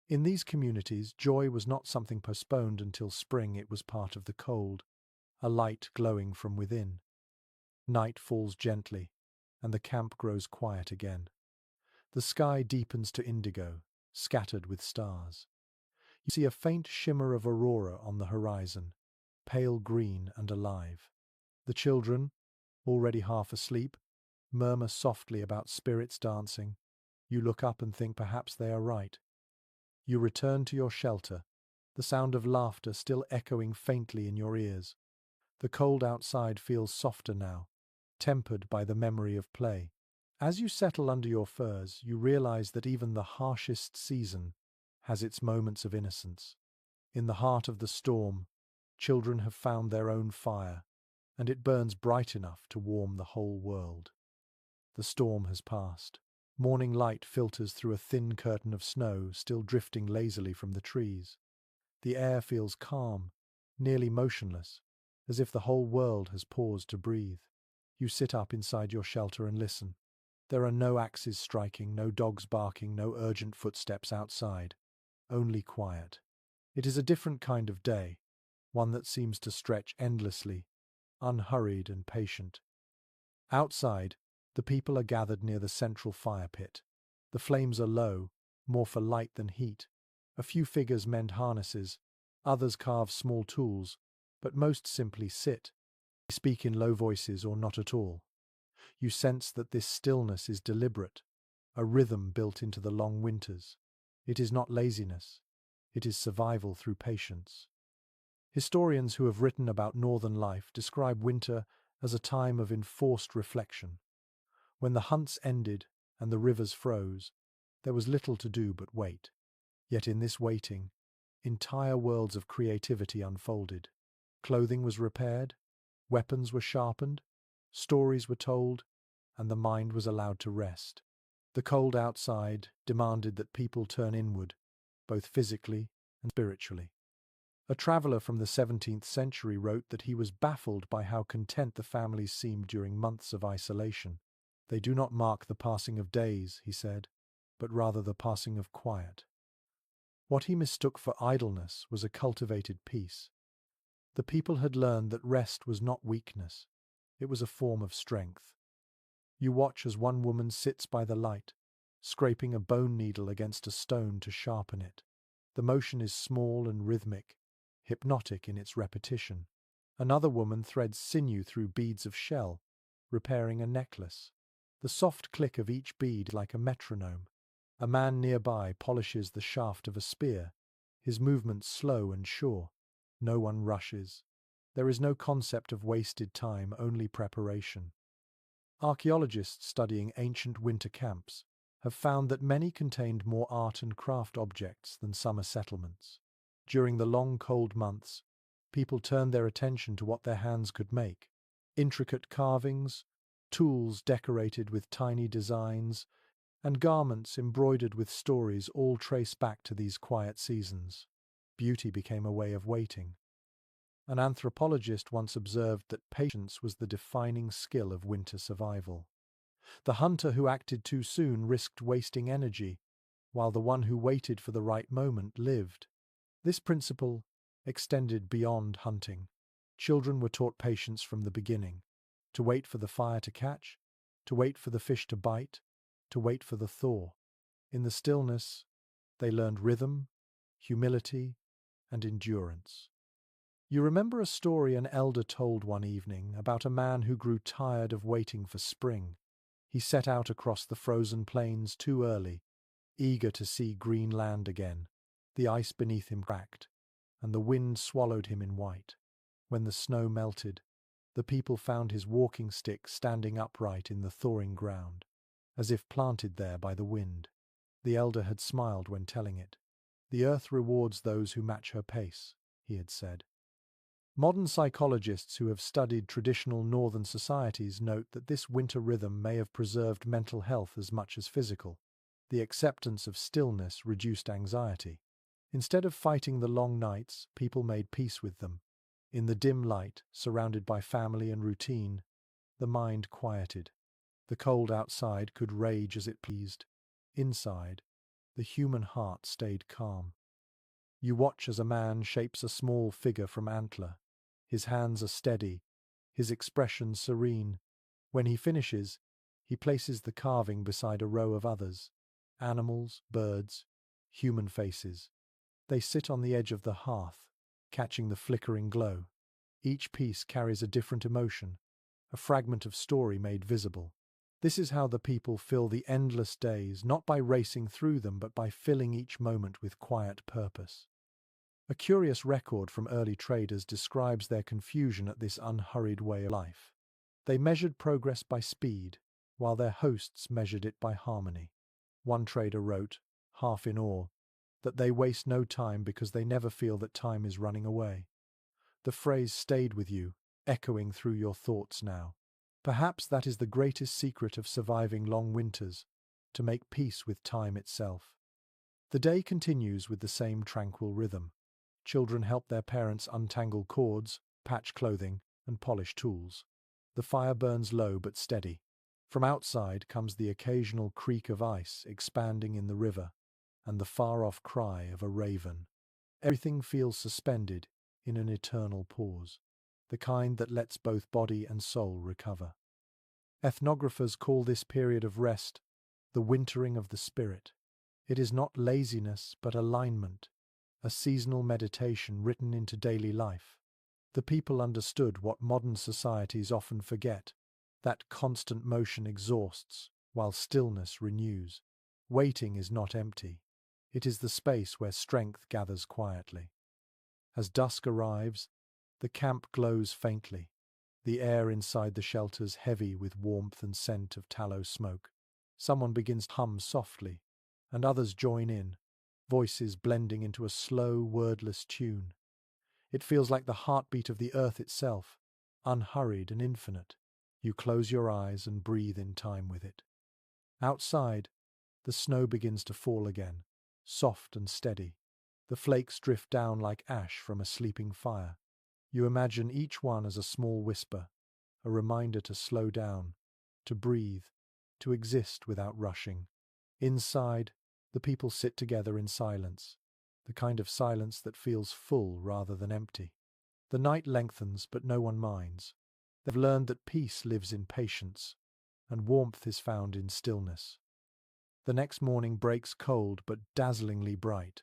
In these communities, joy was not something postponed until spring. It was part of the cold, a light glowing from within. Night falls gently, and the camp grows quiet again. The sky deepens to indigo, scattered with stars. You see a faint shimmer of aurora on the horizon, pale green and alive. The children, already half asleep, murmur softly about spirits dancing. You look up and think perhaps they are right. You return to your shelter, the sound of laughter still echoing faintly in your ears. The cold outside feels softer now, tempered by the memory of play. As you settle under your furs, you realize that even the harshest season has its moments of innocence. In the heart of the storm, children have found their own fire, and it burns bright enough to warm the whole world. The storm has passed. Morning light filters through a thin curtain of snow still drifting lazily from the trees. The air feels calm, nearly motionless, as if the whole world has paused to breathe. You sit up inside your shelter and listen. There are no axes striking, no dogs barking, no urgent footsteps outside. Only quiet. It is a different kind of day, one that seems to stretch endlessly, unhurried and patient. Outside, The people are gathered near the central fire pit. The flames are low, more for light than heat. A few figures mend harnesses, others carve small tools, but most simply sit. They speak in low voices or not at all. You sense that this stillness is deliberate, a rhythm built into the long winters. It is not laziness, it is survival through patience. Historians who have written about northern life describe winter as a time of enforced reflection. When the hunts ended and the rivers froze, there was little to do but wait. Yet in this waiting, entire worlds of creativity unfolded. Clothing was repaired, weapons were sharpened, stories were told, and the mind was allowed to rest. The cold outside demanded that people turn inward, both physically and spiritually. A traveller from the 17th century wrote that he was baffled by how content the families seemed during months of isolation. They do not mark the passing of days, he said, but rather the passing of quiet. What he mistook for idleness was a cultivated peace. The people had learned that rest was not weakness, it was a form of strength. You watch as one woman sits by the light, scraping a bone needle against a stone to sharpen it. The motion is small and rhythmic, hypnotic in its repetition. Another woman threads sinew through beads of shell, repairing a necklace. The soft click of each bead like a metronome. A man nearby polishes the shaft of a spear, his movements slow and sure. No one rushes. There is no concept of wasted time, only preparation. Archaeologists studying ancient winter camps have found that many contained more art and craft objects than summer settlements. During the long cold months, people turned their attention to what their hands could make. Intricate carvings, tools decorated with tiny designs, and garments embroidered with stories all trace back to these quiet seasons. Beauty became a way of waiting. An anthropologist once observed that patience was the defining skill of winter survival. The hunter who acted too soon risked wasting energy, while the one who waited for the right moment lived. This principle extended beyond hunting. Children were taught patience from the beginning, to wait for the fire to catch, to wait for the fish to bite, to wait for the thaw. In the stillness, they learned rhythm, humility, and endurance. You remember a story an elder told one evening about a man who grew tired of waiting for spring. He set out across the frozen plains too early, eager to see green land again. The ice beneath him cracked, and the wind swallowed him in white. When the snow melted, the people found his walking stick standing upright in the thawing ground, as if planted there by the wind. The elder had smiled when telling it. "The earth rewards those who match her pace," he had said. Modern psychologists who have studied traditional northern societies note that this winter rhythm may have preserved mental health as much as physical. The acceptance of stillness reduced anxiety. Instead of fighting the long nights, people made peace with them. In the dim light, surrounded by family and routine, the mind quieted. The cold outside could rage as it pleased. Inside, the human heart stayed calm. You watch as a man shapes a small figure from antler. His hands are steady, his expression serene. When he finishes, he places the carving beside a row of others. Animals, birds, human faces. They sit on the edge of the hearth, catching the flickering glow. Each piece carries a different emotion, a fragment of story made visible. This is how the people fill the endless days, not by racing through them, but by filling each moment with quiet purpose. A curious record from early traders describes their confusion at this unhurried way of life. They measured progress by speed, while their hosts measured it by harmony. One trader wrote, half in awe, that they waste no time because they never feel that time is running away. The phrase stayed with you, echoing through your thoughts now. Perhaps that is the greatest secret of surviving long winters, to make peace with time itself. The day continues with the same tranquil rhythm. Children help their parents untangle cords, patch clothing, and polish tools. The fire burns low but steady. From outside comes the occasional creak of ice expanding in the river, and the far-off cry of a raven. Everything feels suspended in an eternal pause, the kind that lets both body and soul recover. Ethnographers call this period of rest the wintering of the spirit. It is not laziness but alignment, a seasonal meditation written into daily life. The people understood what modern societies often forget, that constant motion exhausts, while stillness renews. Waiting is not empty. It is the space where strength gathers quietly. As dusk arrives, the camp glows faintly, the air inside the shelters heavy with warmth and scent of tallow smoke. Someone begins to hum softly, and others join in, voices blending into a slow, wordless tune. It feels like the heartbeat of the earth itself, unhurried and infinite. You close your eyes and breathe in time with it. Outside, the snow begins to fall again, soft and steady. The flakes drift down like ash from a sleeping fire. You imagine each one as a small whisper, a reminder to slow down, to breathe, to exist without rushing. Inside, the people sit together in silence, the kind of silence that feels full rather than empty. The night lengthens, but no one minds. They've learned that peace lives in patience, and warmth is found in stillness. The next morning breaks cold but dazzlingly bright.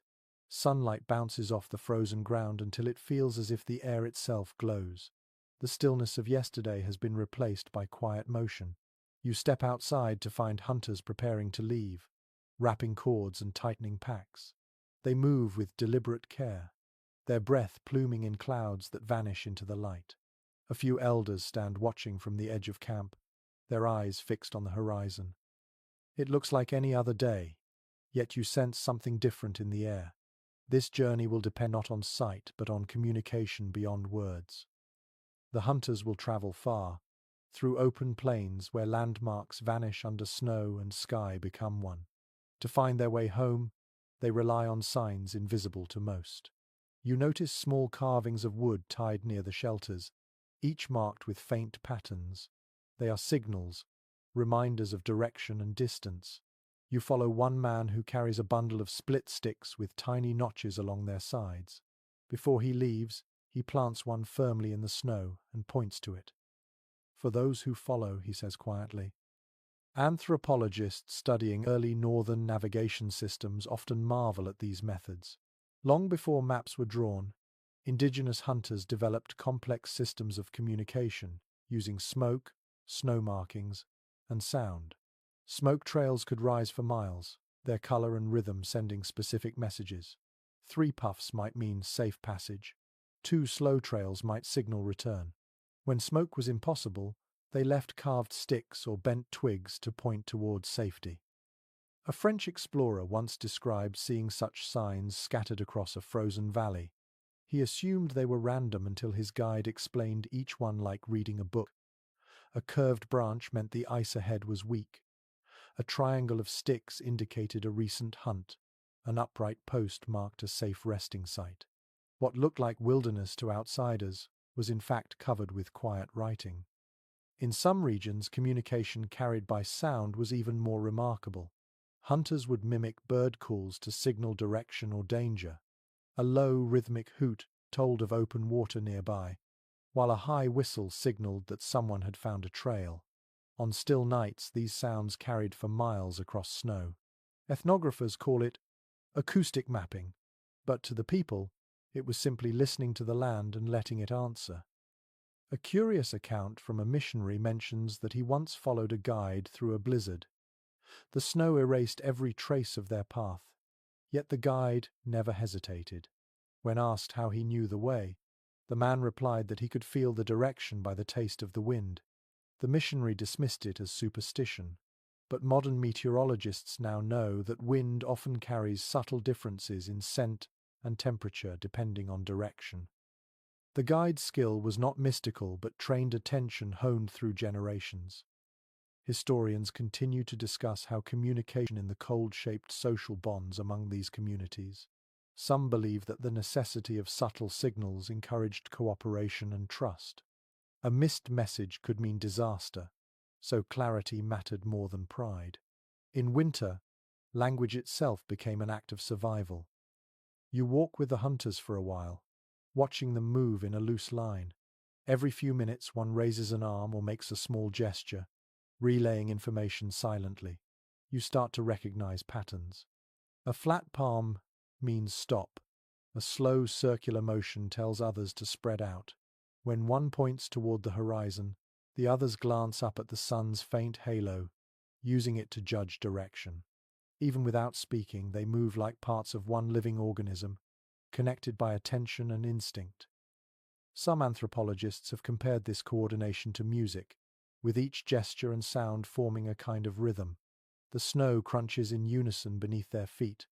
Sunlight bounces off the frozen ground until it feels as if the air itself glows. The stillness of yesterday has been replaced by quiet motion. You step outside to find hunters preparing to leave, wrapping cords and tightening packs. They move with deliberate care, their breath pluming in clouds that vanish into the light. A few elders stand watching from the edge of camp, their eyes fixed on the horizon. It looks like any other day, yet you sense something different in the air. This journey will depend not on sight but on communication beyond words. The hunters will travel far, through open plains where landmarks vanish under snow and sky become one. To find their way home, they rely on signs invisible to most. You notice small carvings of wood tied near the shelters, each marked with faint patterns. They are signals, reminders of direction and distance. You follow one man who carries a bundle of split sticks with tiny notches along their sides. Before he leaves, he plants one firmly in the snow and points to it. "For those who follow," he says quietly. Anthropologists studying early northern navigation systems often marvel at these methods. Long before maps were drawn, indigenous hunters developed complex systems of communication using smoke, snow markings, and sound. Smoke trails could rise for miles, their color and rhythm sending specific messages. 3 puffs might mean safe passage. 2 slow trails might signal return. When smoke was impossible, they left carved sticks or bent twigs to point towards safety. A French explorer once described seeing such signs scattered across a frozen valley. He assumed they were random until his guide explained each one like reading a book. A curved branch meant the ice ahead was weak. A triangle of sticks indicated a recent hunt. An upright post marked a safe resting site. What looked like wilderness to outsiders was in fact covered with quiet writing. In some regions, communication carried by sound was even more remarkable. Hunters would mimic bird calls to signal direction or danger. A low, rhythmic hoot told of open water nearby, while a high whistle signaled that someone had found a trail. On still nights, these sounds carried for miles across snow. Ethnographers call it acoustic mapping, but to the people, it was simply listening to the land and letting it answer. A curious account from a missionary mentions that he once followed a guide through a blizzard. The snow erased every trace of their path, yet the guide never hesitated. When asked how he knew the way, the man replied that he could feel the direction by the taste of the wind. The missionary dismissed it as superstition, but modern meteorologists now know that wind often carries subtle differences in scent and temperature depending on direction. The guide's skill was not mystical but trained attention honed through generations. Historians continue to discuss how communication in the cold shaped social bonds among these communities. Some believe that the necessity of subtle signals encouraged cooperation and trust. A missed message could mean disaster, so clarity mattered more than pride. In winter, language itself became an act of survival. You walk with the hunters for a while, watching them move in a loose line. Every few minutes one raises an arm or makes a small gesture, relaying information silently. You start to recognize patterns. A flat palm means stop. A slow circular motion tells others to spread out. When one points toward the horizon, the others glance up at the sun's faint halo, using it to judge direction. Even without speaking, they move like parts of one living organism, connected by attention and instinct. Some anthropologists have compared this coordination to music, with each gesture and sound forming a kind of rhythm. The snow crunches in unison beneath their feet,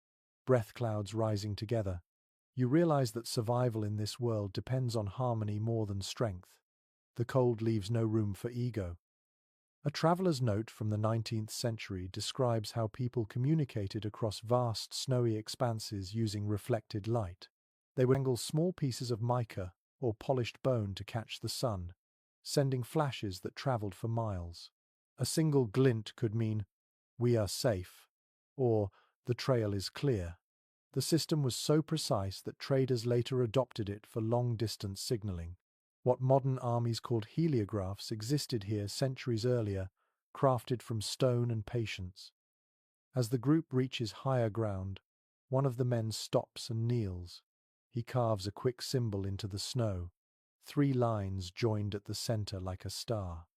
breath clouds rising together. You realize that survival in this world depends on harmony more than strength. The cold leaves no room for ego. A traveler's note from the 19th century describes how people communicated across vast snowy expanses using reflected light. They would angle small pieces of mica or polished bone to catch the sun, sending flashes that traveled for miles. A single glint could mean, "We are safe," or "The trail is clear." The system was so precise that traders later adopted it for long-distance signaling. What modern armies called heliographs existed here centuries earlier, crafted from stone and patience. As the group reaches higher ground, one of the men stops and kneels. He carves a quick symbol into the snow, 3 lines joined at the center like a star.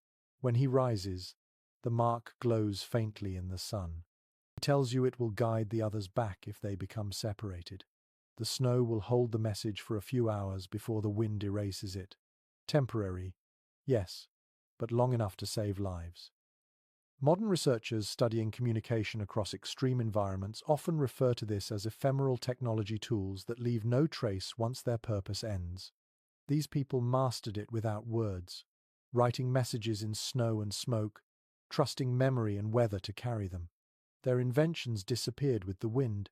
When he rises, the mark glows faintly in the sun. He tells you it will guide the others back if they become separated. The snow will hold the message for a few hours before the wind erases it. Temporary, yes, but long enough to save lives. Modern researchers studying communication across extreme environments often refer to this as ephemeral technology tools that leave no trace once their purpose ends. These people mastered it without words, writing messages in snow and smoke, trusting memory and weather to carry them. Their inventions disappeared with the wind,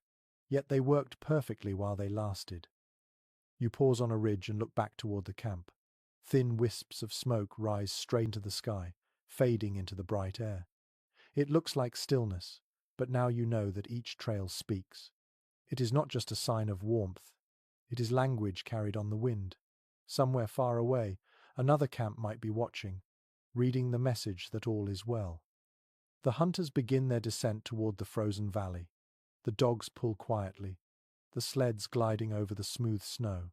yet they worked perfectly while they lasted. You pause on a ridge and look back toward the camp. Thin wisps of smoke rise straight into the sky, fading into the bright air. It looks like stillness, but now you know that each trail speaks. It is not just a sign of warmth. It is language carried on the wind. Somewhere far away, another camp might be watching, reading the message that all is well. The hunters begin their descent toward the frozen valley. The dogs pull quietly, the sleds gliding over the smooth snow.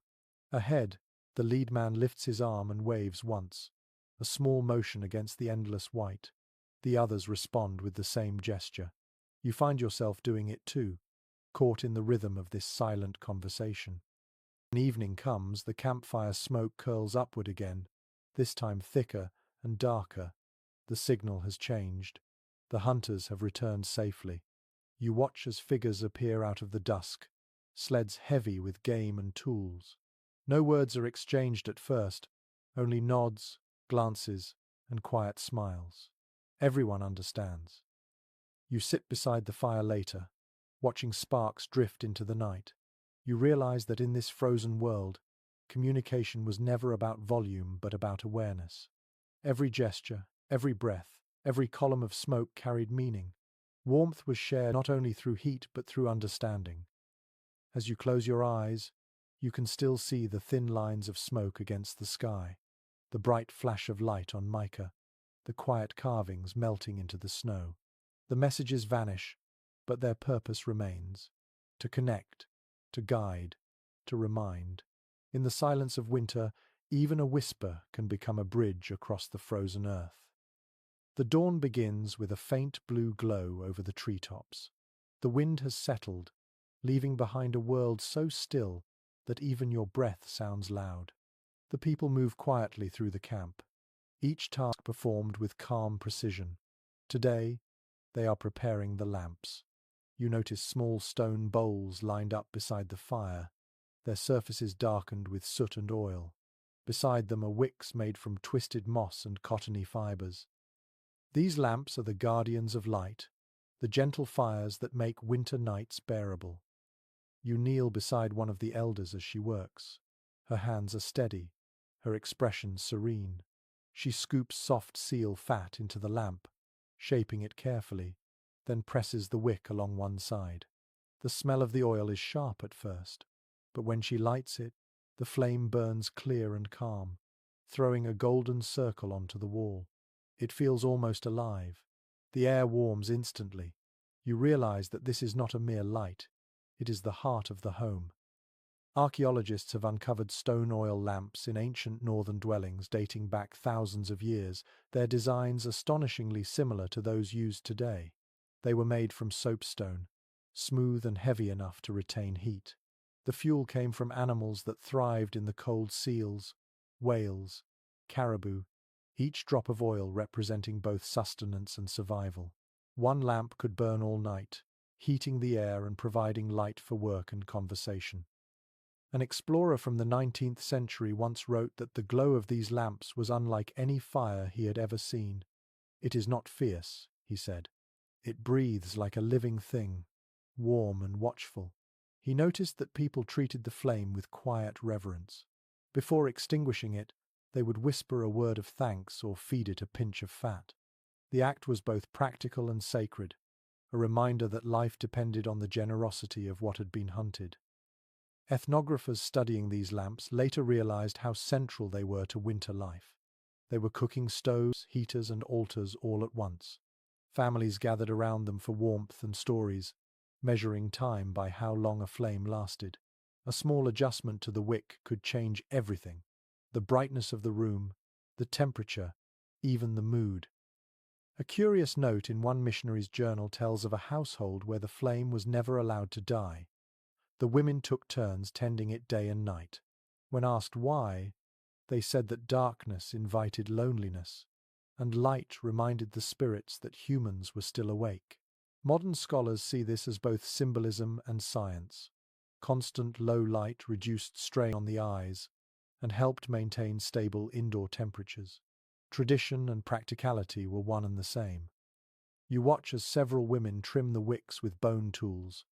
Ahead, the lead man lifts his arm and waves once, a small motion against the endless white. The others respond with the same gesture. You find yourself doing it too, caught in the rhythm of this silent conversation. When evening comes, the campfire smoke curls upward again, this time thicker and darker. The signal has changed. The hunters have returned safely. You watch as figures appear out of the dusk, sleds heavy with game and tools. No words are exchanged at first, only nods, glances, and quiet smiles. Everyone understands. You sit beside the fire later, watching sparks drift into the night. You realize that in this frozen world, communication was never about volume but about awareness. Every gesture, every breath, every column of smoke carried meaning. Warmth was shared not only through heat but through understanding. As you close your eyes, you can still see the thin lines of smoke against the sky, the bright flash of light on mica, the quiet carvings melting into the snow. The messages vanish, but their purpose remains: to connect, to guide, to remind. In the silence of winter, even a whisper can become a bridge across the frozen earth. The dawn begins with a faint blue glow over the treetops. The wind has settled, leaving behind a world so still that even your breath sounds loud. The people move quietly through the camp, each task performed with calm precision. Today, they are preparing the lamps. You notice small stone bowls lined up beside the fire, their surfaces darkened with soot and oil. Beside them are wicks made from twisted moss and cottony fibers. These lamps are the guardians of light, the gentle fires that make winter nights bearable. You kneel beside one of the elders as she works. Her hands are steady, her expression serene. She scoops soft seal fat into the lamp, shaping it carefully, then presses the wick along one side. The smell of the oil is sharp at first, but when she lights it, the flame burns clear and calm, throwing a golden circle onto the wall. It feels almost alive. The air warms instantly. You realize that this is not a mere light. It is the heart of the home. Archaeologists have uncovered stone oil lamps in ancient northern dwellings dating back thousands of years, their designs astonishingly similar to those used today. They were made from soapstone, smooth and heavy enough to retain heat. The fuel came from animals that thrived in the cold: seals, whales, caribou, each drop of oil representing both sustenance and survival. One lamp could burn all night, heating the air and providing light for work and conversation. An explorer from the 19th century once wrote that the glow of these lamps was unlike any fire he had ever seen. "It is not fierce," he said. "It breathes like a living thing, warm and watchful." He noticed that people treated the flame with quiet reverence. Before extinguishing it, they would whisper a word of thanks or feed it a pinch of fat. The act was both practical and sacred, a reminder that life depended on the generosity of what had been hunted. Ethnographers studying these lamps later realized how central they were to winter life. They were cooking stoves, heaters, and altars all at once. Families gathered around them for warmth and stories, measuring time by how long a flame lasted. A small adjustment to the wick could change everything: the brightness of the room, the temperature, even the mood. A curious note in one missionary's journal tells of a household where the flame was never allowed to die. The women took turns tending it day and night. When asked why, they said that darkness invited loneliness, and light reminded the spirits that humans were still awake. Modern scholars see this as both symbolism and science. Constant low light reduced strain on the eyes and helped maintain stable indoor temperatures. Tradition and practicality were one and the same. You watch as several women trim the wicks with bone tools,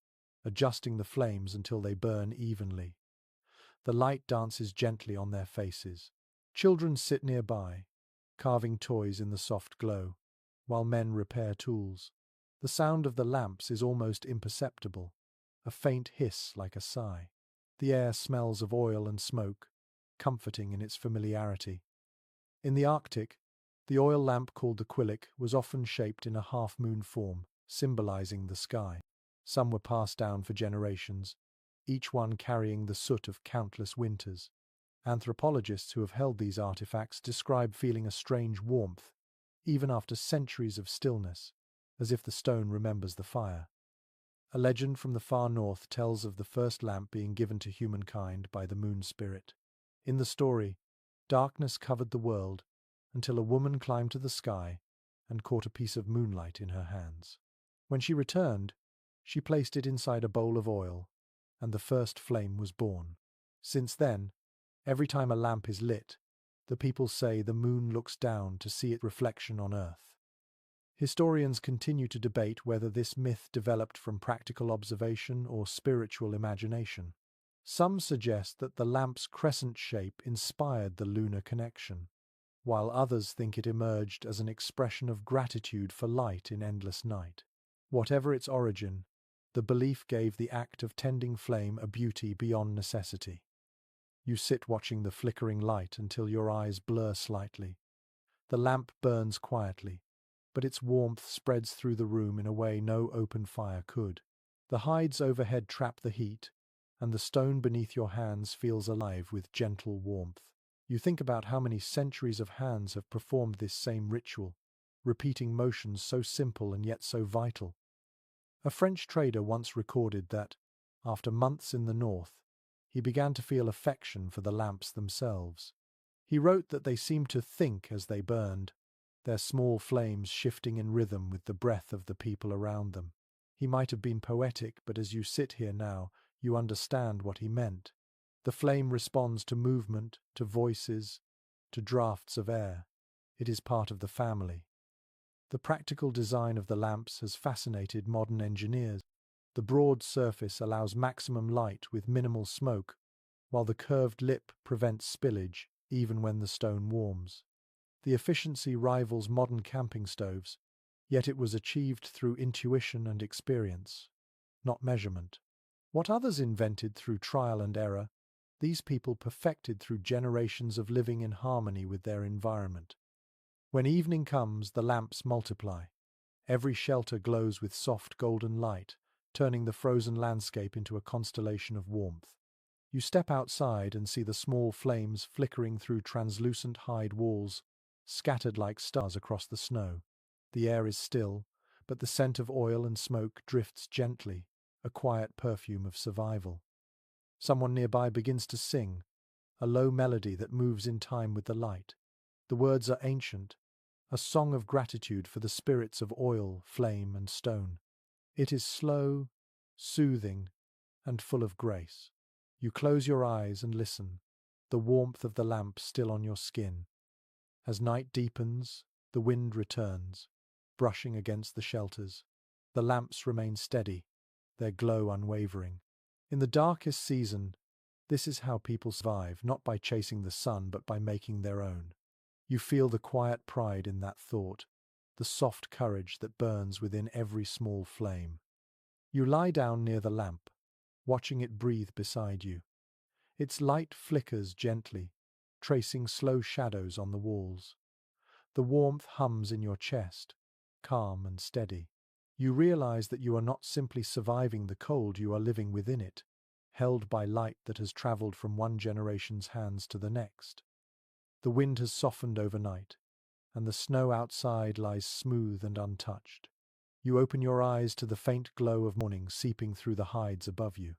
adjusting the flames until they burn evenly. The light dances gently on their faces. Children sit nearby, carving toys in the soft glow, while men repair tools. The sound of the lamps is almost imperceptible, a faint hiss like a sigh. The air smells of oil and smoke, comforting in its familiarity. In the Arctic, the oil lamp called the quillic was often shaped in a half-moon form, symbolizing the sky. Some were passed down for generations, each one carrying the soot of countless winters. Anthropologists who have held these artifacts describe feeling a strange warmth, even after centuries of stillness, as if the stone remembers the fire. A legend from the far north tells of the first lamp being given to humankind by the moon spirit. In the story, darkness covered the world until a woman climbed to the sky and caught a piece of moonlight in her hands. When she returned, she placed it inside a bowl of oil, and the first flame was born. Since then, every time a lamp is lit, the people say the moon looks down to see its reflection on Earth. Historians continue to debate whether this myth developed from practical observation or spiritual imagination. Some suggest that the lamp's crescent shape inspired the lunar connection, while others think it emerged as an expression of gratitude for light in endless night. Whatever its origin, the belief gave the act of tending flame a beauty beyond necessity. You sit watching the flickering light until your eyes blur slightly. The lamp burns quietly, but its warmth spreads through the room in a way no open fire could. The hides overhead trap the heat, and the stone beneath your hands feels alive with gentle warmth. You think about how many centuries of hands have performed this same ritual, repeating motions so simple and yet so vital. A French trader once recorded that, after months in the north, he began to feel affection for the lamps themselves. He wrote that they seemed to think as they burned, their small flames shifting in rhythm with the breath of the people around them. He might have been poetic, but as you sit here now, you understand what he meant. The flame responds to movement, to voices, to drafts of air. It is part of the family. The practical design of the lamps has fascinated modern engineers. The broad surface allows maximum light with minimal smoke, while the curved lip prevents spillage even when the stone warms. The efficiency rivals modern camping stoves, yet it was achieved through intuition and experience, not measurement. What others invented through trial and error, these people perfected through generations of living in harmony with their environment. When evening comes, the lamps multiply. Every shelter glows with soft golden light, turning the frozen landscape into a constellation of warmth. You step outside and see the small flames flickering through translucent hide walls, scattered like stars across the snow. The air is still, but the scent of oil and smoke drifts gently, a quiet perfume of survival. Someone nearby begins to sing, a low melody that moves in time with the light. The words are ancient, a song of gratitude for the spirits of oil, flame, and stone. It is slow, soothing, and full of grace. You close your eyes and listen, the warmth of the lamp still on your skin. As night deepens, the wind returns, brushing against the shelters. The lamps remain steady, their glow unwavering. In the darkest season, this is how people survive, not by chasing the sun, but by making their own. You feel the quiet pride in that thought, the soft courage that burns within every small flame. You lie down near the lamp, watching it breathe beside you. Its light flickers gently, tracing slow shadows on the walls. The warmth hums in your chest, calm and steady. You realize that you are not simply surviving the cold, you are living within it, held by light that has traveled from one generation's hands to the next. The wind has softened overnight, and the snow outside lies smooth and untouched. You open your eyes to the faint glow of morning seeping through the hides above you.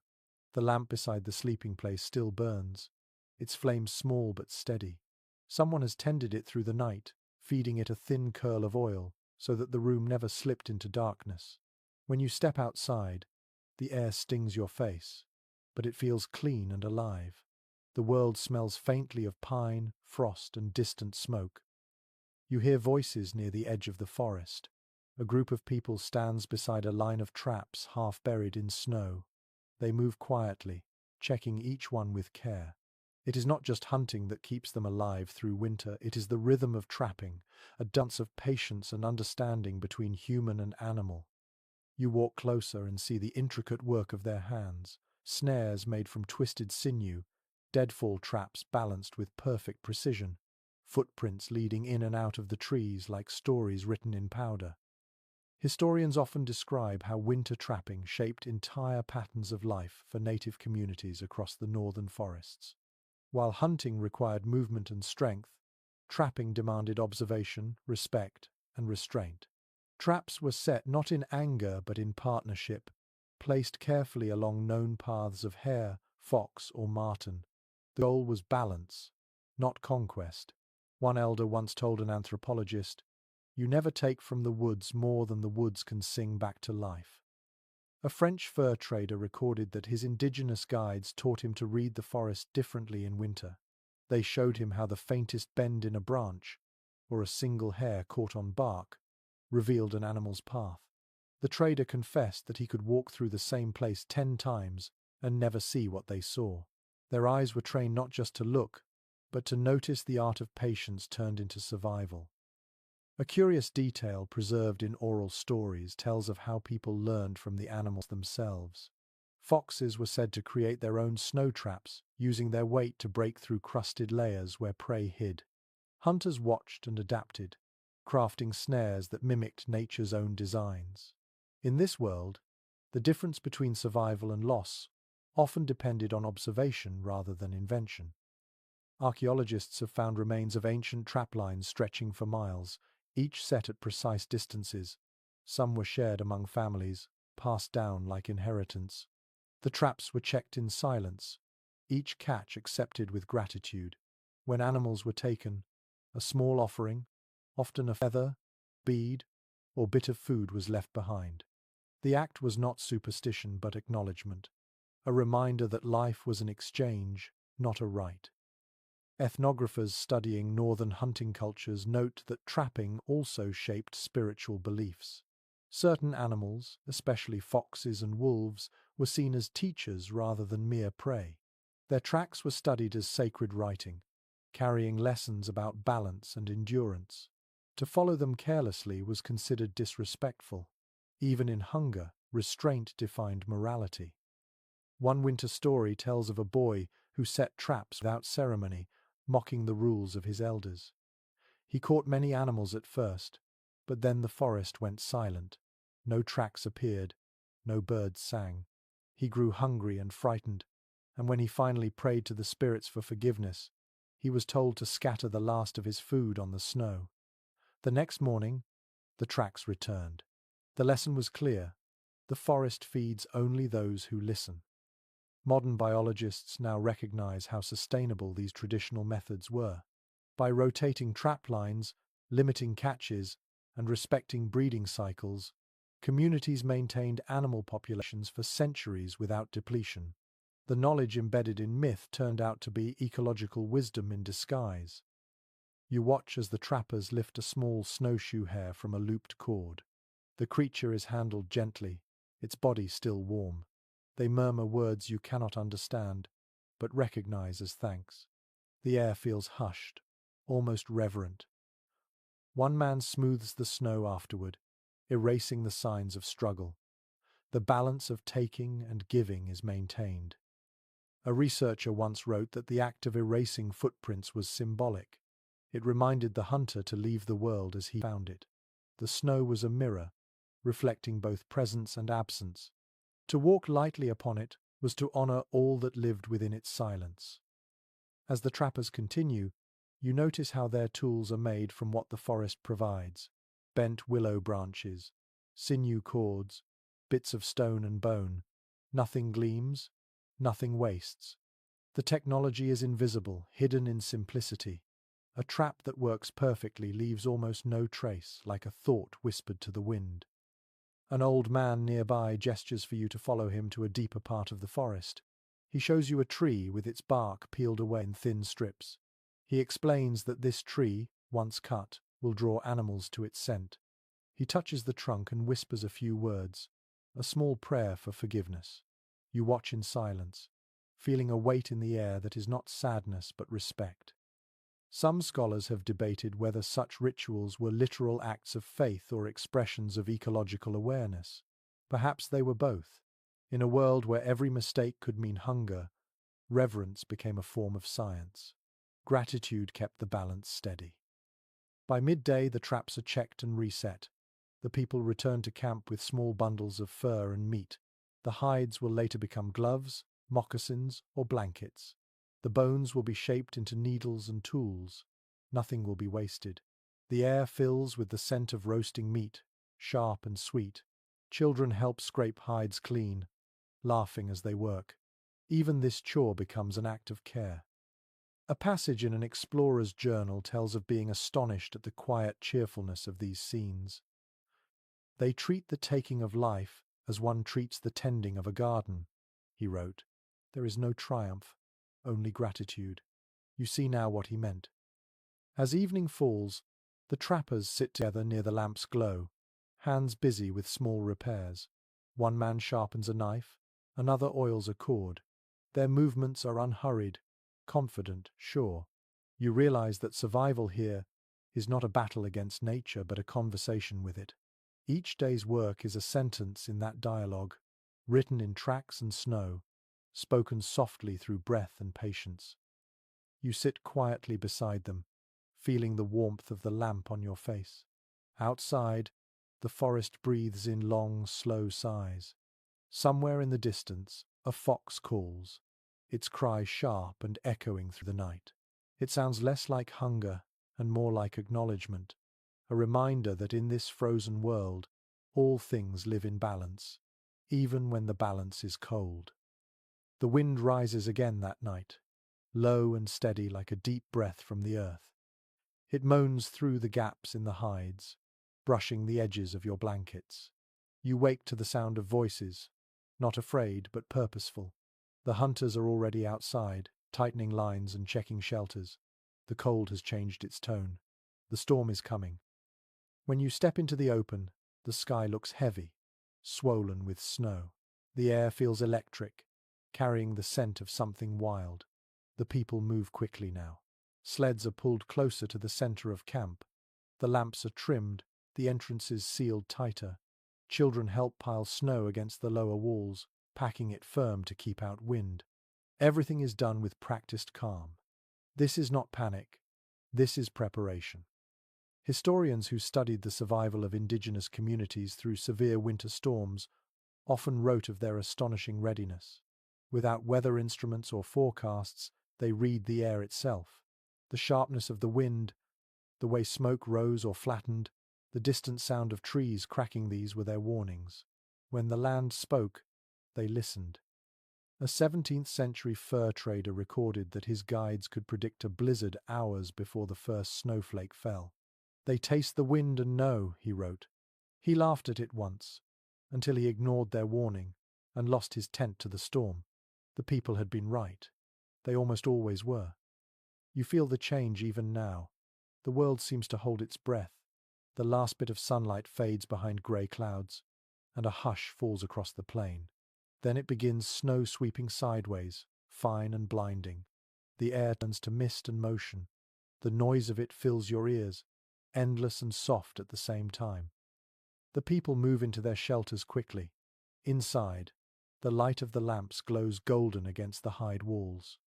The lamp beside the sleeping place still burns, its flame small but steady. Someone has tended it through the night, feeding it a thin curl of oil so that the room never slipped into darkness. When you step outside, the air stings your face, but it feels clean and alive. The world smells faintly of pine, frost, and distant smoke. You hear voices near the edge of the forest. A group of people stands beside a line of traps half buried in snow. They move quietly, checking each one with care. It is not just hunting that keeps them alive through winter, it is the rhythm of trapping, a dance of patience and understanding between human and animal. You walk closer and see the intricate work of their hands, snares made from twisted sinew, deadfall traps balanced with perfect precision, footprints leading in and out of the trees like stories written in powder. Historians often describe how winter trapping shaped entire patterns of life for native communities across the northern forests. While hunting required movement and strength, trapping demanded observation, respect, and restraint. Traps were set not in anger but in partnership, placed carefully along known paths of hare, fox, or marten. The goal was balance, not conquest. One elder once told an anthropologist, "You never take from the woods more than the woods can sing back to life." A French fur trader recorded that his indigenous guides taught him to read the forest differently in winter. They showed him how the faintest bend in a branch, or a single hair caught on bark, revealed an animal's path. The trader confessed that he could walk through the same place 10 times and never see what they saw. Their eyes were trained not just to look, but to notice. The art of patience turned into survival. A curious detail preserved in oral stories tells of how people learned from the animals themselves. Foxes were said to create their own snow traps, using their weight to break through crusted layers where prey hid. Hunters watched and adapted, crafting snares that mimicked nature's own designs. In this world, the difference between survival and loss often depended on observation rather than invention. Archaeologists have found remains of ancient trap lines stretching for miles, each set at precise distances. Some were shared among families, passed down like inheritance. The traps were checked in silence, each catch accepted with gratitude. When animals were taken, a small offering, often a feather, bead, or bit of food was left behind. The act was not superstition but acknowledgement, a reminder that life was an exchange, not a right. Ethnographers studying northern hunting cultures note that trapping also shaped spiritual beliefs. Certain animals, especially foxes and wolves, were seen as teachers rather than mere prey. Their tracks were studied as sacred writing, carrying lessons about balance and endurance. To follow them carelessly was considered disrespectful. Even in hunger, restraint defined morality. One winter story tells of a boy who set traps without ceremony, mocking the rules of his elders. He caught many animals at first, but then the forest went silent. No tracks appeared, no birds sang. He grew hungry and frightened, and when he finally prayed to the spirits for forgiveness, he was told to scatter the last of his food on the snow. The next morning, the tracks returned. The lesson was clear: the forest feeds only those who listen. Modern biologists now recognize how sustainable these traditional methods were. By rotating trap lines, limiting catches, and respecting breeding cycles, communities maintained animal populations for centuries without depletion. The knowledge embedded in myth turned out to be ecological wisdom in disguise. You watch as the trappers lift a small snowshoe hare from a looped cord. The creature is handled gently, its body still warm. They murmur words you cannot understand, but recognize as thanks. The air feels hushed, almost reverent. One man smooths the snow afterward, erasing the signs of struggle. The balance of taking and giving is maintained. A researcher once wrote that the act of erasing footprints was symbolic. It reminded the hunter to leave the world as he found it. The snow was a mirror, reflecting both presence and absence. To walk lightly upon it was to honor all that lived within its silence. As the trappers continue, you notice how their tools are made from what the forest provides: bent willow branches, sinew cords, bits of stone and bone. Nothing gleams, nothing wastes. The technology is invisible, hidden in simplicity. A trap that works perfectly leaves almost no trace, like a thought whispered to the wind. An old man nearby gestures for you to follow him to a deeper part of the forest. He shows you a tree with its bark peeled away in thin strips. He explains that this tree, once cut, will draw animals to its scent. He touches the trunk and whispers a few words, a small prayer for forgiveness. You watch in silence, feeling a weight in the air that is not sadness but respect. Some scholars have debated whether such rituals were literal acts of faith or expressions of ecological awareness. Perhaps they were both. In a world where every mistake could mean hunger, reverence became a form of science. Gratitude kept the balance steady. By midday, the traps are checked and reset. The people return to camp with small bundles of fur and meat. The hides will later become gloves, moccasins, or blankets. The bones will be shaped into needles and tools. Nothing will be wasted. The air fills with the scent of roasting meat, sharp and sweet. Children help scrape hides clean, laughing as they work. Even this chore becomes an act of care. A passage in an explorer's journal tells of being astonished at the quiet cheerfulness of these scenes. They treat the taking of life as one treats the tending of a garden, he wrote. There is no triumph, only gratitude. You see now what he meant. As evening falls, the trappers sit together near the lamp's glow, hands busy with small repairs. One man sharpens a knife, another oils a cord. Their movements are unhurried, confident, sure. You realize that survival here is not a battle against nature, but a conversation with it. Each day's work is a sentence in that dialogue, written in tracks and snow, spoken softly through breath and patience. You sit quietly beside them, feeling the warmth of the lamp on your face. Outside, the forest breathes in long, slow sighs. Somewhere in the distance, a fox calls, its cry sharp and echoing through the night. It sounds less like hunger and more like acknowledgement, a reminder that in this frozen world, all things live in balance, even when the balance is cold. The wind rises again that night, low and steady like a deep breath from the earth. It moans through the gaps in the hides, brushing the edges of your blankets. You wake to the sound of voices, not afraid but purposeful. The hunters are already outside, tightening lines and checking shelters. The cold has changed its tone. The storm is coming. When you step into the open, the sky looks heavy, swollen with snow. The air feels electric, carrying the scent of something wild. The people move quickly now. Sleds are pulled closer to the center of camp. The lamps are trimmed, the entrances sealed tighter. Children help pile snow against the lower walls, packing it firm to keep out wind. Everything is done with practiced calm. This is not panic. This is preparation. Historians who studied the survival of indigenous communities through severe winter storms often wrote of their astonishing readiness. Without weather instruments or forecasts, they read the air itself. The sharpness of the wind, the way smoke rose or flattened, the distant sound of trees cracking, these were their warnings. When the land spoke, they listened. A 17th century fur trader recorded that his guides could predict a blizzard hours before the first snowflake fell. "They taste the wind and know," he wrote. He laughed at it once, until he ignored their warning and lost his tent to the storm. The people had been right. They almost always were. You feel the change even now. The world seems to hold its breath. The last bit of sunlight fades behind grey clouds, and a hush falls across the plain. Then it begins, snow sweeping sideways, fine and blinding. The air turns to mist and motion. The noise of it fills your ears, endless and soft at the same time. The people move into their shelters quickly. Inside, the light of the lamps glows golden against the hide walls.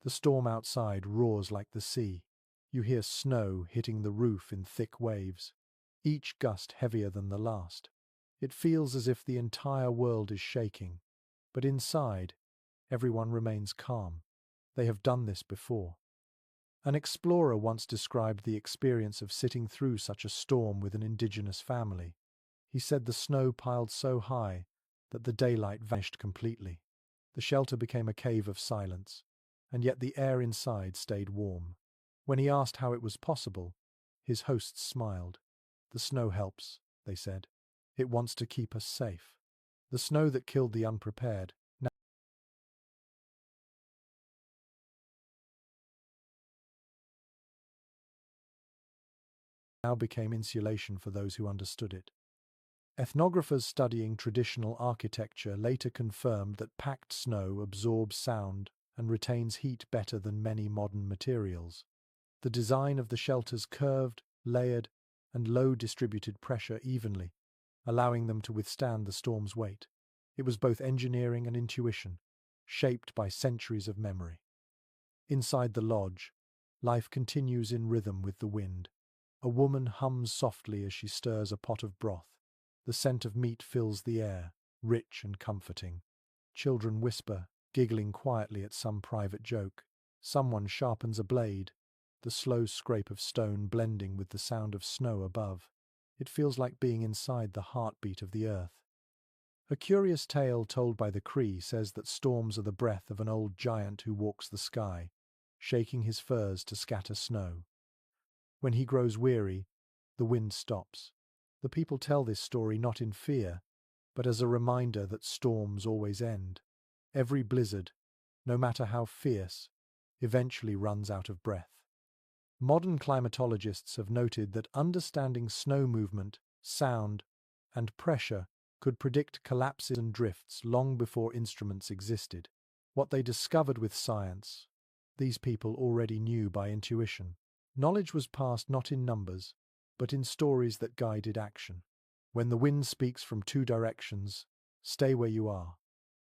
The storm outside roars like the sea. You hear snow hitting the roof in thick waves, each gust heavier than the last. It feels as if the entire world is shaking. But inside, everyone remains calm. They have done this before. An explorer once described the experience of sitting through such a storm with an indigenous family. He said the snow piled so high that the daylight vanished completely. The shelter became a cave of silence, and yet the air inside stayed warm. When he asked how it was possible, his hosts smiled. "The snow helps," they said. "It wants to keep us safe." The snow that killed the unprepared now became insulation for those who understood it. Ethnographers studying traditional architecture later confirmed that packed snow absorbs sound and retains heat better than many modern materials. The design of the shelters curved, layered, and low distributed pressure evenly, allowing them to withstand the storm's weight. It was both engineering and intuition, shaped by centuries of memory. Inside the lodge, life continues in rhythm with the wind. A woman hums softly as she stirs a pot of broth. The scent of meat fills the air, rich and comforting. Children whisper, giggling quietly at some private joke. Someone sharpens a blade, the slow scrape of stone blending with the sound of snow above. It feels like being inside the heartbeat of the earth. A curious tale told by the Cree says that storms are the breath of an old giant who walks the sky, shaking his furs to scatter snow. When he grows weary, the wind stops. The people tell this story not in fear, but as a reminder that storms always end. Every blizzard, no matter how fierce, eventually runs out of breath. Modern climatologists have noted that understanding snow movement, sound, and pressure could predict collapses and drifts long before instruments existed. What they discovered with science, these people already knew by intuition. Knowledge was passed not in numbers, but in stories that guided action. When the wind speaks from two directions, stay where you are.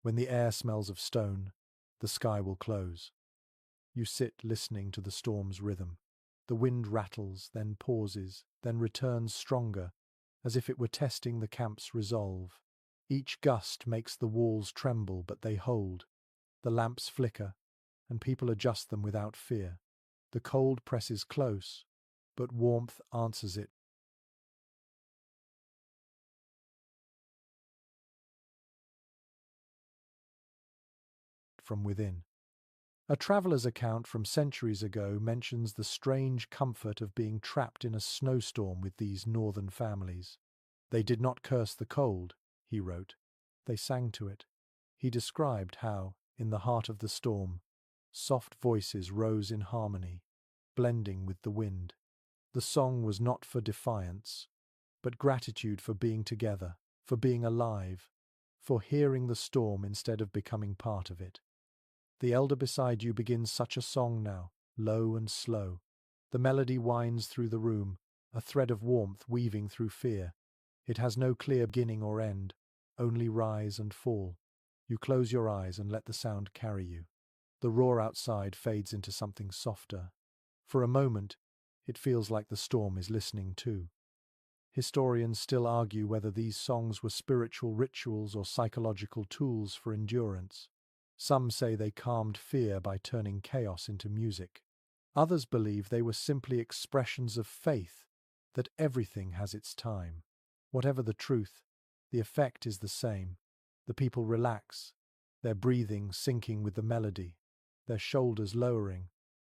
When the air smells of stone, the sky will close. You sit listening to the storm's rhythm. The wind rattles, then pauses, then returns stronger, as if it were testing the camp's resolve. Each gust makes the walls tremble, but they hold. The lamps flicker, and people adjust them without fear. The cold presses close, but warmth answers it from within. A traveller's account from centuries ago mentions the strange comfort of being trapped in a snowstorm with these northern families. They did not curse the cold, he wrote. They sang to it. He described how, in the heart of the storm, soft voices rose in harmony, blending with the wind. The song was not for defiance, but gratitude for being together, for being alive, for hearing the storm instead of becoming part of it. The elder beside you begins such a song now, low and slow. The melody winds through the room, a thread of warmth weaving through fear. It has no clear beginning or end, only rise and fall. You close your eyes and let the sound carry you. The roar outside fades into something softer. For a moment, It feels like the storm is listening too. Historians still argue whether these songs were spiritual rituals or psychological tools for endurance. Some say they calmed fear by turning chaos into music. Others believe they were simply expressions of faith, that everything has its time. Whatever the truth, the effect is the same. The people relax, their breathing sinking with the melody, their shoulders lowering.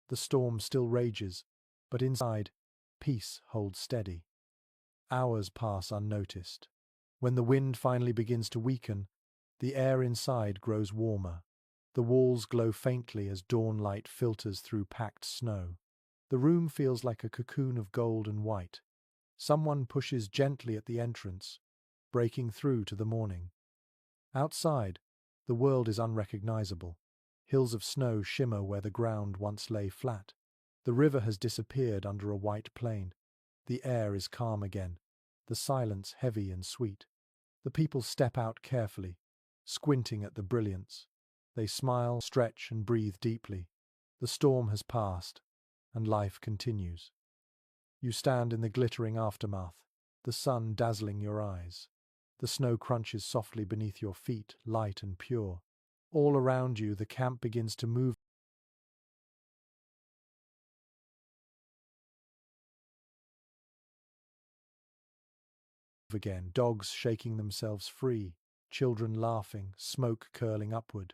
The storm still rages, but inside, peace holds steady. Hours pass unnoticed. When the wind finally begins to weaken, the air inside grows warmer. The walls glow faintly as dawn light filters through packed snow. The room feels like a cocoon of gold and white. Someone pushes gently at the entrance, breaking through to the morning. Outside, the world is unrecognizable. Hills of snow shimmer where the ground once lay flat. The river has disappeared under a white plain. The air is calm again, the silence heavy and sweet. The people step out carefully, squinting at the brilliance. They smile, stretch, and breathe deeply. The storm has passed, and life continues. You stand in the glittering aftermath, the sun dazzling your eyes. The snow crunches softly beneath your feet, light and pure. All around you, the camp begins to move again, dogs shaking themselves free, children laughing, smoke curling upward.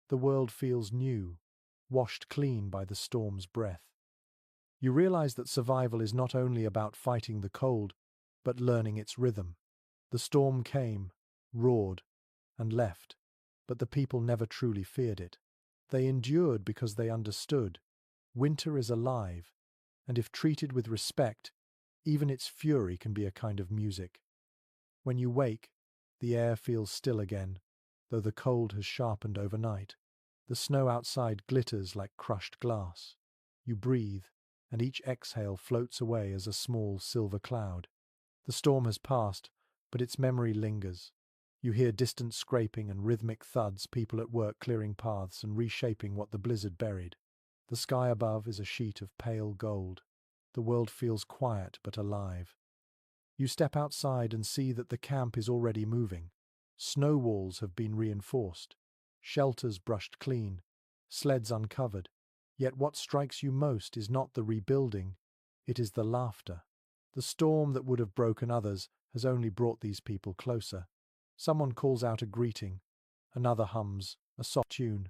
The world feels new, washed clean by the storm's breath. You realize that survival is not only about fighting the cold, but learning its rhythm. The storm came, roared, and left, but the people never truly feared it. They endured because they understood. Winter is alive, and if treated with respect, even its fury can be a kind of music. When you wake, the air feels still again, though the cold has sharpened overnight. The snow outside glitters like crushed glass. You breathe, and each exhale floats away as a small silver cloud. The storm has passed, but its memory lingers. You hear distant scraping and rhythmic thuds, people at work clearing paths and reshaping what the blizzard buried. The sky above is a sheet of pale gold. The world feels quiet but alive. You step outside and see that the camp is already moving. Snow walls have been reinforced, shelters brushed clean, sleds uncovered. Yet what strikes you most is not the rebuilding, it is the laughter. The storm that would have broken others has only brought these people closer. Someone calls out a greeting, another hums a soft tune.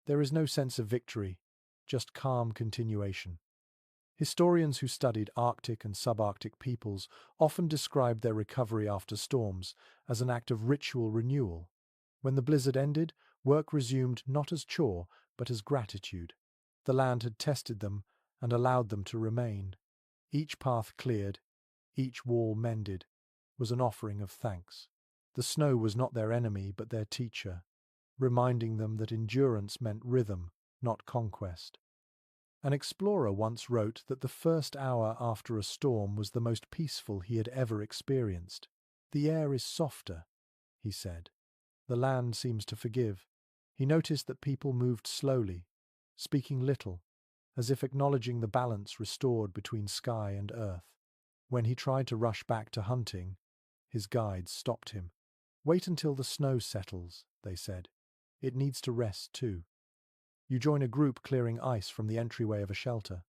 There is no sense of victory, just calm continuation. Historians who studied Arctic and subarctic peoples often described their recovery after storms as an act of ritual renewal. When the blizzard ended, work resumed not as chore, but as gratitude. The land had tested them and allowed them to remain. Each path cleared, each wall mended, was an offering of thanks. The snow was not their enemy, but their teacher, reminding them that endurance meant rhythm, not conquest. An explorer once wrote that the first hour after a storm was the most peaceful he had ever experienced. The air is softer, he said. The land seems to forgive. He noticed that people moved slowly, speaking little, as if acknowledging the balance restored between sky and earth. When he tried to rush back to hunting, his guides stopped him. Wait until the snow settles, they said. It needs to rest too. You join a group clearing ice from the entryway of a shelter.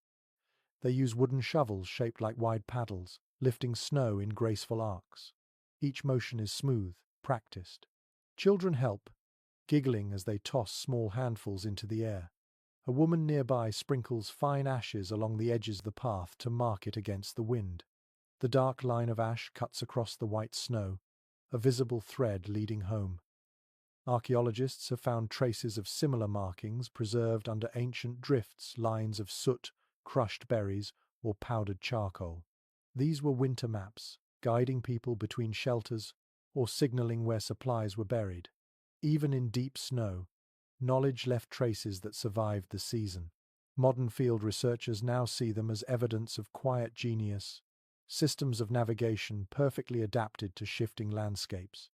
They use wooden shovels shaped like wide paddles, lifting snow in graceful arcs. Each motion is smooth, practiced. Children help, giggling as they toss small handfuls into the air. A woman nearby sprinkles fine ashes along the edges of the path to mark it against the wind. The dark line of ash cuts across the white snow, a visible thread leading home. Archaeologists have found traces of similar markings preserved under ancient drifts, lines of soot, crushed berries, or powdered charcoal. These were winter maps, guiding people between shelters or signaling where supplies were buried. Even in deep snow, knowledge left traces that survived the season. Modern field researchers now see them as evidence of quiet genius, systems of navigation perfectly adapted to shifting landscapes.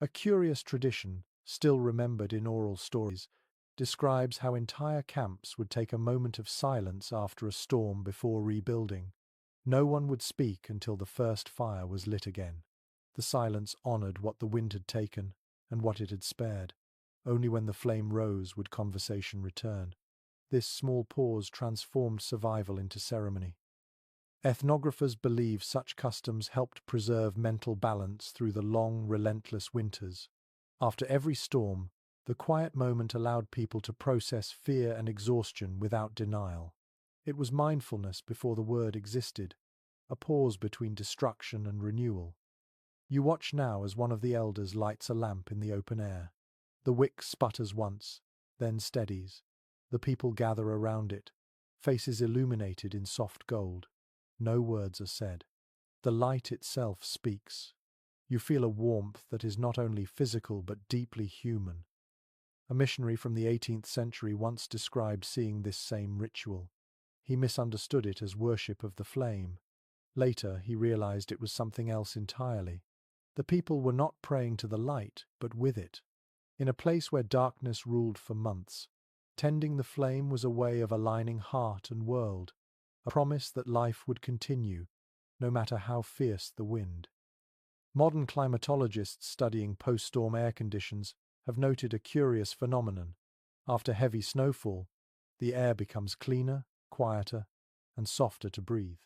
A curious tradition, still remembered in oral stories, describes how entire camps would take a moment of silence after a storm before rebuilding. No one would speak until the first fire was lit again. The silence honored what the wind had taken and what it had spared. Only when the flame rose would conversation return. This small pause transformed survival into ceremony. Ethnographers believe such customs helped preserve mental balance through the long, relentless winters. After every storm, the quiet moment allowed people to process fear and exhaustion without denial. It was mindfulness before the word existed, a pause between destruction and renewal. You watch now as one of the elders lights a lamp in the open air. The wick sputters once, then steadies. The people gather around it, faces illuminated in soft gold. No words are said. The light itself speaks. You feel a warmth that is not only physical but deeply human. A missionary from the 18th century once described seeing this same ritual. He misunderstood it as worship of the flame. Later, he realized it was something else entirely. The people were not praying to the light, but with it. In a place where darkness ruled for months, tending the flame was a way of aligning heart and world, a promise that life would continue, no matter how fierce the wind. Modern climatologists studying post-storm air conditions have noted a curious phenomenon. After heavy snowfall, the air becomes cleaner, quieter, and softer to breathe.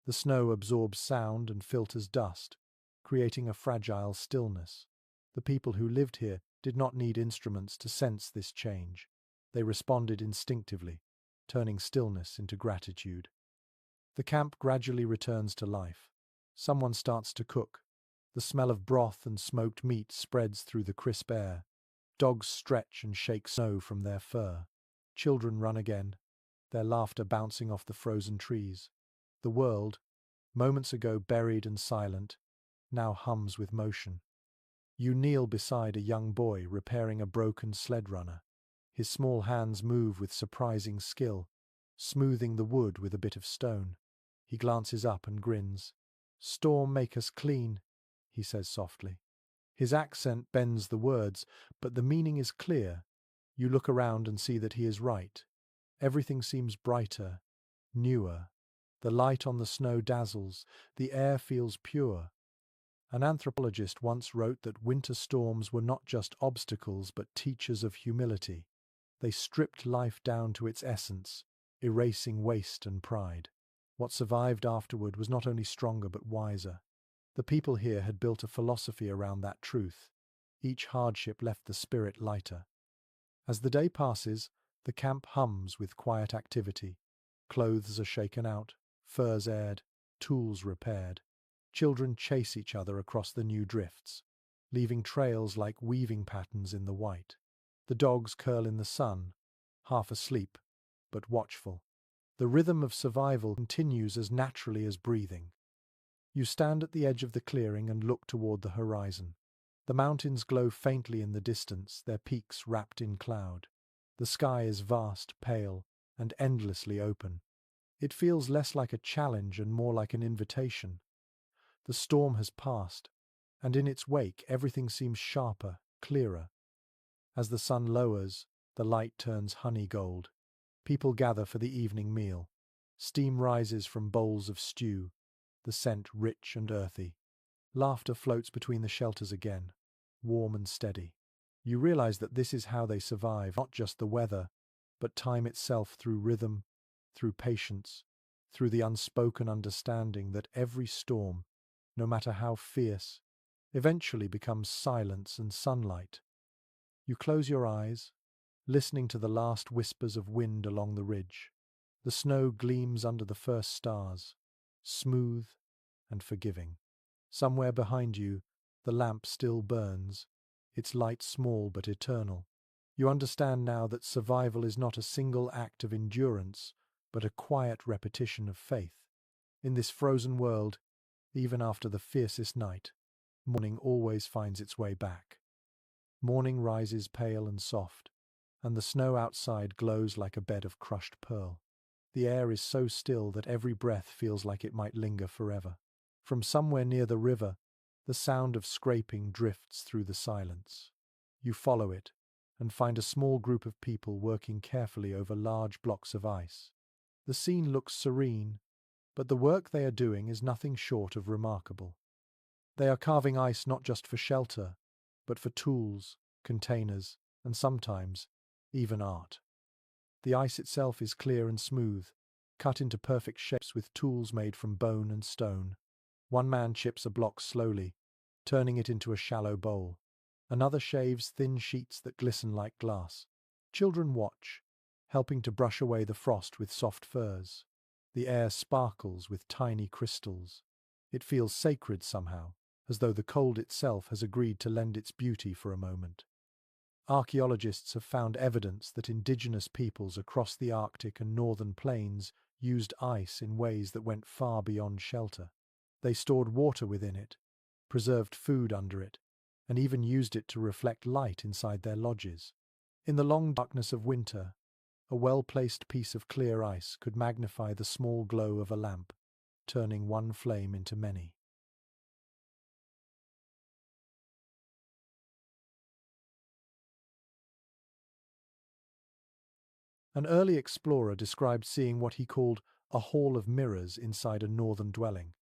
The snow absorbs sound and filters dust, creating a fragile stillness. The people who lived here did not need instruments to sense this change. They responded instinctively, turning stillness into gratitude. The camp gradually returns to life. Someone starts to cook. The smell of broth and smoked meat spreads through the crisp air. Dogs stretch and shake snow from their fur. Children run again, their laughter bouncing off the frozen trees. The world, moments ago buried and silent, now hums with motion. You kneel beside a young boy repairing a broken sled runner. His small hands move with surprising skill, smoothing the wood with a bit of stone. He glances up and grins. "Storm make us clean," he says softly. His accent bends the words, but the meaning is clear. You look around and see that he is right. Everything seems brighter, newer. The light on the snow dazzles, the air feels pure. An anthropologist once wrote that winter storms were not just obstacles but teachers of humility. They stripped life down to its essence, erasing waste and pride. What survived afterward was not only stronger but wiser. The people here had built a philosophy around that truth. Each hardship left the spirit lighter. As the day passes, the camp hums with quiet activity. Clothes are shaken out, furs aired, tools repaired. Children chase each other across the new drifts, leaving trails like weaving patterns in the white. The dogs curl in the sun, half asleep, but watchful. The rhythm of survival continues as naturally as breathing. You stand at the edge of the clearing and look toward the horizon. The mountains glow faintly in the distance, their peaks wrapped in cloud. The sky is vast, pale, and endlessly open. It feels less like a challenge and more like an invitation. The storm has passed, and in its wake everything seems sharper, clearer. As the sun lowers, the light turns honey gold. People gather for the evening meal. Steam rises from bowls of stew, the scent rich and earthy. Laughter floats between the shelters again, warm and steady. You realize that this is how they survive, not just the weather, but time itself through rhythm, through patience, through the unspoken understanding that every storm, no matter how fierce, eventually becomes silence and sunlight. You close your eyes, listening to the last whispers of wind along the ridge. The snow gleams under the first stars, smooth and forgiving. Somewhere behind you, the lamp still burns, its light small but eternal. You understand now that survival is not a single act of endurance, but a quiet repetition of faith. In this frozen world, even after the fiercest night, morning always finds its way back. Morning rises pale and soft, and the snow outside glows like a bed of crushed pearl. The air is so still that every breath feels like it might linger forever. From somewhere near the river, the sound of scraping drifts through the silence. You follow it, and find a small group of people working carefully over large blocks of ice. The scene looks serene, but the work they are doing is nothing short of remarkable. They are carving ice not just for shelter, but for tools, containers, and sometimes even art. The ice itself is clear and smooth, cut into perfect shapes with tools made from bone and stone. One man chips a block slowly, turning it into a shallow bowl. Another shaves thin sheets that glisten like glass. Children watch, helping to brush away the frost with soft furs. The air sparkles with tiny crystals. It feels sacred somehow, as though the cold itself has agreed to lend its beauty for a moment. Archaeologists have found evidence that indigenous peoples across the Arctic and northern plains used ice in ways that went far beyond shelter. They stored water within it, preserved food under it, and even used it to reflect light inside their lodges. In the long darkness of winter, a well-placed piece of clear ice could magnify the small glow of a lamp, turning one flame into many. An early explorer described seeing what he called a hall of mirrors inside a northern dwelling.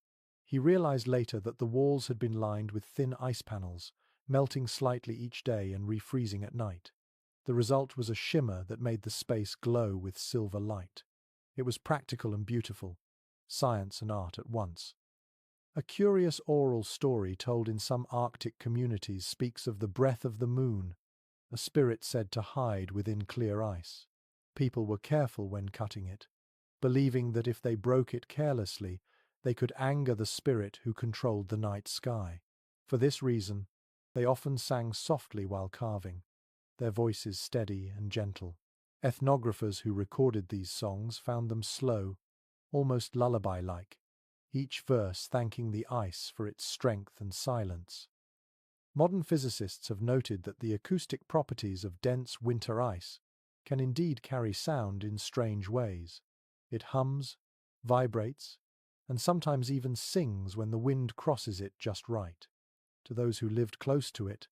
He realized later that the walls had been lined with thin ice panels, melting slightly each day and refreezing at night. The result was a shimmer that made the space glow with silver light. It was practical and beautiful, science and art at once. A curious oral story told in some Arctic communities speaks of the breath of the moon, a spirit said to hide within clear ice. People were careful when cutting it, believing that if they broke it carelessly, they could anger the spirit who controlled the night sky. For this reason, they often sang softly while carving, their voices steady and gentle. Ethnographers who recorded these songs found them slow, almost lullaby-like, each verse thanking the ice for its strength and silence. Modern physicists have noted that the acoustic properties of dense winter ice can indeed carry sound in strange ways. It hums, vibrates, and sometimes even sings when the wind crosses it just right. To those who lived close to it,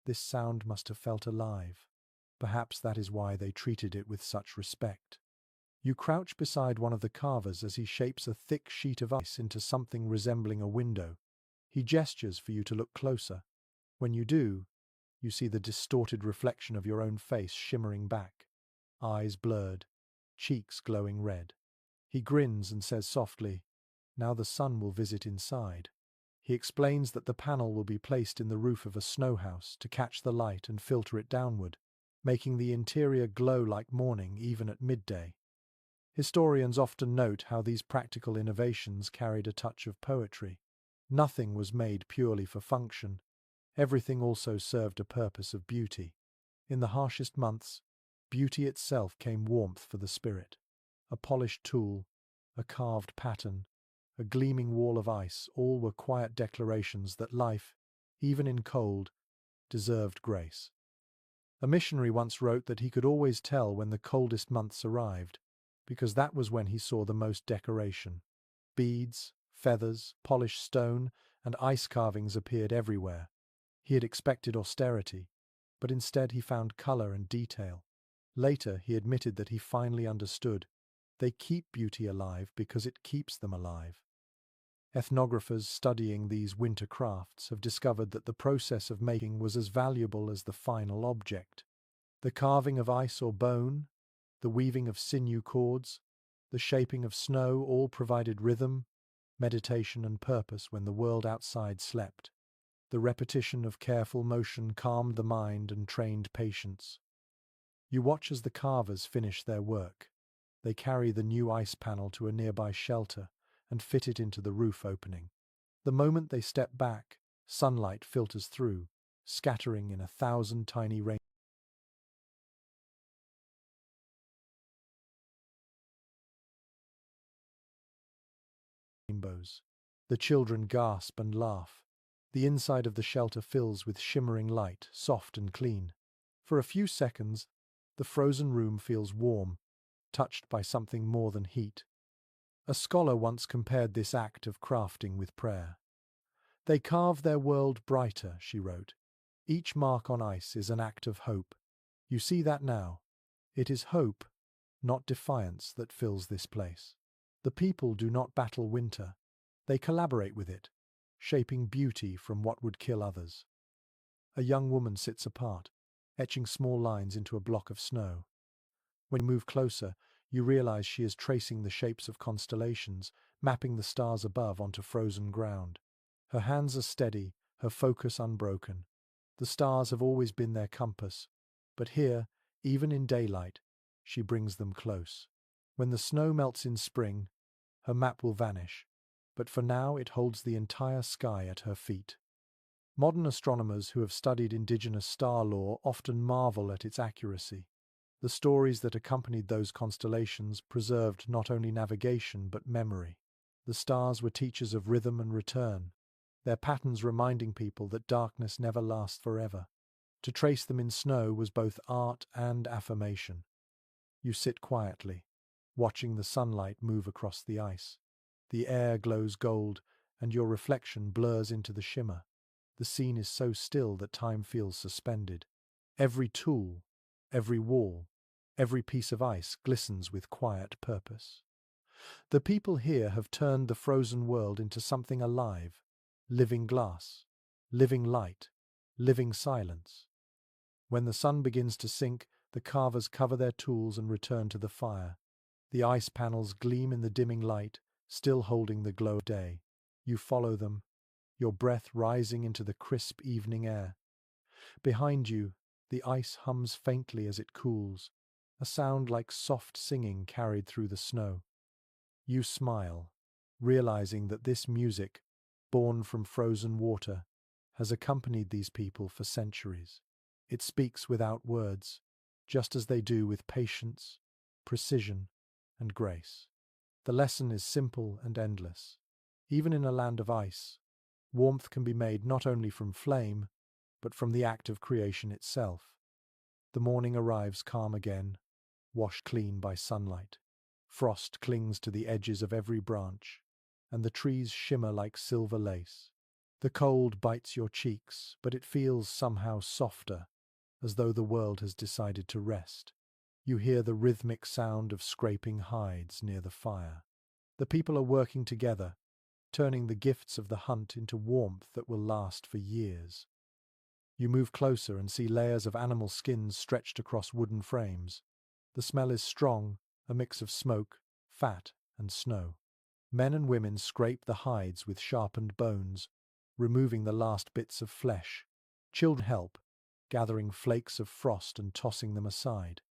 this sound must have felt alive. Perhaps that is why they treated it with such respect. You crouch beside one of the carvers as he shapes a thick sheet of ice into something resembling a window. He gestures for you to look closer. When you do, you see the distorted reflection of your own face shimmering back, eyes blurred, cheeks glowing red. He grins and says softly, "Now the sun will visit inside." He explains that the panel will be placed in the roof of a snow house to catch the light and filter it downward, making the interior glow like morning even at midday. Historians often note how these practical innovations carried a touch of poetry. Nothing was made purely for function. Everything also served a purpose of beauty. In the harshest months, beauty itself came warmth for the spirit. A polished tool, a carved pattern, a gleaming wall of ice, all were quiet declarations that life, even in cold, deserved grace. A missionary once wrote that he could always tell when the coldest months arrived, because that was when he saw the most decoration. Beads, feathers, polished stone, and ice carvings appeared everywhere. He had expected austerity, but instead he found color and detail. Later, he admitted that he finally understood. They keep beauty alive because it keeps them alive. Ethnographers studying these winter crafts have discovered that the process of making was as valuable as the final object. The carving of ice or bone, the weaving of sinew cords, the shaping of snow all provided rhythm, meditation, and purpose when the world outside slept. The repetition of careful motion calmed the mind and trained patience. You watch as the carvers finish their work. They carry the new ice panel to a nearby shelter and fit it into the roof opening. The moment they step back, sunlight filters through, scattering in 1,000 tiny rainbows. The children gasp and laugh. The inside of the shelter fills with shimmering light, soft and clean. For a few seconds, the frozen room feels warm, touched by something more than heat. A scholar once compared this act of crafting with prayer. "They carve their world brighter," she wrote. "Each mark on ice is an act of hope. You see that now. It is hope, not defiance, that fills this place. The people do not battle winter. They collaborate with it, shaping beauty from what would kill others. A young woman sits apart, etching small lines into a block of snow. When you move closer, you realize she is tracing the shapes of constellations, mapping the stars above onto frozen ground. Her hands are steady, her focus unbroken. The stars have always been their compass, but here, even in daylight, she brings them close. When the snow melts in spring, her map will vanish, but for now it holds the entire sky at her feet. Modern astronomers who have studied indigenous star lore often marvel at its accuracy. The stories that accompanied those constellations preserved not only navigation but memory. The stars were teachers of rhythm and return, their patterns reminding people that darkness never lasts forever. To trace them in snow was both art and affirmation. You sit quietly, watching the sunlight move across the ice. The air glows gold, and your reflection blurs into the shimmer. The scene is so still that time feels suspended. Every tool, every wall, every piece of ice glistens with quiet purpose. The people here have turned the frozen world into something alive, living glass, living light, living silence. When the sun begins to sink, the carvers cover their tools and return to the fire. The ice panels gleam in the dimming light, still holding the glow of day. You follow them, your breath rising into the crisp evening air. Behind you, the ice hums faintly as it cools, a sound like soft singing carried through the snow. You smile, realizing that this music, born from frozen water, has accompanied these people for centuries. It speaks without words, just as they do with patience, precision, and grace. The lesson is simple and endless. Even in a land of ice, warmth can be made not only from flame, but from the act of creation itself. The morning arrives calm again, washed clean by sunlight. Frost clings to the edges of every branch, and the trees shimmer like silver lace. The cold bites your cheeks, but it feels somehow softer, as though the world has decided to rest. You hear the rhythmic sound of scraping hides near the fire. The people are working together, turning the gifts of the hunt into warmth that will last for years. You move closer and see layers of animal skins stretched across wooden frames. The smell is strong, a mix of smoke, fat, and snow. Men and women scrape the hides with sharpened bones, removing the last bits of flesh. Children help, gathering flakes of frost and tossing them aside.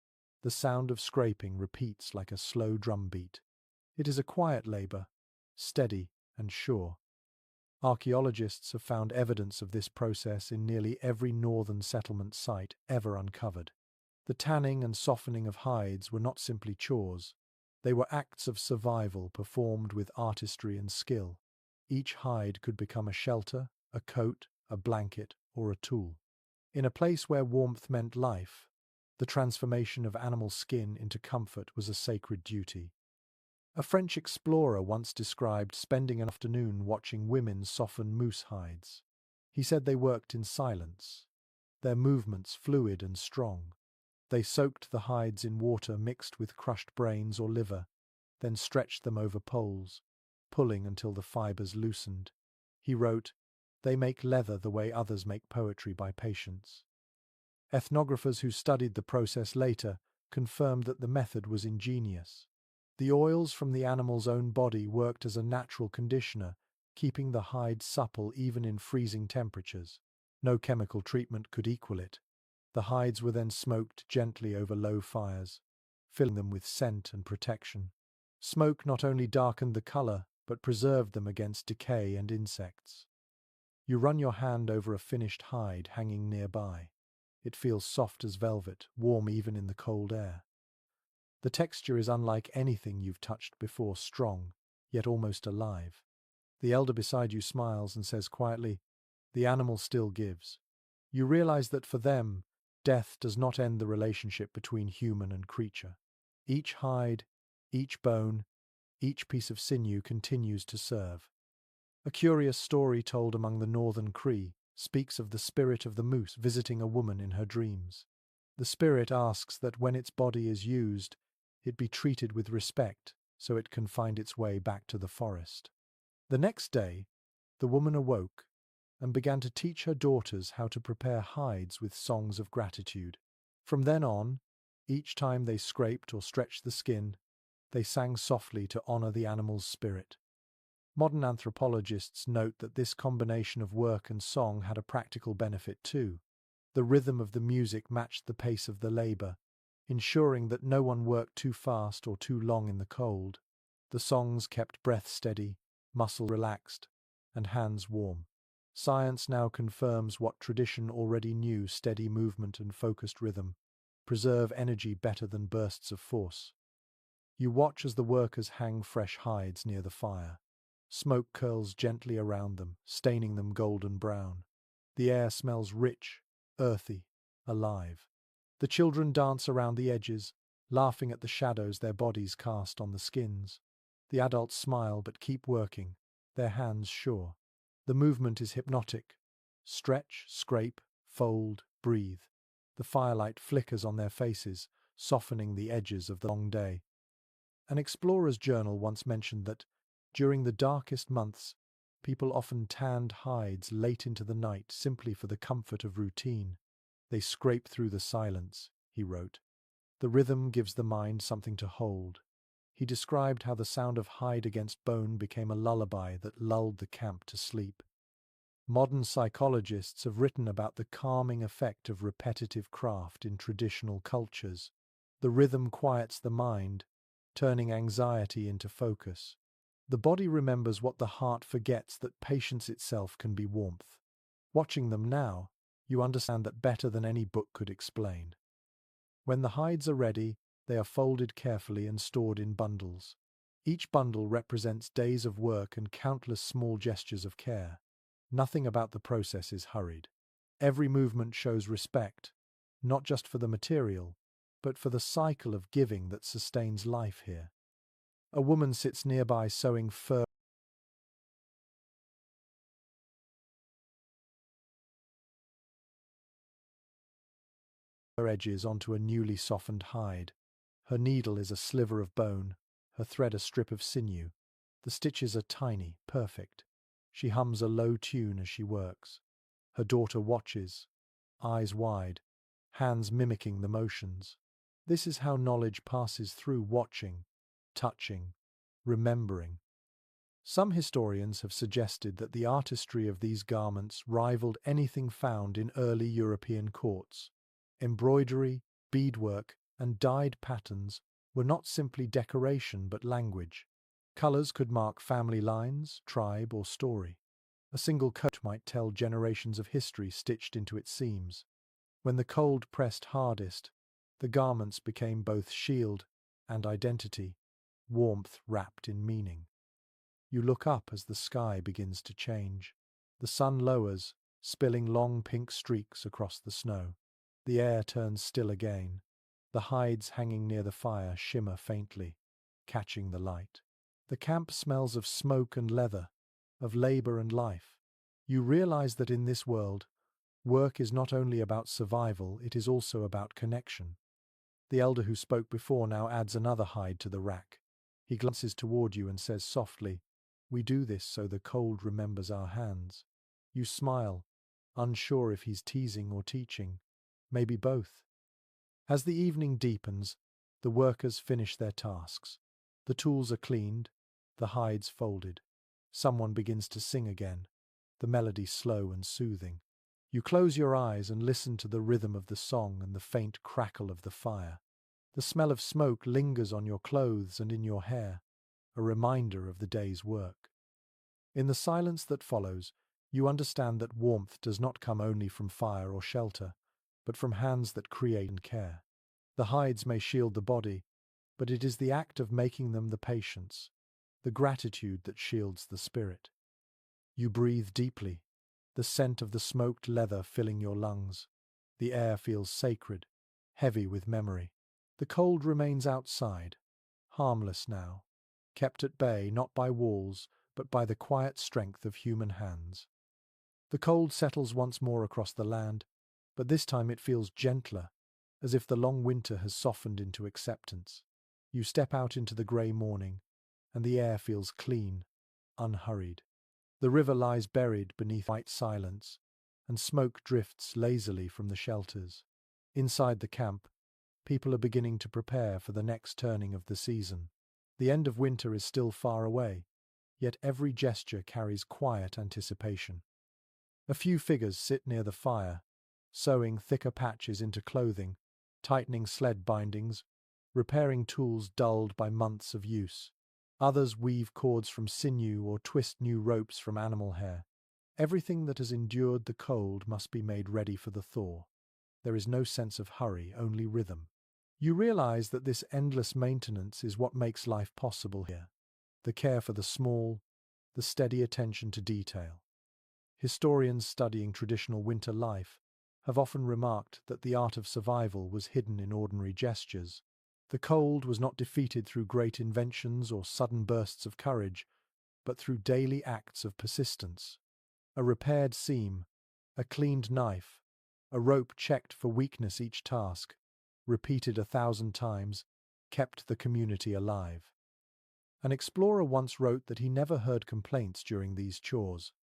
The sound of scraping repeats like a slow drumbeat. It is a quiet labor, steady and sure. Archaeologists have found evidence of this process in nearly every northern settlement site ever uncovered. The tanning and softening of hides were not simply chores. They were acts of survival performed with artistry and skill. Each hide could become a shelter, a coat, a blanket, or a tool. In a place where warmth meant life, the transformation of animal skin into comfort was a sacred duty. A French explorer once described spending an afternoon watching women soften moose hides. He said they worked in silence, their movements fluid and strong. They soaked the hides in water mixed with crushed brains or liver, then stretched them over poles, pulling until the fibers loosened. He wrote, "They make leather the way others make poetry by patience." Ethnographers who studied the process later confirmed that the method was ingenious. The oils from the animal's own body worked as a natural conditioner, keeping the hide supple even in freezing temperatures. No chemical treatment could equal it. The hides were then smoked gently over low fires, filling them with scent and protection. Smoke not only darkened the color, but preserved them against decay and insects. You run your hand over a finished hide hanging nearby. It feels soft as velvet, warm even in the cold air. The texture is unlike anything you've touched before, strong, yet almost alive. The elder beside you smiles and says quietly, "The animal still gives." You realize that for them, death does not end the relationship between human and creature. Each hide, each bone, each piece of sinew continues to serve. A curious story told among the northern Cree speaks of the spirit of the moose visiting a woman in her dreams. The spirit asks that when its body is used, it be treated with respect so it can find its way back to the forest. The next day, the woman awoke and began to teach her daughters how to prepare hides with songs of gratitude. From then on, each time they scraped or stretched the skin, they sang softly to honor the animal's spirit. Modern anthropologists note that this combination of work and song had a practical benefit too. The rhythm of the music matched the pace of the labor, ensuring that no one worked too fast or too long in the cold. The songs kept breath steady, muscle relaxed, and hands warm. Science now confirms what tradition already knew: steady movement and focused rhythm preserve energy better than bursts of force. You watch as the workers hang fresh hides near the fire. Smoke curls gently around them, staining them golden brown. The air smells rich, earthy, alive. The children dance around the edges, laughing at the shadows their bodies cast on the skins. The adults smile but keep working, their hands sure. The movement is hypnotic. Stretch, scrape, fold, breathe. The firelight flickers on their faces, softening the edges of the long day. An explorer's journal once mentioned that, during the darkest months, people often tanned hides late into the night simply for the comfort of routine. They scrape through the silence, he wrote. The rhythm gives the mind something to hold. He described how the sound of hide against bone became a lullaby that lulled the camp to sleep. Modern psychologists have written about the calming effect of repetitive craft in traditional cultures. The rhythm quiets the mind, turning anxiety into focus. The body remembers what the heart forgets, that patience itself can be warmth. Watching them now, you understand that better than any book could explain. When the hides are ready, they are folded carefully and stored in bundles. Each bundle represents days of work and countless small gestures of care. Nothing about the process is hurried. Every movement shows respect, not just for the material, but for the cycle of giving that sustains life here. A woman sits nearby sewing fur edges onto a newly softened hide. Her needle is a sliver of bone, her thread a strip of sinew. The stitches are tiny, perfect. She hums a low tune as she works. Her daughter watches, eyes wide, hands mimicking the motions. This is how knowledge passes through: watching, touching, remembering. Some historians have suggested that the artistry of these garments rivaled anything found in early European courts. Embroidery, beadwork, and dyed patterns were not simply decoration but language. Colors could mark family lines, tribe, or story. A single coat might tell generations of history stitched into its seams. When the cold pressed hardest, the garments became both shield and identity, warmth wrapped in meaning. You look up as the sky begins to change. The sun lowers, spilling long pink streaks across the snow. The air turns still again. The hides hanging near the fire shimmer faintly, catching the light. The camp smells of smoke and leather, of labor and life. You realize that in this world, work is not only about survival, it is also about connection. The elder who spoke before now adds another hide to the rack. He glances toward you and says softly, "We do this so the cold remembers our hands." You smile, unsure if he's teasing or teaching, maybe both. As the evening deepens, the workers finish their tasks. The tools are cleaned, the hides folded. Someone begins to sing again, the melody slow and soothing. You close your eyes and listen to the rhythm of the song and the faint crackle of the fire. The smell of smoke lingers on your clothes and in your hair, a reminder of the day's work. In the silence that follows, you understand that warmth does not come only from fire or shelter, but from hands that create and care. The hides may shield the body, but it is the act of making them, the patience, the gratitude that shields the spirit. You breathe deeply, the scent of the smoked leather filling your lungs. The air feels sacred, heavy with memory. The cold remains outside, harmless now, kept at bay not by walls, but by the quiet strength of human hands. The cold settles once more across the land, but this time it feels gentler, as if the long winter has softened into acceptance. You step out into the grey morning, and the air feels clean, unhurried. The river lies buried beneath white silence, and smoke drifts lazily from the shelters. Inside the camp, people are beginning to prepare for the next turning of the season. The end of winter is still far away, yet every gesture carries quiet anticipation. A few figures sit near the fire, sewing thicker patches into clothing, tightening sled bindings, repairing tools dulled by months of use. Others weave cords from sinew or twist new ropes from animal hair. Everything that has endured the cold must be made ready for the thaw. There is no sense of hurry, only rhythm. You realize that this endless maintenance is what makes life possible here. The care for the small, the steady attention to detail. Historians studying traditional winter life have often remarked that the art of survival was hidden in ordinary gestures. The cold was not defeated through great inventions or sudden bursts of courage, but through daily acts of persistence. A repaired seam, a cleaned knife, a rope checked for weakness each task, repeated 1,000 times, kept the community alive. An explorer once wrote that he never heard complaints during these chores.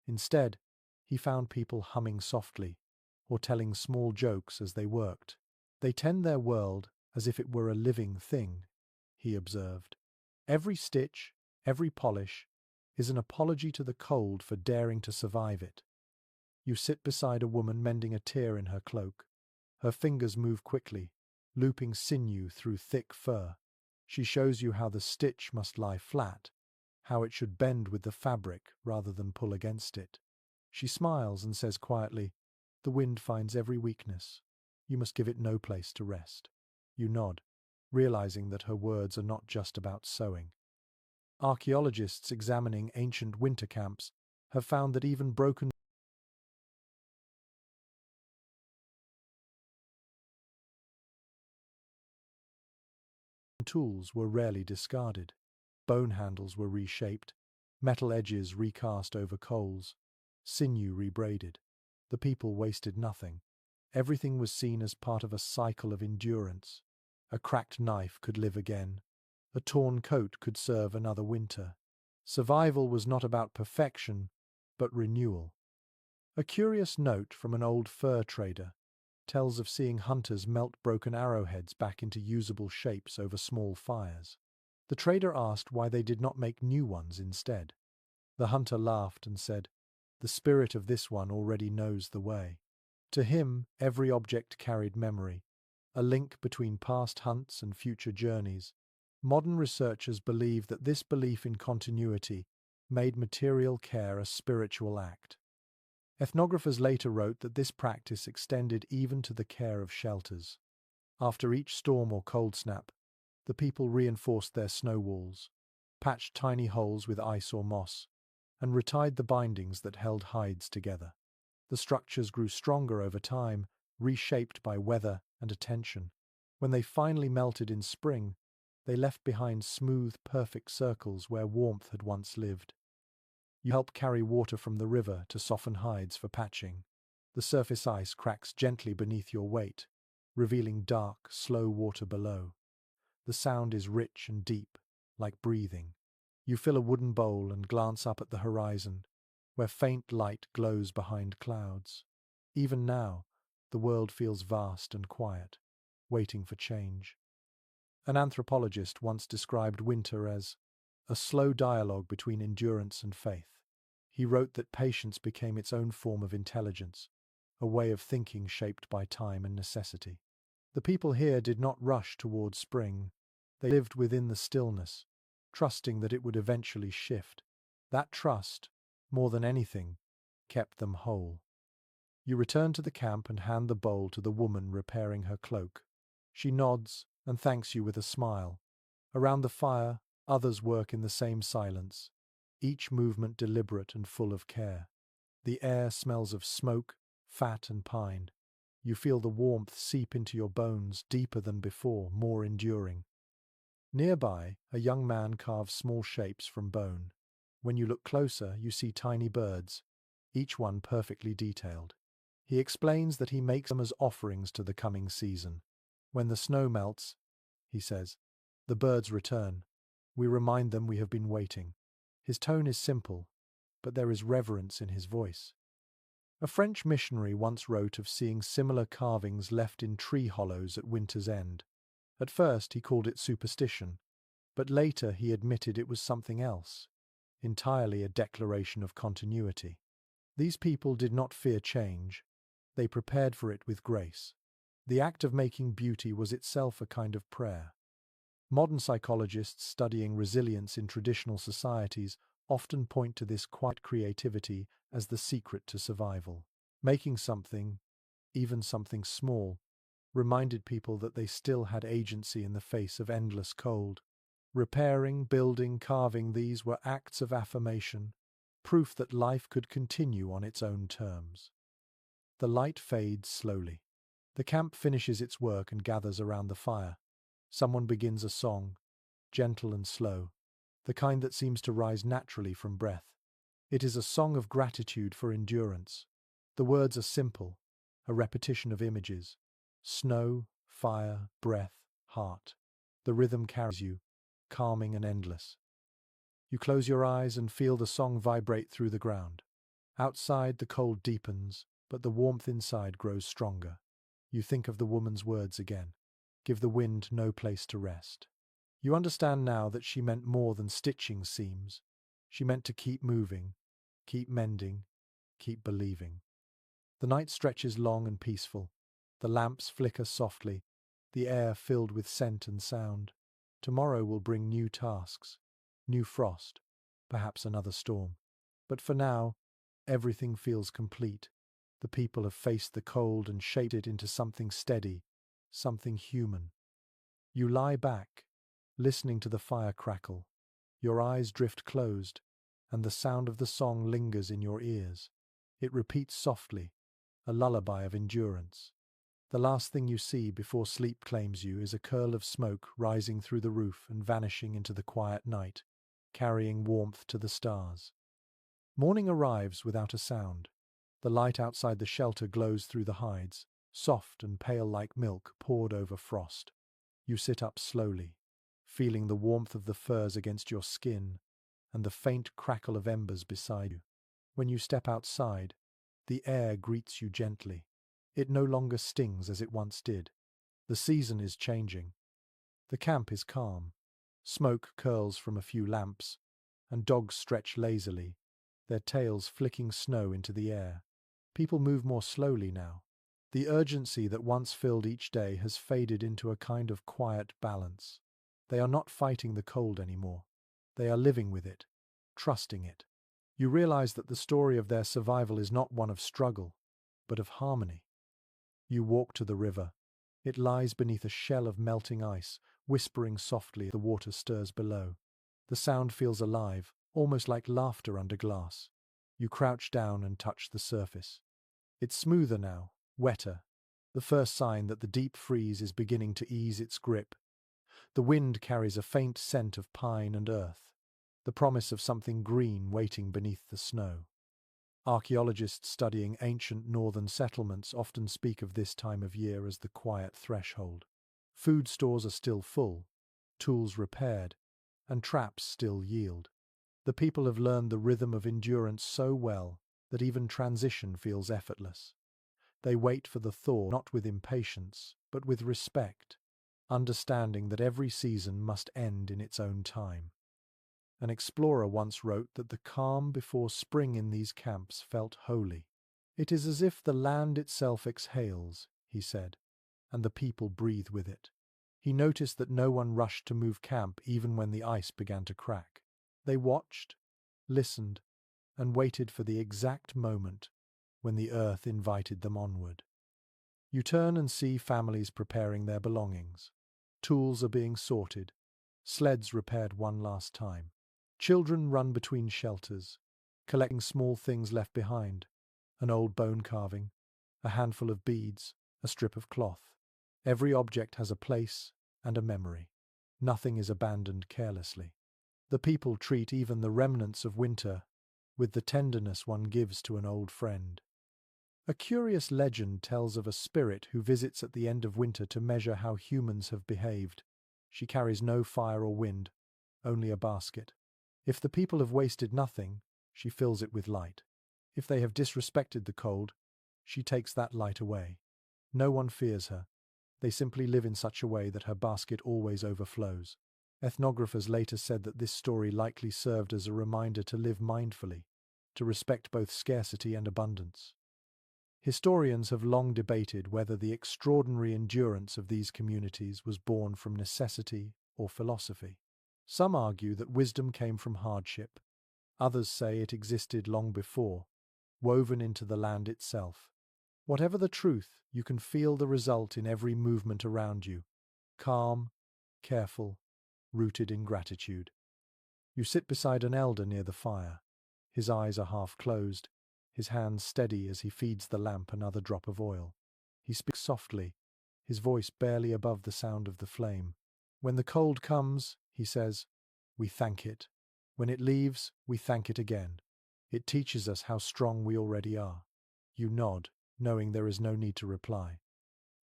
Instead, he found people humming softly or telling small jokes as they worked. They tend their world as if it were a living thing, he observed. Every stitch, every polish, is an apology to the cold for daring to survive it. You sit beside a woman mending a tear in her cloak. Her fingers move quickly, looping sinew through thick fur. She shows you how the stitch must lie flat, how it should bend with the fabric rather than pull against it. She smiles and says quietly, "The wind finds every weakness. You must give it no place to rest." You nod, realizing that her words are not just about sewing. Archaeologists examining ancient winter camps have found that even broken tools were rarely discarded. Bone handles were reshaped, metal edges recast over coals, sinew rebraided. The people wasted nothing. Everything was seen as part of a cycle of endurance. A cracked knife could live again. A torn coat could serve another winter. Survival was not about perfection, but renewal. A curious note from an old fur trader tells of seeing hunters melt broken arrowheads back into usable shapes over small fires. The trader asked why they did not make new ones instead. The hunter laughed and said, "The spirit of this one already knows the way." To him, every object carried memory, a link between past hunts and future journeys. Modern researchers believe that this belief in continuity made material care a spiritual act. Ethnographers later wrote that this practice extended even to the care of shelters. After each storm or cold snap, the people reinforced their snow walls, patched tiny holes with ice or moss, and retied the bindings that held hides together. The structures grew stronger over time, reshaped by weather and attention. When they finally melted in spring, they left behind smooth, perfect circles where warmth had once lived. You help carry water from the river to soften hides for patching. The surface ice cracks gently beneath your weight, revealing dark, slow water below. The sound is rich and deep, like breathing. You fill a wooden bowl and glance up at the horizon, where faint light glows behind clouds. Even now, the world feels vast and quiet, waiting for change. An anthropologist once described winter as a slow dialogue between endurance and faith. He wrote that patience became its own form of intelligence, a way of thinking shaped by time and necessity. The people here did not rush towards spring. They lived within the stillness, trusting that it would eventually shift. That trust, more than anything, kept them whole. You return to the camp and hand the bowl to the woman repairing her cloak. She nods and thanks you with a smile. Around the fire, others work in the same silence, each movement deliberate and full of care. The air smells of smoke, fat and pine. You feel the warmth seep into your bones, deeper than before, more enduring. Nearby, a young man carves small shapes from bone. When you look closer, you see tiny birds, each one perfectly detailed. He explains that he makes them as offerings to the coming season. When the snow melts, he says, the birds return. We remind them we have been waiting. His tone is simple, but there is reverence in his voice. A French missionary once wrote of seeing similar carvings left in tree hollows at winter's end. At first he called it superstition, but later he admitted it was something else, entirely a declaration of continuity. These people did not fear change, they prepared for it with grace. The act of making beauty was itself a kind of prayer. Modern psychologists studying resilience in traditional societies often point to this quiet creativity as the secret to survival. Making something, even something small, reminded people that they still had agency in the face of endless cold. Repairing, building, carving, these were acts of affirmation, proof that life could continue on its own terms. The light fades slowly. The camp finishes its work and gathers around the fire. Someone begins a song, gentle and slow, the kind that seems to rise naturally from breath. It is a song of gratitude for endurance. The words are simple, a repetition of images. Snow, fire, breath, heart. The rhythm carries you, calming and endless. You close your eyes and feel the song vibrate through the ground. Outside, the cold deepens, but the warmth inside grows stronger. You think of the woman's words again. Give the wind no place to rest. You understand now that she meant more than stitching seams. She meant to keep moving, keep mending, keep believing. The night stretches long and peaceful. The lamps flicker softly, the air filled with scent and sound. Tomorrow will bring new tasks, new frost, perhaps another storm. But for now, everything feels complete. The people have faced the cold and shaped it into something steady, something human. You lie back, listening to the fire crackle. Your eyes drift closed, and the sound of the song lingers in your ears. It repeats softly, a lullaby of endurance. The last thing you see before sleep claims you is a curl of smoke rising through the roof and vanishing into the quiet night, carrying warmth to the stars. Morning arrives without a sound. The light outside the shelter glows through the hides, soft and pale like milk poured over frost. You sit up slowly, feeling the warmth of the furs against your skin and the faint crackle of embers beside you. When you step outside, the air greets you gently. It no longer stings as it once did. The season is changing. The camp is calm. Smoke curls from a few lamps, and dogs stretch lazily, their tails flicking snow into the air. People move more slowly now. The urgency that once filled each day has faded into a kind of quiet balance. They are not fighting the cold anymore. They are living with it, trusting it. You realize that the story of their survival is not one of struggle, but of harmony. You walk to the river. It lies beneath a shell of melting ice, whispering softly as the water stirs below. The sound feels alive, almost like laughter under glass. You crouch down and touch the surface. It's smoother now, wetter, the first sign that the deep freeze is beginning to ease its grip. The wind carries a faint scent of pine and earth, the promise of something green waiting beneath the snow. Archaeologists studying ancient northern settlements often speak of this time of year as the quiet threshold. Food stores are still full, tools repaired, and traps still yield. The people have learned the rhythm of endurance so well that even transition feels effortless. They wait for the thaw not with impatience, but with respect, understanding that every season must end in its own time. An explorer once wrote that the calm before spring in these camps felt holy. It is as if the land itself exhales, he said, and the people breathe with it. He noticed that no one rushed to move camp even when the ice began to crack. They watched, listened, and waited for the exact moment when the earth invited them onward. You turn and see families preparing their belongings. Tools are being sorted, sleds repaired one last time. Children run between shelters, collecting small things left behind, an old bone carving, a handful of beads, a strip of cloth. Every object has a place and a memory. Nothing is abandoned carelessly. The people treat even the remnants of winter with the tenderness one gives to an old friend. A curious legend tells of a spirit who visits at the end of winter to measure how humans have behaved. She carries no fire or wind, only a basket. If the people have wasted nothing, she fills it with light. If they have disrespected the cold, she takes that light away. No one fears her. They simply live in such a way that her basket always overflows. Ethnographers later said that this story likely served as a reminder to live mindfully, to respect both scarcity and abundance. Historians have long debated whether the extraordinary endurance of these communities was born from necessity or philosophy. Some argue that wisdom came from hardship. Others say it existed long before, woven into the land itself. Whatever the truth, you can feel the result in every movement around you. Calm, careful, rooted in gratitude. You sit beside an elder near the fire. His eyes are half closed, his hands steady as he feeds the lamp another drop of oil. He speaks softly, his voice barely above the sound of the flame. When the cold comes, he says, we thank it. When it leaves, we thank it again. It teaches us how strong we already are. You nod, knowing there is no need to reply.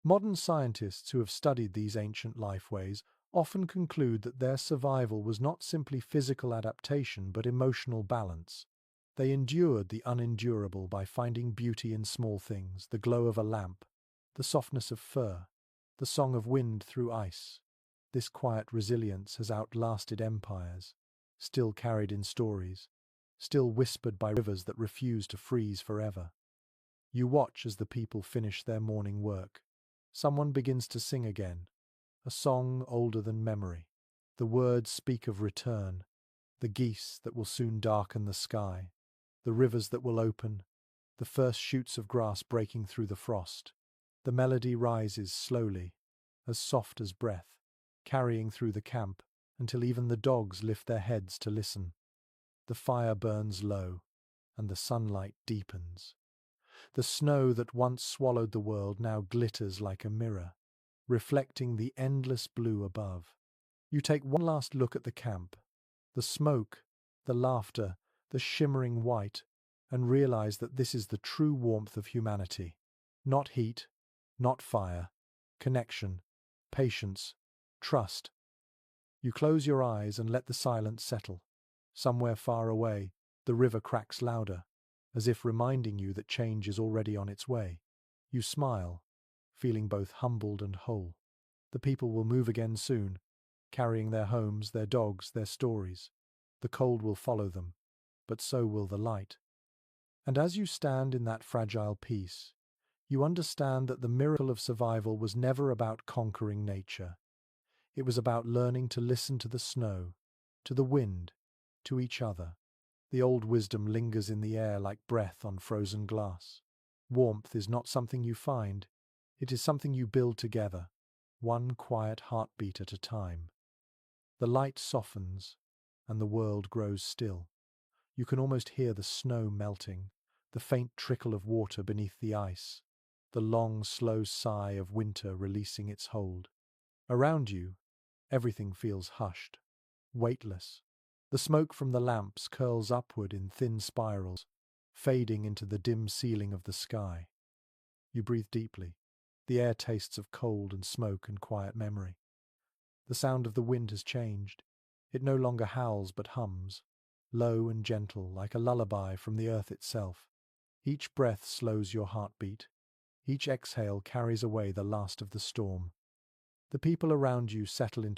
Modern scientists who have studied these ancient lifeways often conclude that their survival was not simply physical adaptation but emotional balance. They endured the unendurable by finding beauty in small things, the glow of a lamp, the softness of fur, the song of wind through ice. This quiet resilience has outlasted empires, still carried in stories, still whispered by rivers that refuse to freeze forever. You watch as the people finish their morning work. Someone begins to sing again, a song older than memory. The words speak of return, the geese that will soon darken the sky, the rivers that will open, the first shoots of grass breaking through the frost. The melody rises slowly, as soft as breath, carrying through the camp until even the dogs lift their heads to listen. The fire burns low, and the sunlight deepens. The snow that once swallowed the world now glitters like a mirror, reflecting the endless blue above. You take one last look at the camp, the smoke, the laughter, the shimmering white, and realize that this is the true warmth of humanity. Not heat, not fire, connection, patience, trust. You close your eyes and let the silence settle. Somewhere far away, the river cracks louder, as if reminding you that change is already on its way. You smile, feeling both humbled and whole. The people will move again soon, carrying their homes, their dogs, their stories. The cold will follow them, but so will the light. And as you stand in that fragile peace, you understand that the miracle of survival was never about conquering nature. It was about learning to listen to the snow, to the wind, to each other. The old wisdom lingers in the air like breath on frozen glass. Warmth is not something you find, it is something you build together, one quiet heartbeat at a time. The light softens, and the world grows still. You can almost hear the snow melting, the faint trickle of water beneath the ice, the long, slow sigh of winter releasing its hold. Around you, everything feels hushed, weightless. The smoke from the lamps curls upward in thin spirals, fading into the dim ceiling of the sky. You breathe deeply. The air tastes of cold and smoke and quiet memory. The sound of the wind has changed. It no longer howls but hums, low and gentle like a lullaby from the earth itself. Each breath slows your heartbeat. Each exhale carries away the last of the storm. The people around you settle into